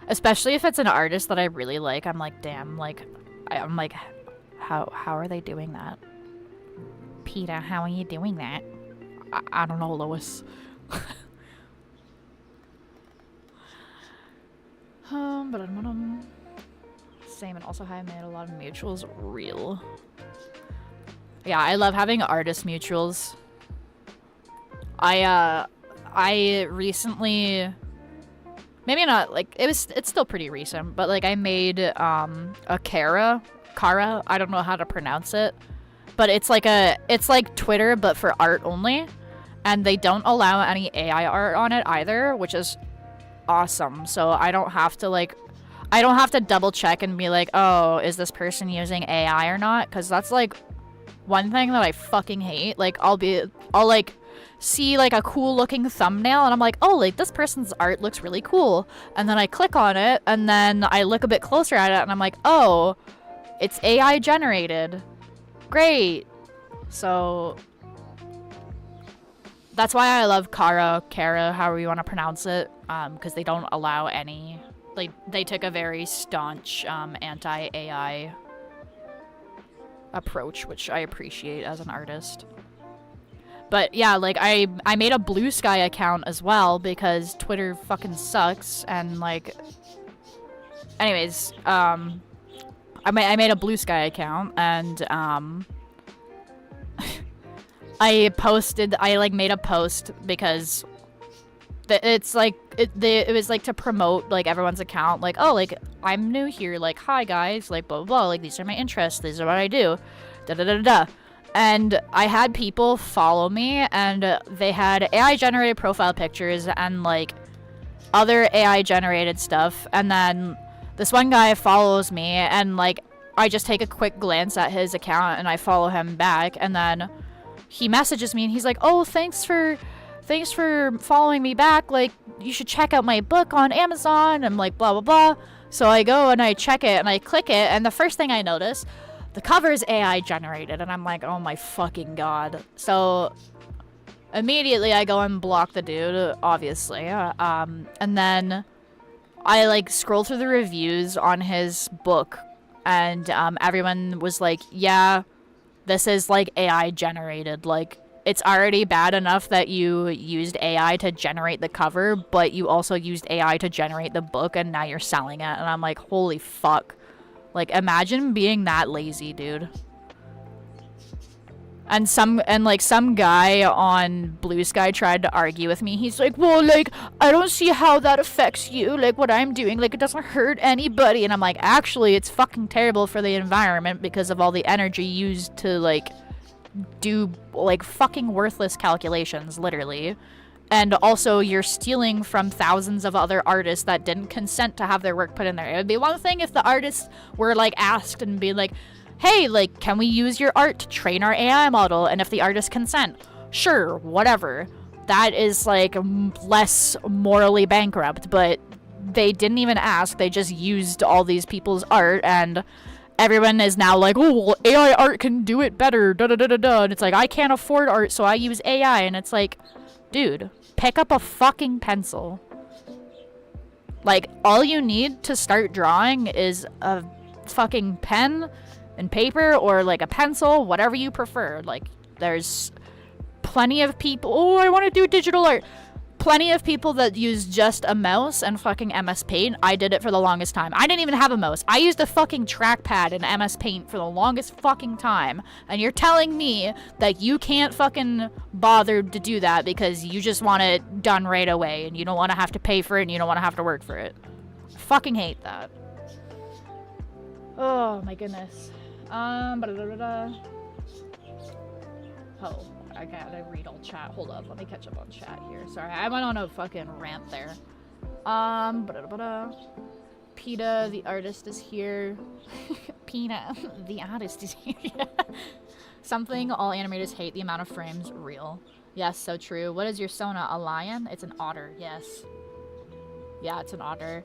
Especially if it's an artist that I really like, I'm like, damn, like, I'm like, how are they doing that? Peter, how are you doing that? I don't know, Lois. But same, and also I made a lot of mutuals real. Yeah, I love having artist mutuals. I recently, maybe not like it's still pretty recent, but like I made a Kara, I don't know how to pronounce it, but it's like Twitter but for art only. And they don't allow any AI art on it either, which is awesome. So I don't have to double check and be like, oh, is this person using AI or not? Because that's like one thing that I fucking hate. Like I'll like see like a cool looking thumbnail and I'm like, oh, like this person's art looks really cool. And then I click on it and then I look a bit closer at it and I'm like, oh, it's AI generated. Great. So that's why I love Kara, however you want to pronounce it, because they don't allow any, like, they took a very staunch anti-AI approach, which I appreciate as an artist. But yeah, like, I made a Blue Sky account as well because Twitter fucking sucks, and like, anyways, I made a Blue Sky account, and I made a post because it's like it was like to promote like everyone's account, like, oh, like I'm new here, like hi guys, like blah blah blah, like these are my interests, these are what I do, da da da da. And I had people follow me and they had AI generated profile pictures and like other AI generated stuff, and then this one guy follows me and like I just take a quick glance at his account and I follow him back, and then he messages me and he's like, oh, thanks for following me back, like you should check out my book on Amazon. I'm like, blah blah blah. So I go and I check it and I click it, and the first thing I notice, the cover is AI generated, and I'm like, oh my fucking god. So immediately I go and block the dude, obviously, and then I like scroll through the reviews on his book, and everyone was like, yeah, this is like AI generated, like it's already bad enough that you used AI to generate the cover, but you also used AI to generate the book, and now you're selling it. And I'm like, holy fuck. Like, imagine being that lazy, dude. And some guy on Blue Sky tried to argue with me. He's like, well, like, I don't see how that affects you. Like, what I'm doing, like, it doesn't hurt anybody. And I'm like, actually, it's fucking terrible for the environment because of all the energy used to, like, do, like, fucking worthless calculations, literally. And also, you're stealing from thousands of other artists that didn't consent to have their work put in there. It would be one thing if the artists were, like, asked and be like, hey, like, can we use your art to train our AI model? And if the artists consent, sure, whatever. That is, like, less morally bankrupt, but they didn't even ask. They just used all these people's art, and everyone is now like, oh, well, AI art can do it better, da-da-da-da-da. And it's like, I can't afford art, so I use AI. And it's like, dude, pick up a fucking pencil. Like, all you need to start drawing is a fucking pen and paper, or like a pencil, whatever you prefer. Like, there's plenty of people, oh, I want to do digital art. Plenty of people that use just a mouse and fucking MS Paint. I did it for the longest time. I didn't even have a mouse. I used a fucking trackpad in MS Paint for the longest fucking time. And you're telling me that you can't fucking bother to do that because you just want it done right away and you don't want to have to pay for it and you don't want to have to work for it. I fucking hate that. Oh my goodness. Oh, I gotta read all chat. Hold up, let me catch up on chat here. Sorry, I went on a fucking rant there. PETA, the artist, is here. PETA, the artist is here. Something all animators hate, the amount of frames. Real. Yes, so true. What is your Sona? A lion? It's an otter, yes. Yeah, it's an otter.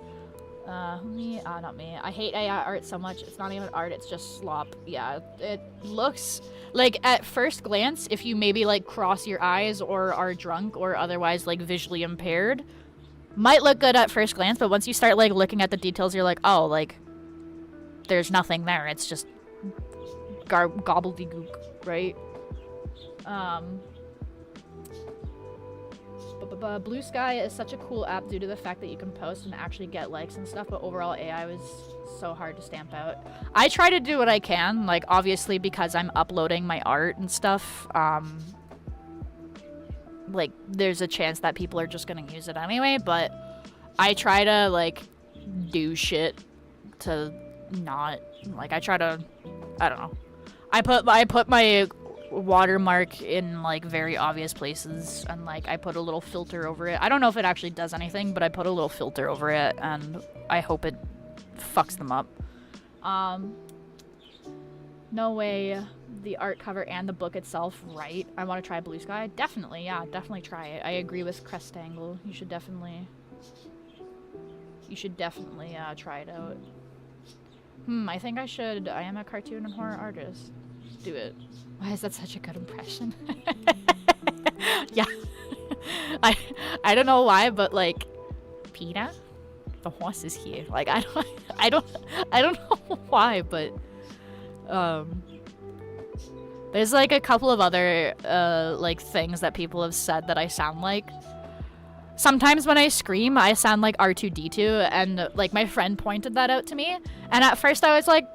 Me? Not me. I hate AI art so much. It's not even art, it's just slop. Yeah, it looks like, at first glance, if you maybe like cross your eyes or are drunk or otherwise like visually impaired, might look good at first glance, but once you start like looking at the details, you're like, oh, like there's nothing there. It's just gobbledygook, right? Blue Sky is such a cool app due to the fact that you can post and actually get likes and stuff, but overall AI was so hard to stamp out. I try to do what I can, like, obviously because I'm uploading my art and stuff, like, there's a chance that people are just gonna use it anyway, but I try to, like, do shit to not, like, I don't know. I put my watermark in like very obvious places, and like I put a little filter over it. I don't know if it actually does anything, but I put a little filter over it and I hope it fucks them up. No way the art cover and the book itself right. I want to try Blue Sky. Definitely, yeah, definitely try it. I agree with Crestangle. You should definitely try it out. I think I should. I am a cartoon and horror artist. Do it. Why is that such a good impression? Yeah. I don't know why, but like, Peter, the horse is here. Like, I don't know why, but there's like a couple of other like things that people have said that I sound like. Sometimes when I scream, I sound like R2-D2, and like my friend pointed that out to me, and at first I was like,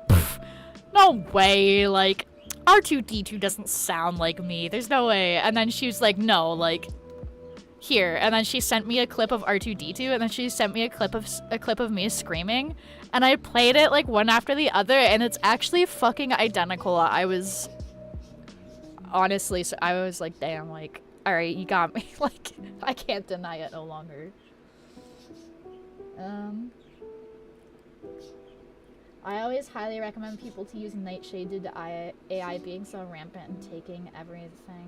no way, like R2-D2 doesn't sound like me, there's no way. And then she was like, no, like, here. And then she sent me a clip of R2-D2, and then she sent me a clip of me screaming, and I played it like one after the other, and it's actually fucking identical. I was honestly, so I was like, damn, like, all right, you got me. Like, I can't deny it no longer. I always highly recommend people to use Nightshade due to AI being so rampant and taking everything.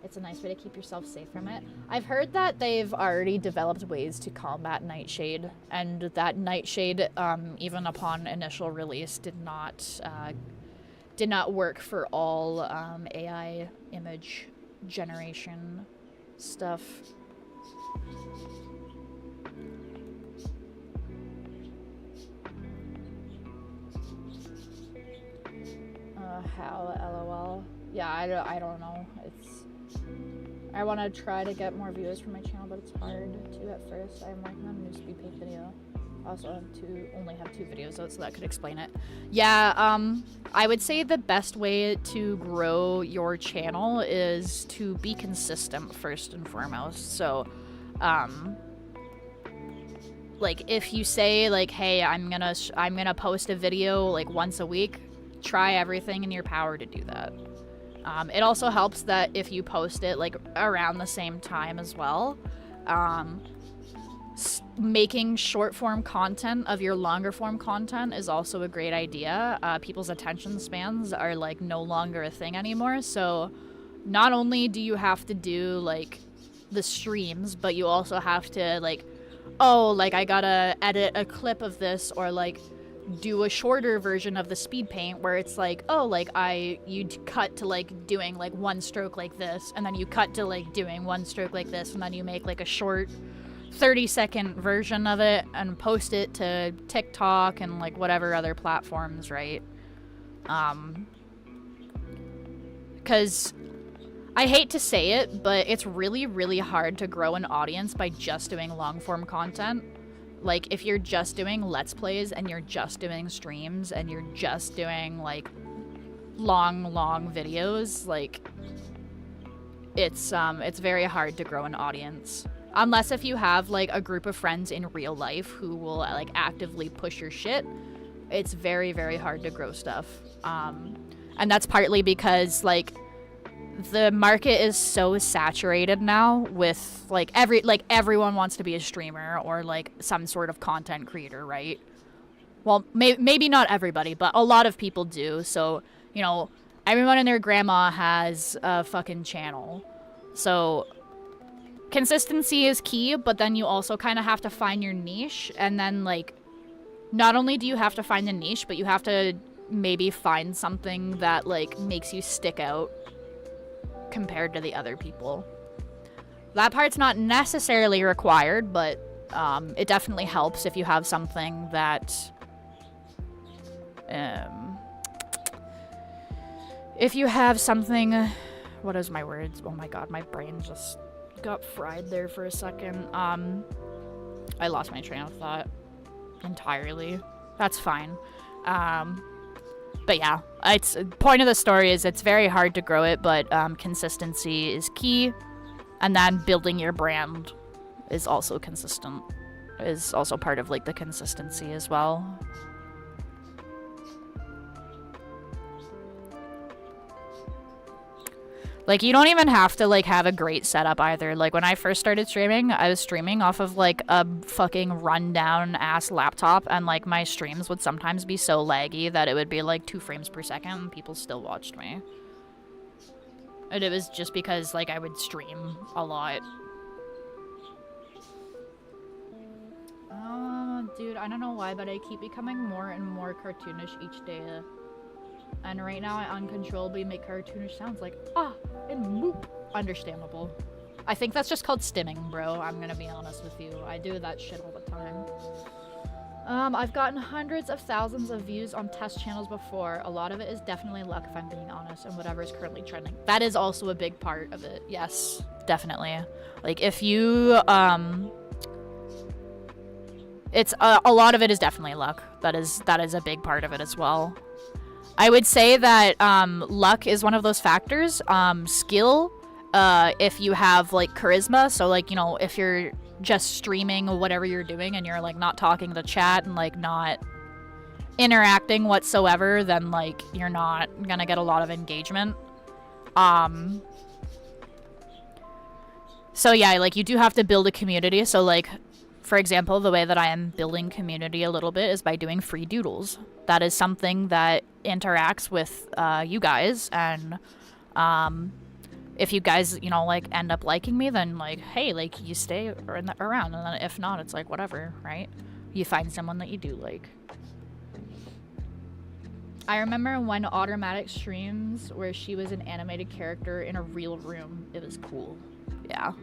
It's a nice way to keep yourself safe from it. I've heard that they've already developed ways to combat Nightshade, and that Nightshade, even upon initial release, did not work for all AI image generation stuff. How? LOL. Yeah, I don't know. I want to try to get more viewers for my channel, but it's hard to at first. I'm working on a new speed paint video. I also only have 2 videos out, so that could explain it. Yeah, I would say the best way to grow your channel is to be consistent first and foremost. So, like, if you say like, hey, I'm gonna post a video like once a week, try everything in your power to do that. It also helps that if you post it like around the same time as well, making short form content of your longer form content is also a great idea. People's attention spans are like no longer a thing anymore, so not only do you have to do like the streams, but you also have to like, oh, like I gotta edit a clip of this, or like do a shorter version of the speed paint where it's like, oh, like you'd cut to like doing like one stroke like this, and then you cut to like doing one stroke like this, and then you make like a short 30-second version of it and post it to TikTok and like whatever other platforms, right? Because I hate to say it, but it's really, really hard to grow an audience by just doing long form content. Like, if you're just doing Let's Plays and you're just doing streams and you're just doing, like, long videos, like, it's very hard to grow an audience. Unless if you have, like, a group of friends in real life who will, like, actively push your shit, it's very, very hard to grow stuff. And that's partly because, like, the market is so saturated now with like everyone wants to be a streamer or like some sort of content creator, right? Well, maybe not everybody, but a lot of people do. So, you know, everyone and their grandma has a fucking channel. So consistency is key, but then you also kind of have to find your niche, and then like not only do you have to find the niche, but you have to maybe find something that like makes you stick out compared to the other people. That part's not necessarily required, but it definitely helps if you have something that if you have something, what is my words? Oh my god, my brain just got fried there for a second. I lost my train of thought entirely. That's fine. But yeah, it's point of the story is it's very hard to grow it, but consistency is key, and then building your brand is also part of like the consistency as well. Like, you don't even have to, like, have a great setup either. Like, when I first started streaming, I was streaming off of, like, a fucking rundown-ass laptop, and, like, my streams would sometimes be so laggy that it would be, like, 2 frames per second, and people still watched me. And it was just because, like, I would stream a lot. Dude, I don't know why, but I keep becoming more and more cartoonish each day. And right now, I uncontrollably make cartoonish sounds like, and moop. Understandable. I think that's just called stimming, bro. I'm gonna be honest with you. I do that shit all the time. I've gotten hundreds of thousands of views on test channels before. A lot of it is definitely luck, if I'm being honest, and whatever is currently trending. That is also a big part of it. Yes, definitely. Like, if you, it's, a lot of it is definitely luck. That is a big part of it as well. I would say that luck is one of those factors. Skill, if you have, like, charisma, so, like, you know, if you're just streaming whatever you're doing and you're, like, not talking to chat and, like, not interacting whatsoever, then, like, you're not gonna get a lot of engagement. So yeah, like, you do have to build a community. So, like, for example, the way that I am building community a little bit is by doing free doodles. That is something that interacts with you guys, and if you guys, you know, like, end up liking me, then, like, hey, like, you stay around, and then if not, it's like, whatever, right? You find someone that you do like. I remember when Automatic streams where she was an animated character in a real room. It was cool. Yeah.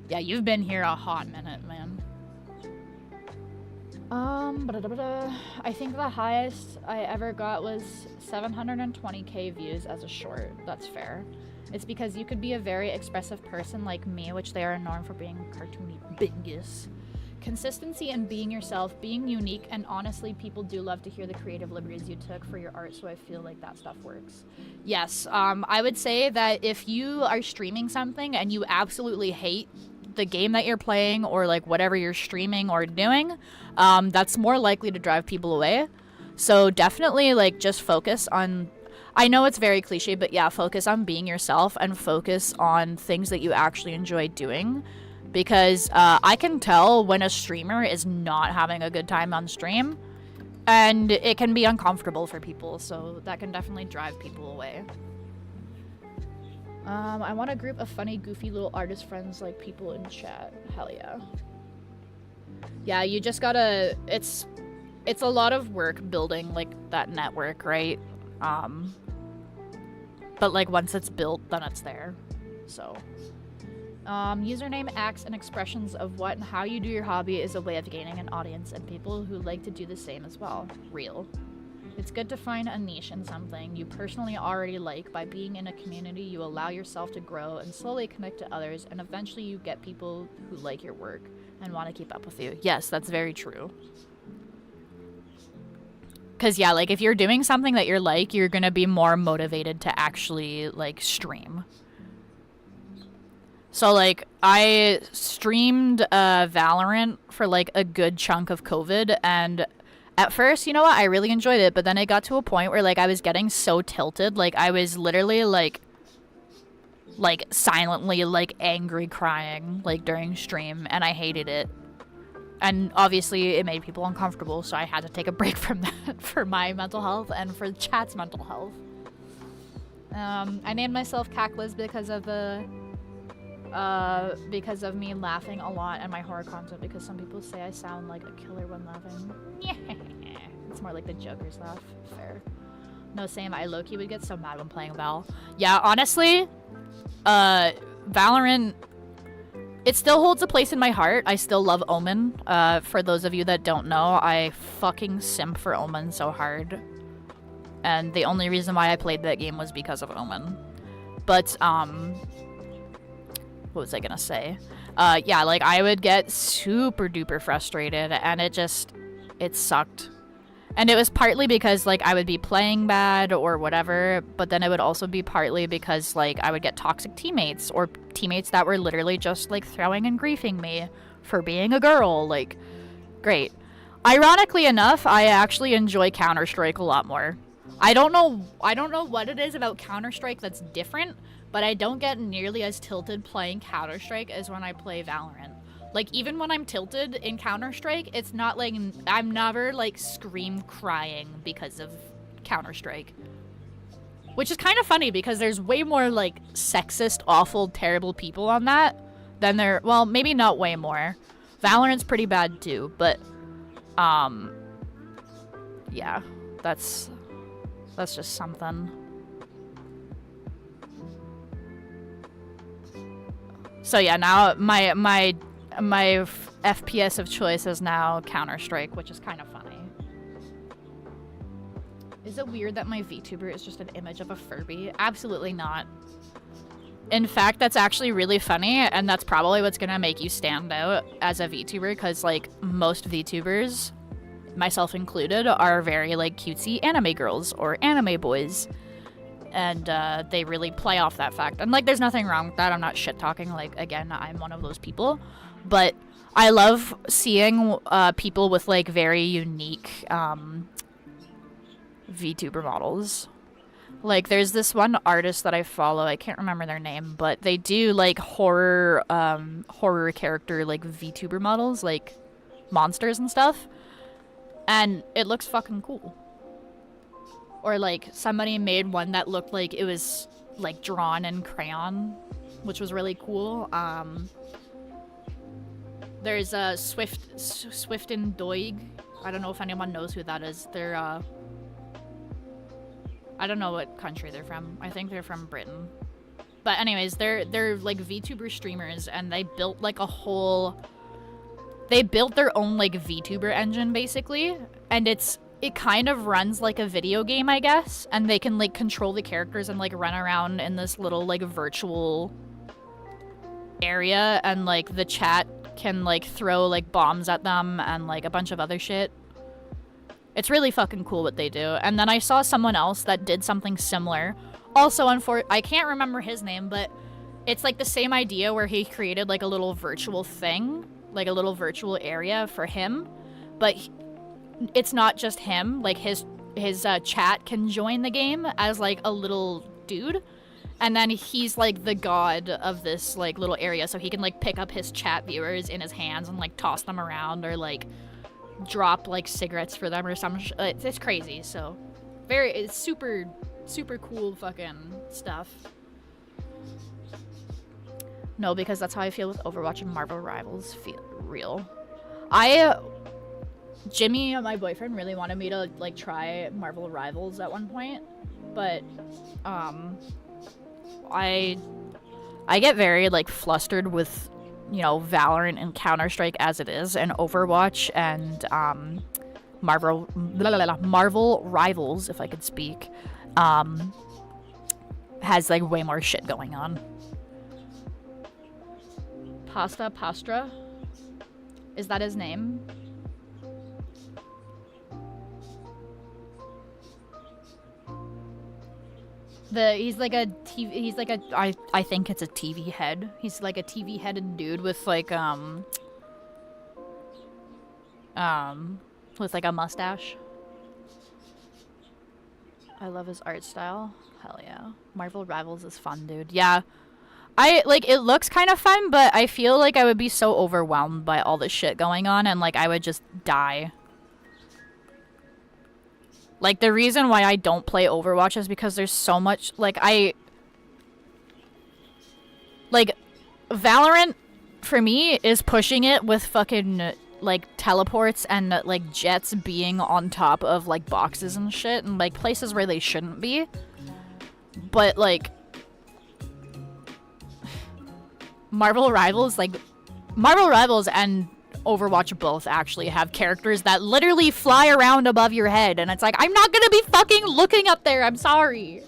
Yeah, you've been here a hot minute, man. I think the highest I ever got was 720k views as a short. That's fair. It's because you could be a very expressive person like me, which they are known for being cartoony bingus. Consistency and being yourself, being unique, and honestly, people do love to hear the creative liberties you took for your art, so I feel like that stuff works. Yes, I would say that if you are streaming something and you absolutely hate the game that you're playing or, like, whatever you're streaming or doing, that's more likely to drive people away. So definitely, like, just focus on, I know it's very cliche, but yeah, focus on being yourself and focus on things that you actually enjoy doing. Because I can tell when a streamer is not having a good time on stream, and it can be uncomfortable for people, so that can definitely drive people away. I want a group of funny, goofy little artist friends like people in chat. Hell yeah. Yeah, you just gotta, it's a lot of work building, like, that network, right? But, like, once it's built, then it's there. So, username, acts, and expressions of what and how you do your hobby is a way of gaining an audience and people who like to do the same as well. Real. It's good to find a niche in something you personally already like. By being in a community, you allow yourself to grow and slowly connect to others, and eventually you get people who like your work and want to keep up with you. Yes, that's very true. Because, yeah, like, if you're doing something that you're like, you're going to be more motivated to actually, like, stream. So, like, I streamed Valorant for, like, a good chunk of COVID, and at first, you know what, I really enjoyed it, but then it got to a point where, like, I was getting so tilted, like, I was literally, like, silently, like, angry crying, like, during stream, and I hated it. And obviously, it made people uncomfortable, so I had to take a break from that for my mental health and for chat's mental health. I named myself Cackless because of me laughing a lot and my horror content, because some people say I sound like a killer when laughing. It's more like the Joker's laugh. Fair. No, same. I low-key would get so mad when playing Val. Yeah, honestly, Valorant, it still holds a place in my heart. I still love Omen. For those of you that don't know, I fucking simp for Omen so hard. And the only reason why I played that game was because of Omen. But, what was I gonna say? Yeah, like, I would get super duper frustrated, and it sucked. And it was partly because, like, I would be playing bad or whatever, but then it would also be partly because, like, I would get toxic teammates, or teammates that were literally just, like, throwing and griefing me for being a girl. Like, great. Ironically enough, I actually enjoy Counter-Strike a lot more. I don't know what it is about Counter-Strike that's different, but I don't get nearly as tilted playing Counter-Strike as when I play Valorant. Like, even when I'm tilted in Counter-Strike, it's not like I'm never like scream crying because of Counter-Strike. Which is kind of funny because there's way more like sexist, awful, terrible people on that than there, well, maybe not way more. Valorant's pretty bad too, but yeah, that's just something. So yeah, now my FPS of choice is now Counter-Strike, which is kind of funny. Is it weird that my VTuber is just an image of a Furby? Absolutely not. In fact, that's actually really funny, and that's probably what's gonna make you stand out as a VTuber, because like most VTubers, myself included, are very like cutesy anime girls or anime boys. And they really play off that fact. And like there's nothing wrong with that. I'm not shit talking, like again, I'm one of those people. But I love seeing people with like very unique VTuber models. Like there's this one artist that I follow, I can't remember their name, but they do like horror character like VTuber models, like monsters and stuff. And it looks fucking cool. Or like somebody made one that looked like it was like drawn in crayon, which was really cool. There's a 𝙻𝙸𝙽𝙺𝚂. I don't know if anyone knows who that is. They're I don't know what country they're from. I think they're from Britain. But anyways, they're like VTuber streamers, and they built like they built their own like VTuber engine basically, and it kind of runs like a video game, I guess, and they can like control the characters and like run around in this little like virtual area, and like the chat can like throw like bombs at them and like a bunch of other shit. It's really fucking cool what they do. And then I saw someone else that did something similar. Also, I can't remember his name, but it's like the same idea where he created like a little virtual thing, like a little virtual area for him, but it's not just him. Like his chat can join the game as like a little dude, and then he's like the god of this like little area, so he can like pick up his chat viewers in his hands and like toss them around, or like drop like cigarettes for them or some it's crazy. So it's super cool fucking stuff. No, because that's how I feel with Overwatch and Marvel Rivals. Feel real. Jimmy, my boyfriend, really wanted me to like try Marvel Rivals at one point, but I get very like flustered with, you know, Valorant and Counter-Strike as it is, and Overwatch and Marvel Rivals, if I could speak, has like way more shit going on. Pastra? Is that his name? I think it's a TV head. He's like a TV headed dude with like a mustache. I love his art style. Hell yeah. Marvel Rivals is fun, dude. Yeah. It looks kind of fun, but I feel like I would be so overwhelmed by all the shit going on, and like I would just die. Like, the reason why I don't play Overwatch is because there's so much, Valorant, for me, is pushing it with fucking, like, teleports and, like, jets being on top of, like, boxes and shit, and, like, places where they shouldn't be. But, like, Marvel Rivals and Overwatch both actually have characters that literally fly around above your head, and it's like, I'm not gonna be fucking looking up there, I'm sorry.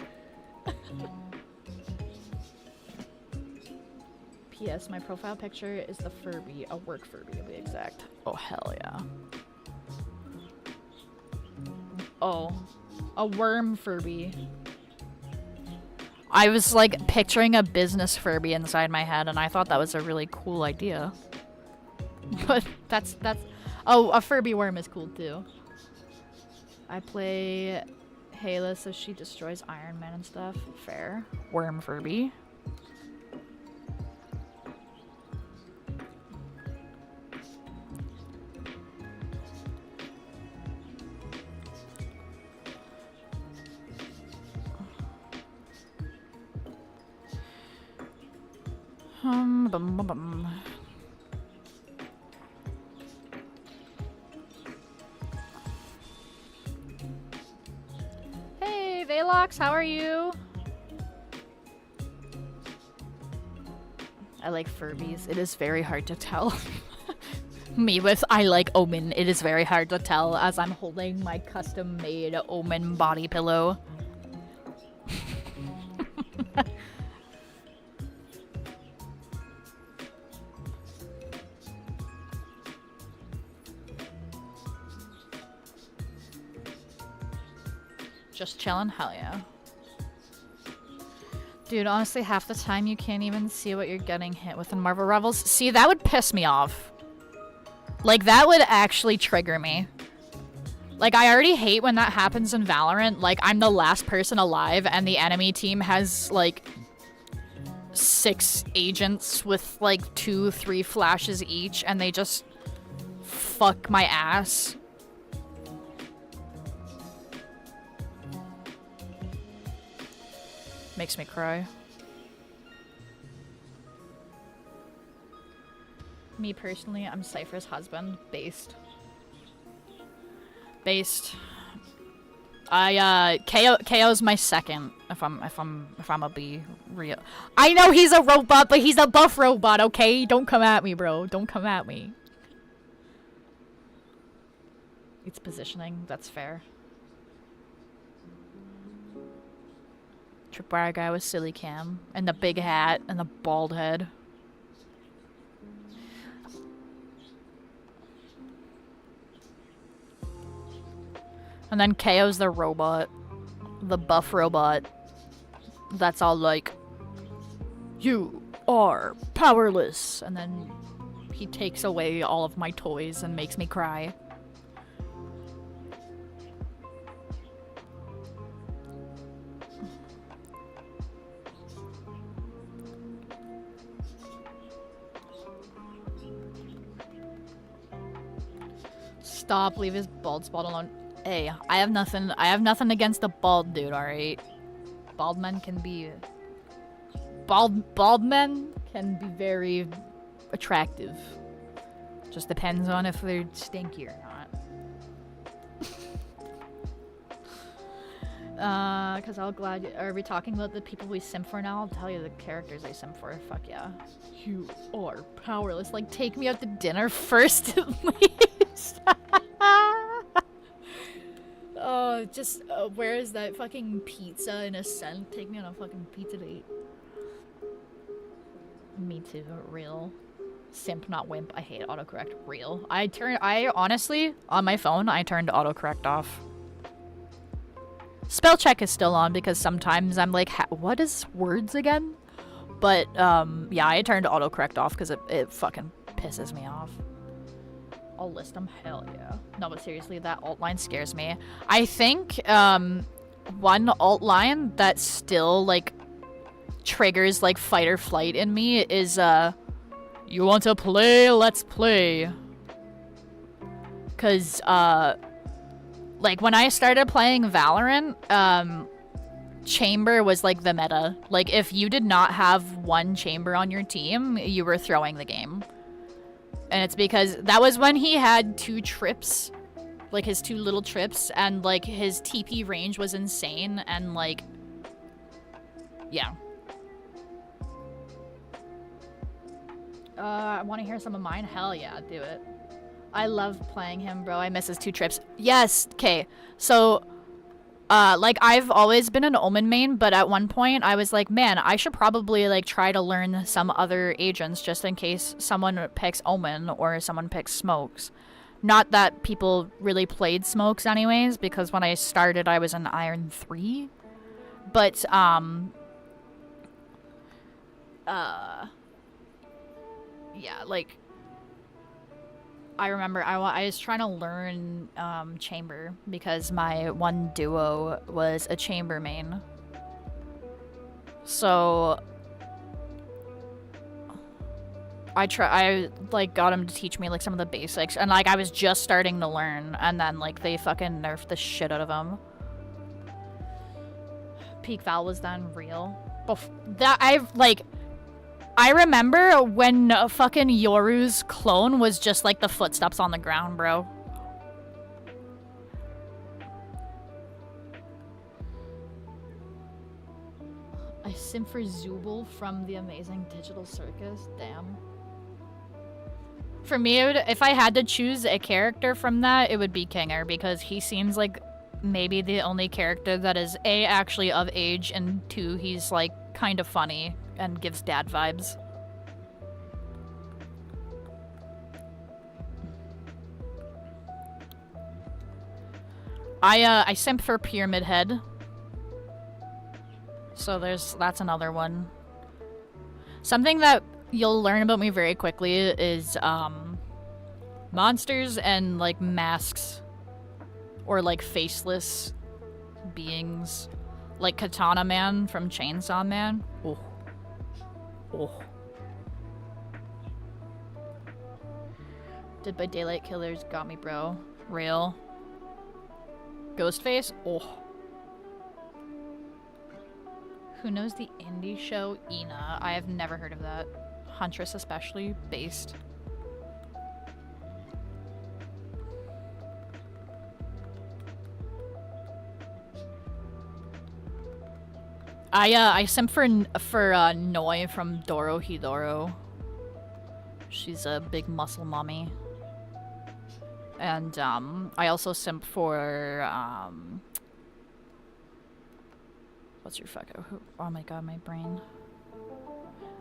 P.S. My profile picture is the Furby, a work Furby to be exact. Oh, hell yeah. Oh, a worm Furby. I was like picturing a business Furby inside my head, and I thought that was a really cool idea. But that's oh, a Furby worm is cool too. I play 𝙻𝙸𝙽𝙺 so she destroys Iron Man and stuff. Fair. Worm Furby. Bum, bum, bum. Hey, Velox, how are you? I like Furbies. It is very hard to tell. Me with I like Omen. It is very hard to tell as I'm holding my custom-made Omen body pillow. Just chillin'? Hell yeah. Dude, honestly, half the time you can't even see what you're getting hit with in Marvel Rivals. See, that would piss me off. Like, that would actually trigger me. Like, I already hate when that happens in Valorant. Like, I'm the last person alive, and the enemy team has, like, 6 agents with, like, 2, 3 flashes each, and they just fuck my ass. Makes me cry. Me personally, I'm Cypher's husband. Based. KO's my second. If I'm a be real. I know he's a robot, but he's a buff robot. Okay, don't come at me, bro. Don't come at me. It's positioning. That's fair. Tripwire guy with silly cam and the big hat and the bald head. And then KO's the robot. The buff robot. That's all like, you are powerless. And then he takes away all of my toys and makes me cry. Stop, leave his bald spot alone. Hey, I have nothing against the bald dude, alright? Bald men can be men can be very attractive. Just depends on if they're stinky or not. Cause I'll glad are we talking about the people we simp for now? I'll tell you the characters I simp for. Fuck yeah. You are powerless. Like, take me out to dinner first at least. Oh, just where is that fucking pizza in a cent? Take me on a fucking pizza date. Me too, real. Simp, not wimp. I hate autocorrect. Real. I honestly, on my phone, I turned autocorrect off. Spell check is still on because sometimes I'm like, what is words again? But, yeah, I turned autocorrect off because it fucking pisses me off. I'll list them. Hell yeah. No, but seriously, that alt line scares me. I think, one alt line that still, like, triggers, like, fight or flight in me is, you want to play? Let's play. Cause, like, when I started playing Valorant, chamber was, like, the meta. Like, if you did not have one chamber on your team, you were throwing the game. And it's because that was when he had 2 trips, like his 2 little trips, and like his TP range was insane, and like, yeah. I want to hear some of mine? Hell yeah, do it. I love playing him, bro. I miss his 2 trips. Yes, okay. So, like, I've always been an Omen main, but at one point I was like, man, I should probably, like, try to learn some other agents just in case someone picks Omen or someone picks Smokes. Not that people really played Smokes anyways, because when I started I was in Iron 3. But, yeah, like, I remember I was trying to learn chamber because my one duo was a chamber main. So I like got him to teach me like some of the basics, and like I was just starting to learn, and then like they fucking nerfed the shit out of him. Peak Val was then real. That I remember when fucking Yoru's clone was just like the footsteps on the ground, bro. I simp for Zooble from The Amazing Digital Circus. Damn. For me, if I had to choose a character from that, it would be Kinger, because he seems like maybe the only character that is A, actually of age, and 2, he's like kind of funny and gives dad vibes. I simp for Pyramid Head. So that's another one. Something that you'll learn about me very quickly is monsters and like masks or like faceless beings, like Katana Man from Chainsaw Man. Oh. Oh. Dead by Daylight Killers got me, bro. Real. Ghostface? Oh. Who knows the indie show 𝙻𝙸𝙽𝚃? I have never heard of that. Huntress especially, based. I simp for Noi from Dorohedoro. She's a big muscle mommy. And I also simp for what's your fuck? Oh my god, my brain.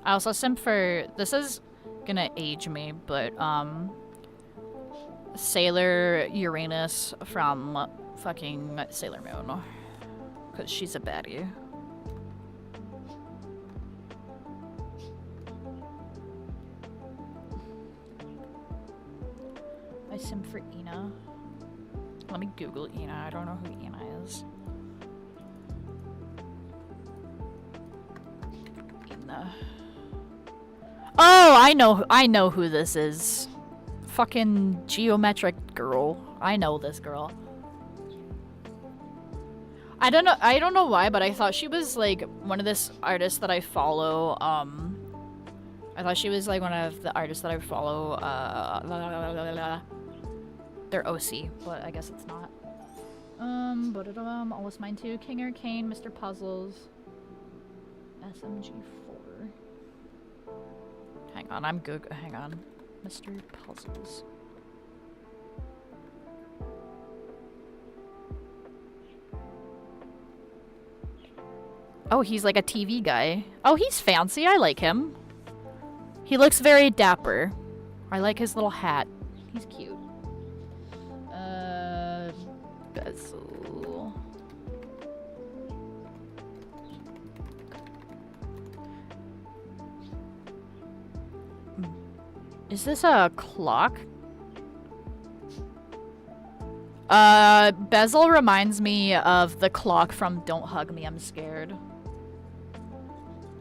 I also simp for, this is gonna age me, but Sailor Uranus from fucking Sailor Moon, because she's a baddie. I simp for 𝙻𝙀. Let me Google 𝙻𝙀. I don't know who 𝙻𝙀 is. 𝙻𝙀. Oh, I know who this is. Fucking Geometric Girl. I know this girl. I don't know why, but I thought she was like one of this artists that I follow. I thought she was like one of the artists that I follow. They're OC, but I guess it's not. Almost Mine too. King Arcane, Mr. Puzzles, SMG4. Hang on, hang on. Mr. Puzzles. Oh, he's like a TV guy. Oh, he's fancy. I like him. He looks very dapper. I like his little hat. He's cute. Bezel. Is this a clock? Bezel reminds me of the clock from Don't Hug Me, I'm Scared.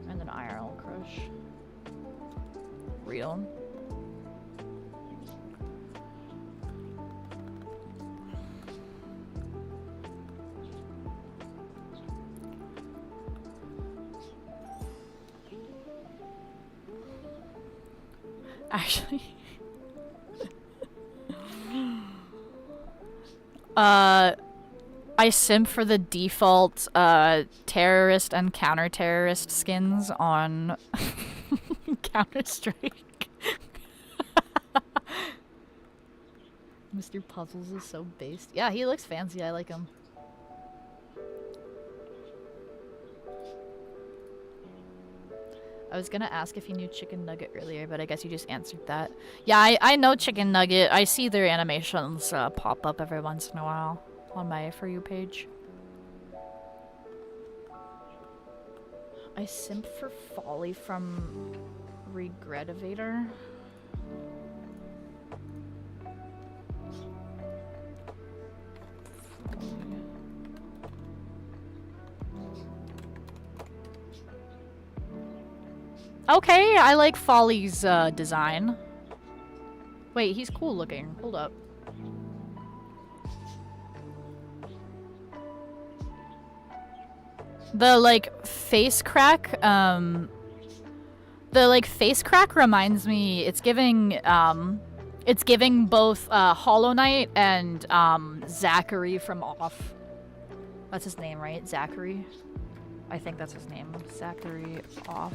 And an IRL crush. Real. Actually. I simp for the default terrorist and counter-terrorist skins on Counter-Strike. Mr. Puzzles is so based. Yeah, he looks fancy. I like him. I was gonna ask if you knew Chicken Nugget earlier, but I guess you just answered that. Yeah, I know Chicken Nugget. I see their animations pop up every once in a while on my For You page. I simp for Folly from Regretivator. Okay, I like Folly's design. Wait, he's cool looking. Hold up. The like face crack, the The like face crack reminds me. It's giving both Hollow Knight and 𝙻𝙸𝙽𝙺 from Off. That's his name, right? 𝙻𝙸𝙽. I think that's his name. 𝙻𝙸𝙽 Off.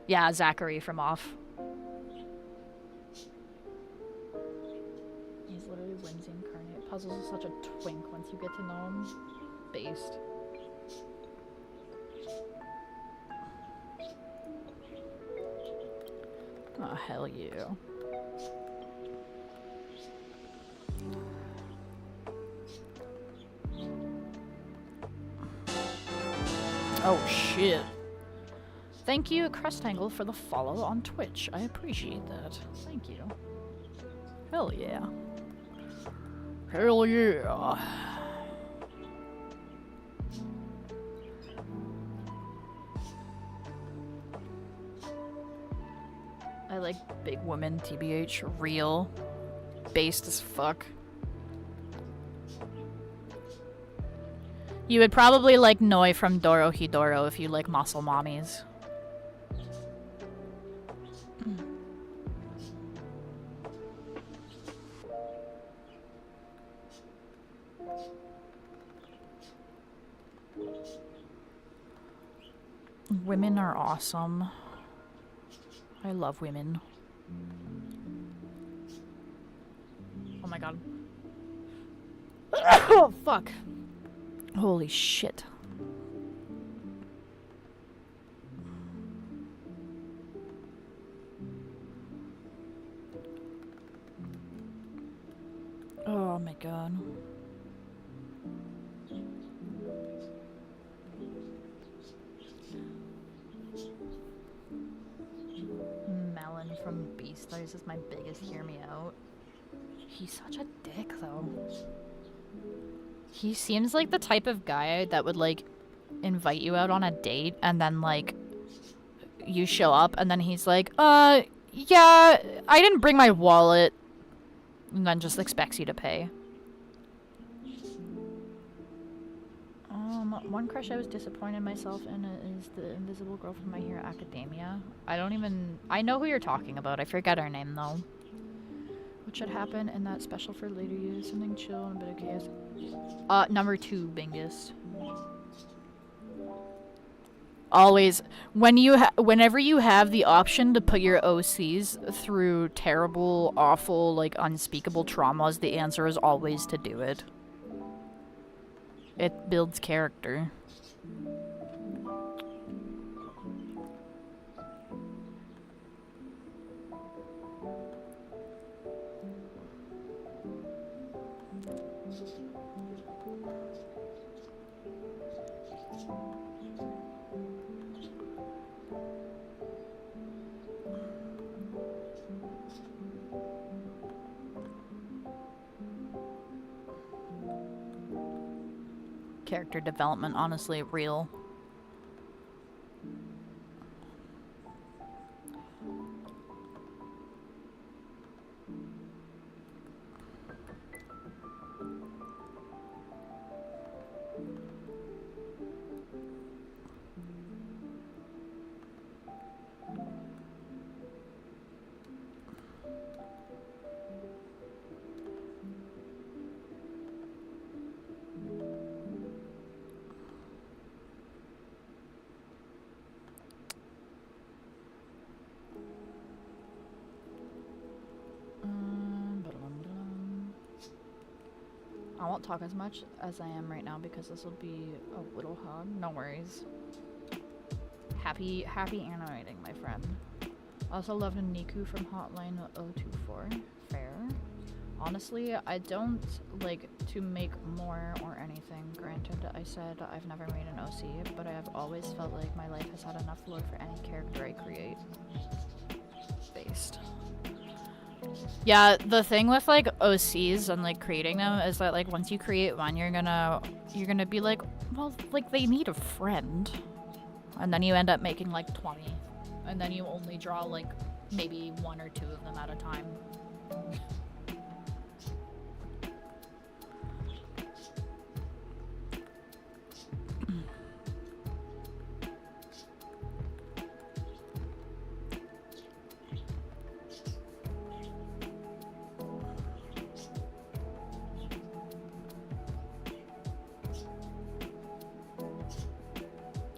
Yeah, 𝙻𝙸𝙽 from Off. He's literally Whimsy incarnate. Puzzles is such a twink once you get to know him. Based. Oh, hell yeah. Oh shit. Thank you, Crustangle, for the follow on Twitch. I appreciate that. Thank you. Hell yeah. Hell yeah. I like big women, TBH. Real. Based as fuck. You would probably like Noi from Dorohedoro if you like muscle mommies. Women are awesome. I love women. Oh my god. Oh fuck. Holy shit. Oh my god. Melon from Beastars is my biggest hear me out. He's such a dick though. He seems like the type of guy that would like invite you out on a date and then like you show up and then he's like, yeah, I didn't bring my wallet, and then just expects you to pay. One crush I was disappointed in myself in is the invisible girl from My Hero Academia. I know who you're talking about. I forget her name though. What should happen in that special for later use? Something chill and a bit of chaos. Number 2, Bingus. Always, whenever you have the option to put your OCs through terrible, awful, like unspeakable traumas, the answer is always to do it. It builds character. Character development, honestly, real. I won't talk as much as I am right now because this will be a little hug. No worries. Happy animating, my friend. Also love Niku from Hotline 024. Fair. Honestly, I don't like to make more or anything. Granted, I said I've never made an OC, but I have always felt like my life has had enough lore for any character I create. Based. Yeah, the thing with like OCs and like creating them is that like once you create one, you're gonna be like, well, like they need a friend, and then you end up making like 20, and then you only draw like maybe 1 or 2 of them at a time.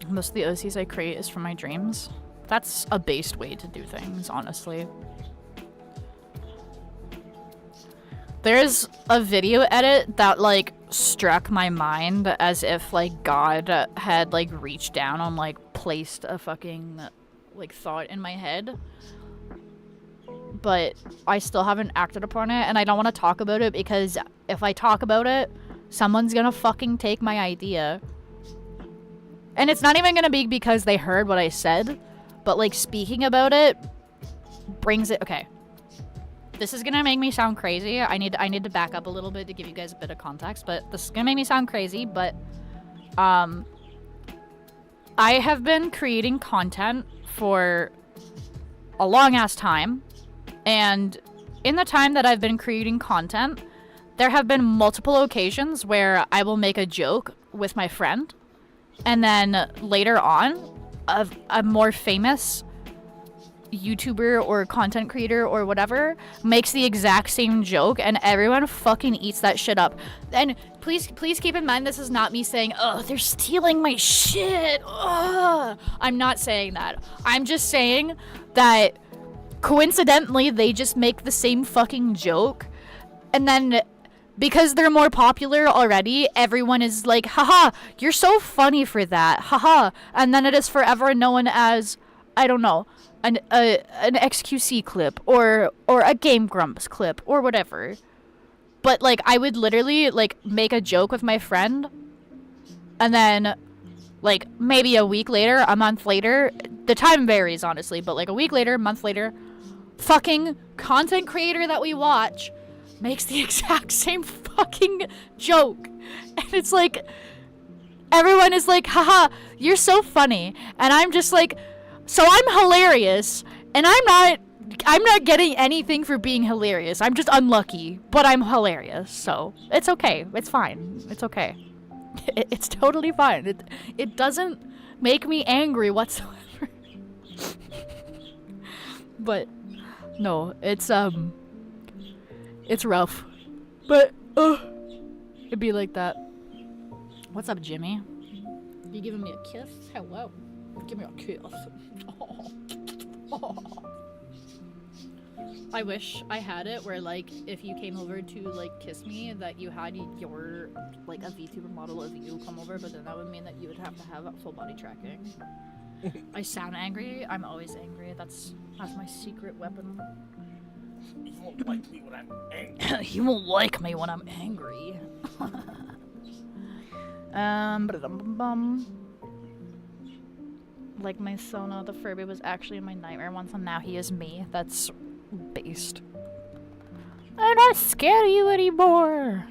Most of the OCs I create is from my dreams. That's a based way to do things, honestly. There's a video edit that, like, struck my mind as if, like, God had, like, reached down and, like, placed a fucking, like, thought in my head. But I still haven't acted upon it, and I don't want to talk about it because if I talk about it, someone's gonna fucking take my idea. And it's not even gonna be because they heard what I said, but, like, speaking about it brings it... Okay. This is gonna make me sound crazy. I need to back up a little bit to give you guys a bit of context, but this is gonna make me sound crazy, but I have been creating content for a long ass time, and in the time that I've been creating content, there have been multiple occasions where I will make a joke with my friend, and then later on, a more famous YouTuber or content creator or whatever makes the exact same joke, and everyone fucking eats that shit up. And please keep in mind, this is not me saying, oh, they're stealing my shit. Ugh. I'm not saying that. I'm just saying that coincidentally they just make the same fucking joke, and then because they're more popular already, everyone is like, haha, you're so funny for that, haha. And then it is forever known as, I don't know, an XQC clip or a Game Grumps clip or whatever. But, like, I would literally, like, make a joke with my friend, and then, like, maybe a week later, a month later, the time varies, honestly, but, like, a week later, a month later, fucking content creator that we watch makes the exact same fucking joke. And it's like, everyone is like, haha, you're so funny. And I'm just like, so I'm hilarious, and I'm not getting anything for being hilarious. I'm just unlucky, but I'm hilarious, so it's okay. It's fine. It's okay. It's totally fine. It doesn't make me angry whatsoever. But no, it's rough. But it'd be like that. What's up, Jimmy? You giving me a kiss? Hello. Give me a kiss. Oh. I wish I had it where, like, if you came over to, like, kiss me, that you had your, like, a VTuber model of you come over, but then that would mean that you would have to have full body tracking. I sound angry. I'm always angry. That's my secret weapon. You won't like me when I'm angry. You won't like me when I'm angry. Like my Sona, the Furby was actually in my nightmare once, and now he is me. That's based. I'm not scared of you anymore.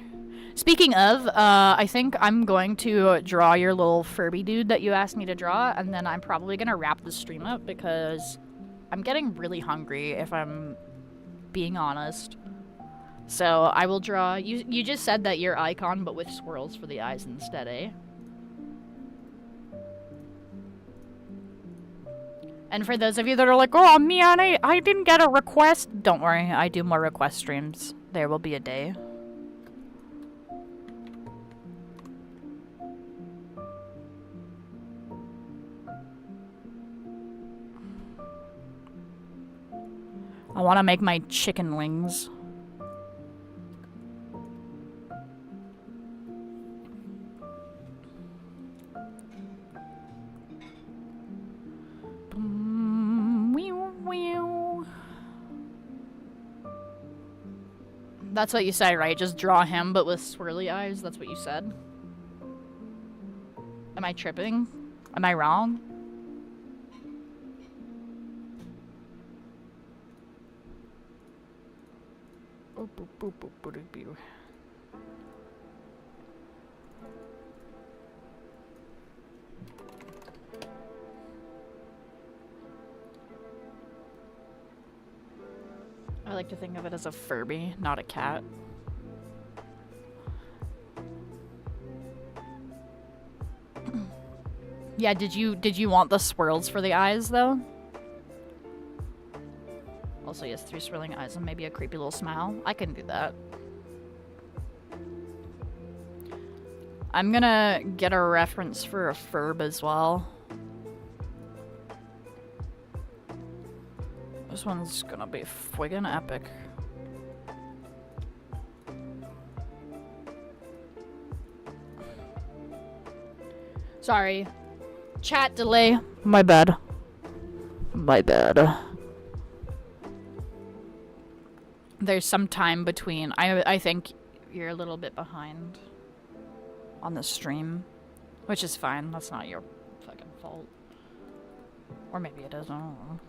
Speaking of, I think I'm going to draw your little Furby dude that you asked me to draw, and then I'm probably gonna wrap the stream up because I'm getting really hungry, if I'm being honest. So I will draw. You just said that your icon, but with swirls for the eyes instead, eh? And for those of you that are like, oh man, I didn't get a request, don't worry, I do more request streams. There will be a day. I want to make my chicken wings. That's what you said, right? Just draw him, but with swirly eyes? That's what you said? Am I tripping? Am I wrong? I like to think of it as a Furby, not a cat. Yeah, did you want the swirls for the eyes though? Also, yes, 3 swirling eyes and maybe a creepy little smile. I can do that. I'm gonna get a reference for a Furb as well. This one's gonna be friggin' epic. Sorry. Chat delay. My bad. My bad. There's some time between. I think you're a little bit behind on the stream, which is fine. That's not your fucking fault. Or maybe it is. I don't know.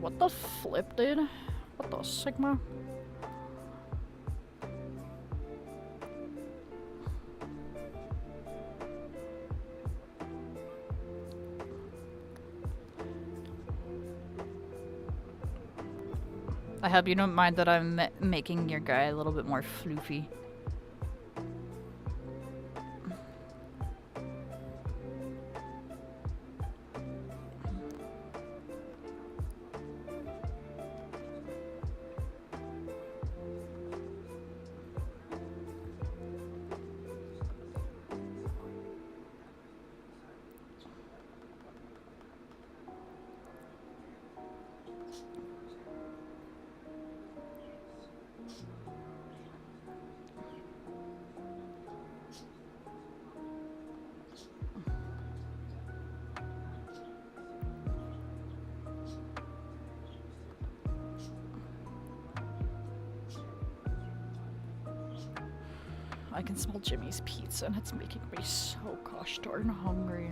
What the flip, dude? What the Sigma? I hope you don't mind that I'm making your guy a little bit more floofy. I can smell Jimmy's pizza and it's making me so gosh darn hungry.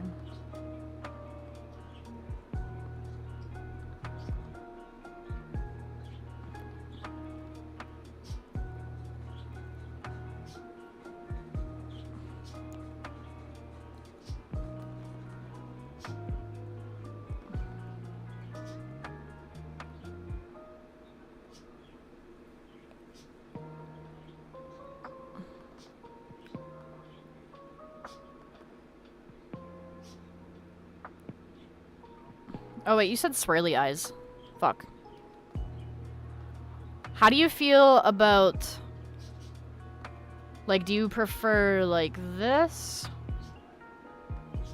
Oh wait, you said swirly eyes. Fuck. How do you feel about... Like, do you prefer, like, this?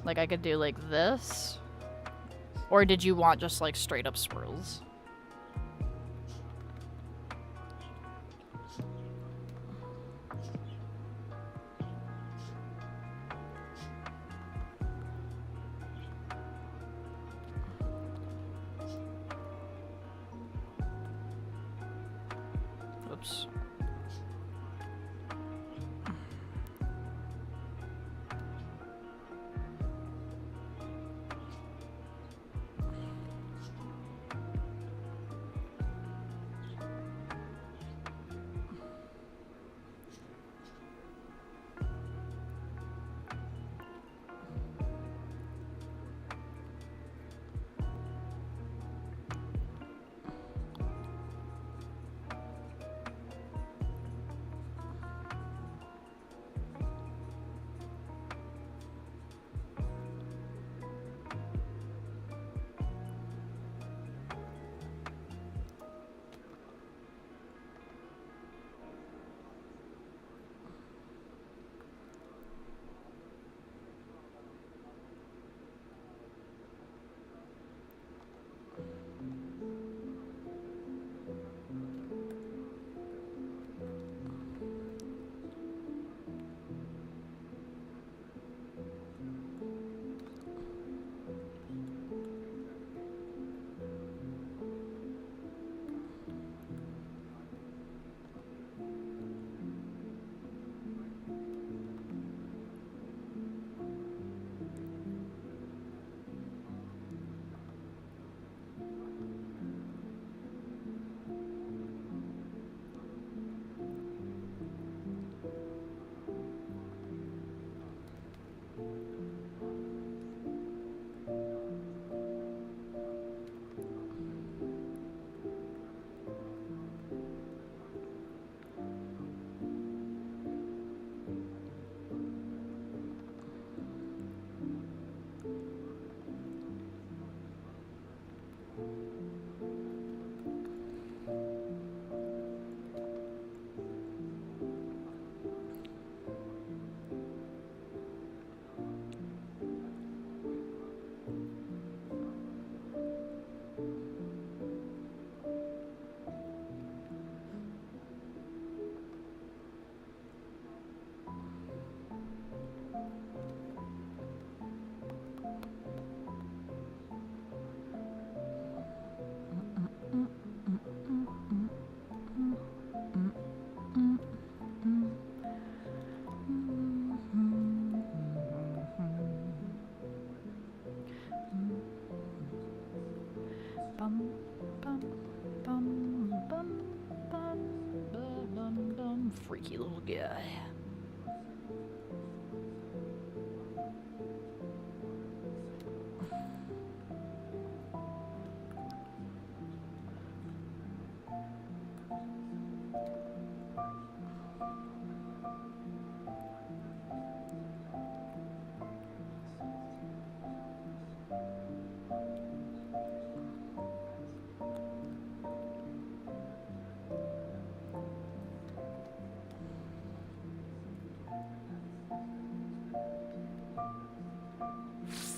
Like, I could do, like, this? Or did you want just, like, straight up swirls? Oops. bum, bum, bum, bum, bum, bum, bum, bum. Freaky little guy.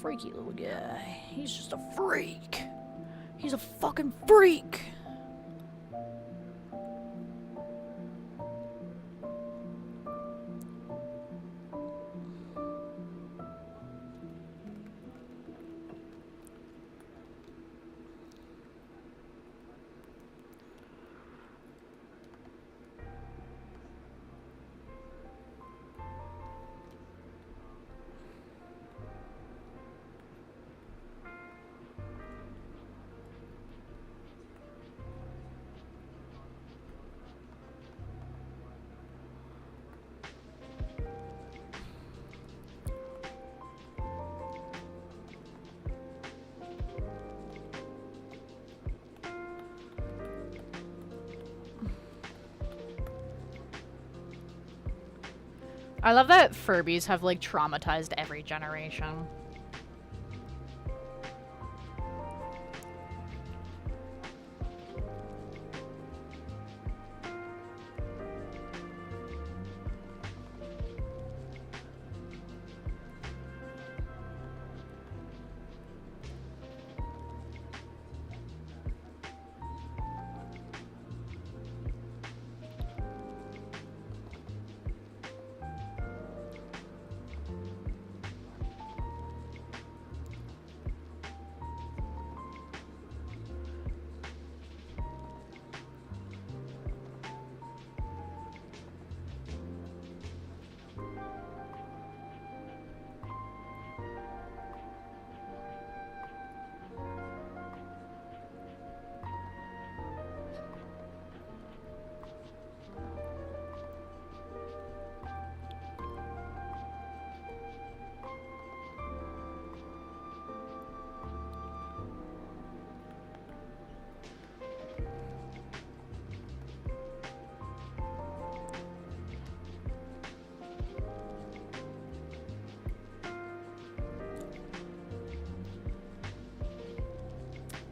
Freaky little guy. He's just a freak. He's a fucking freak. I love that Furbies have, like, traumatized every generation.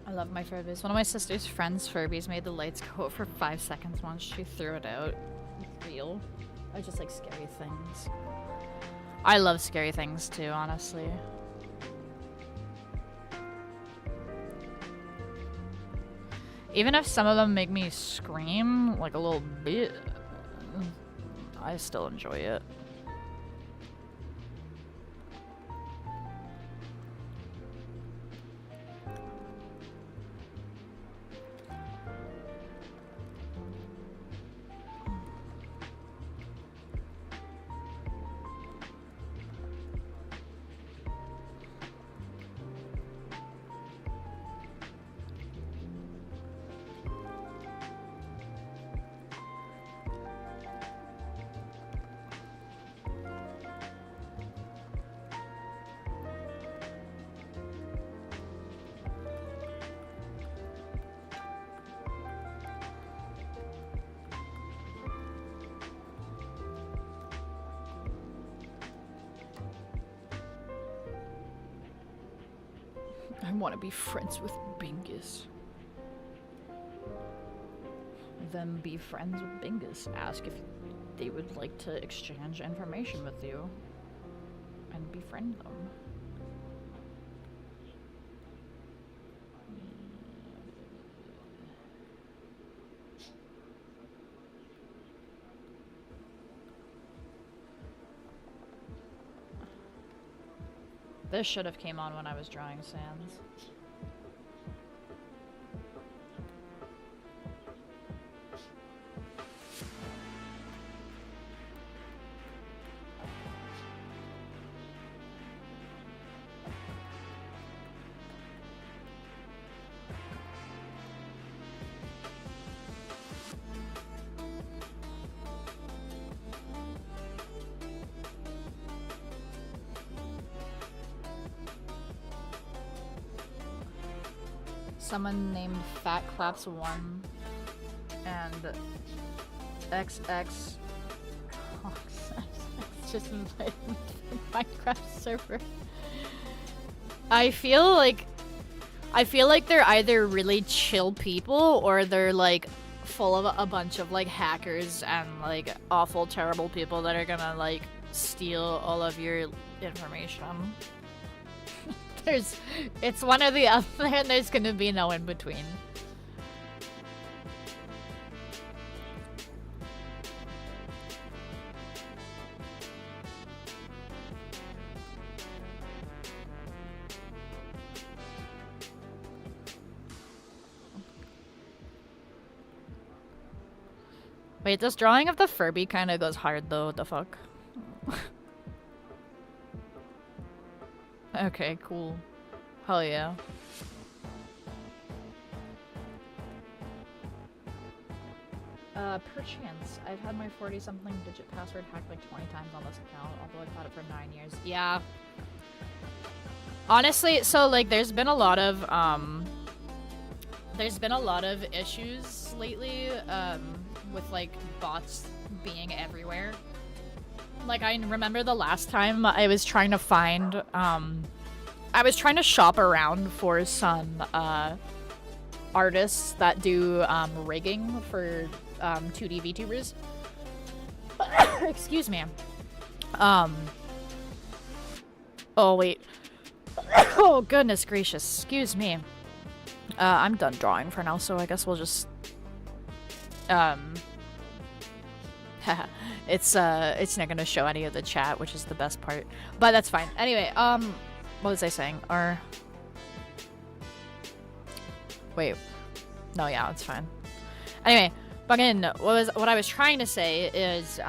I love my Furbies. One of my sister's friends' Furbies made the lights go out for 5 seconds once she threw it out. Real. I just like scary things. I love scary things too, honestly. Even if some of them make me scream, like a little bit, I still enjoy it. I want to be friends with Bingus. Then be friends with Bingus. Ask if they would like to exchange information with you. And befriend them. This should have came on when I was drawing Sans. someone named Fat Claps 1 and XX just invited me to the Minecraft server. I feel like they're either really chill people or they're like full of a bunch of like hackers and like awful terrible people that are gonna like steal all of your information. It's one or the other and there's gonna be no in between. Wait, this drawing of the Furby kind of goes hard though, what the fuck? Okay, cool. Hell yeah. Perchance. I've had my 40-something digit password hacked like 20 times on this account, although I've had it for 9 years. Yeah. Honestly, so like there's been a lot of issues lately, with like bots being everywhere. Like I remember the last time I was trying to find, I was trying to shop around for some artists that do rigging for 2D VTubers. Excuse me. Oh wait. Oh goodness gracious. Excuse me. I'm done drawing for now, so I guess we'll just it's not gonna show any of the chat, which is the best part, but that's fine. Anyway, what was I saying? Or wait, no, yeah, it's fine. Anyway, fucking what I was trying to say is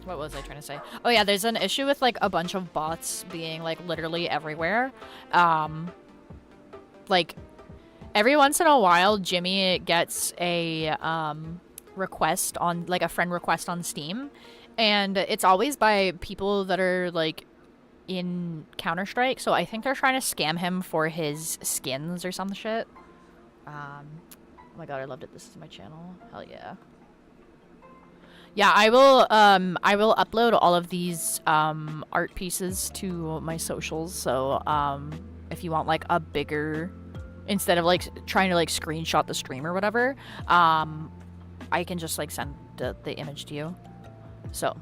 what was I trying to say? Oh yeah, there's an issue with like a bunch of bots being like literally everywhere. Like every once in a while, Jimmy gets a request on like a friend request on Steam, and it's always by people that are like in Counter-Strike, so I think they're trying to scam him for his skins or some shit. Oh my god, I loved it. This is my channel. Hell yeah. Yeah, I will upload all of these art pieces to my socials, so if you want like a bigger, instead of like trying to like screenshot the stream or whatever, I can just like send the image to you. So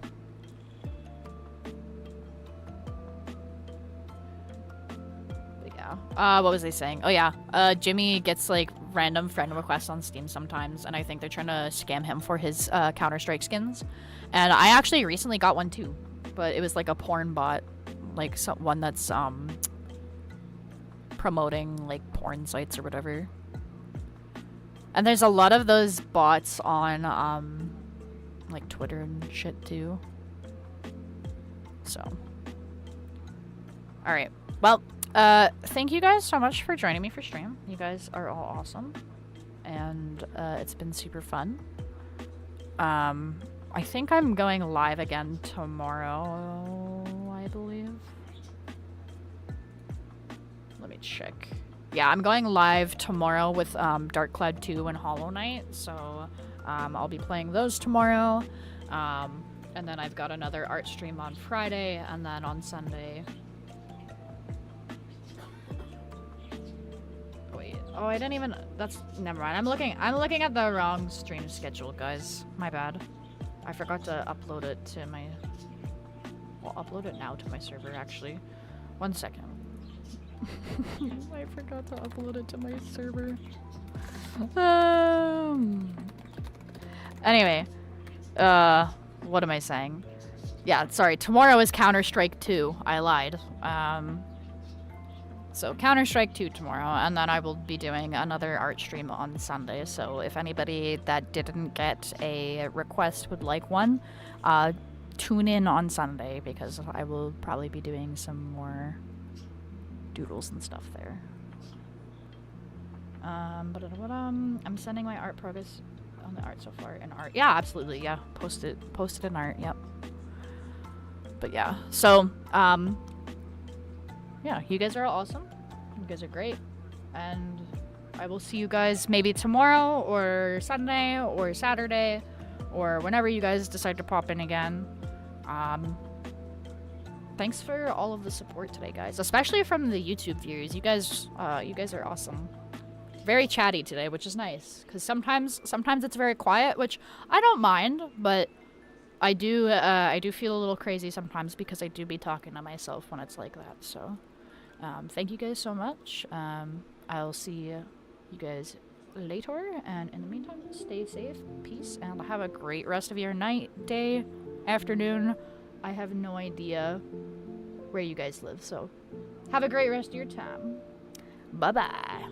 but yeah, what was I saying? Oh yeah, Jimmy gets like random friend requests on Steam sometimes, and I think they're trying to scam him for his Counter-Strike skins. And I actually recently got one too, but it was like a porn bot, like one that's promoting like porn sites or whatever. And there's a lot of those bots on like Twitter and shit too. So all right, well, thank you guys so much for joining me for stream. You guys are all awesome, and it's been super fun. I think I'm going live again tomorrow, I believe. Let me check. Yeah, I'm going live tomorrow with Dark Cloud 2 and Hollow Knight, so I'll be playing those tomorrow. And then I've got another art stream on Friday, and then on Sunday. Wait, oh, I didn't even. That's never mind. I'm looking at the wrong stream schedule, guys. My bad. I forgot to upload it to my. Well, upload it now to my server. Actually, 1 second. I forgot to upload it to my server. Anyway, what am I saying? Yeah, sorry. Tomorrow is Counter-Strike 2. I lied. So Counter-Strike 2 tomorrow, and then I will be doing another art stream on Sunday. So if anybody that didn't get a request would like one, tune in on Sunday, because I will probably be doing some more doodles and stuff there. I'm sending my art progress on the art so far in art. Yeah, absolutely. Yeah, post it in art. Yep. But yeah, so yeah, you guys are all awesome. You guys are great. and I will see you guys maybe tomorrow or Sunday or Saturday or whenever you guys decide to pop in again. Thanks for all of the support today, guys, especially from the YouTube viewers. You guys are awesome. Very chatty today, which is nice, because sometimes it's very quiet, which I don't mind, but I do feel a little crazy sometimes because I do be talking to myself when it's like that. So, thank you guys so much. I'll see you guys later, and in the meantime, stay safe, peace, and have a great rest of your night, day, afternoon. I have no idea where you guys live, so have a great rest of your time. Bye-bye.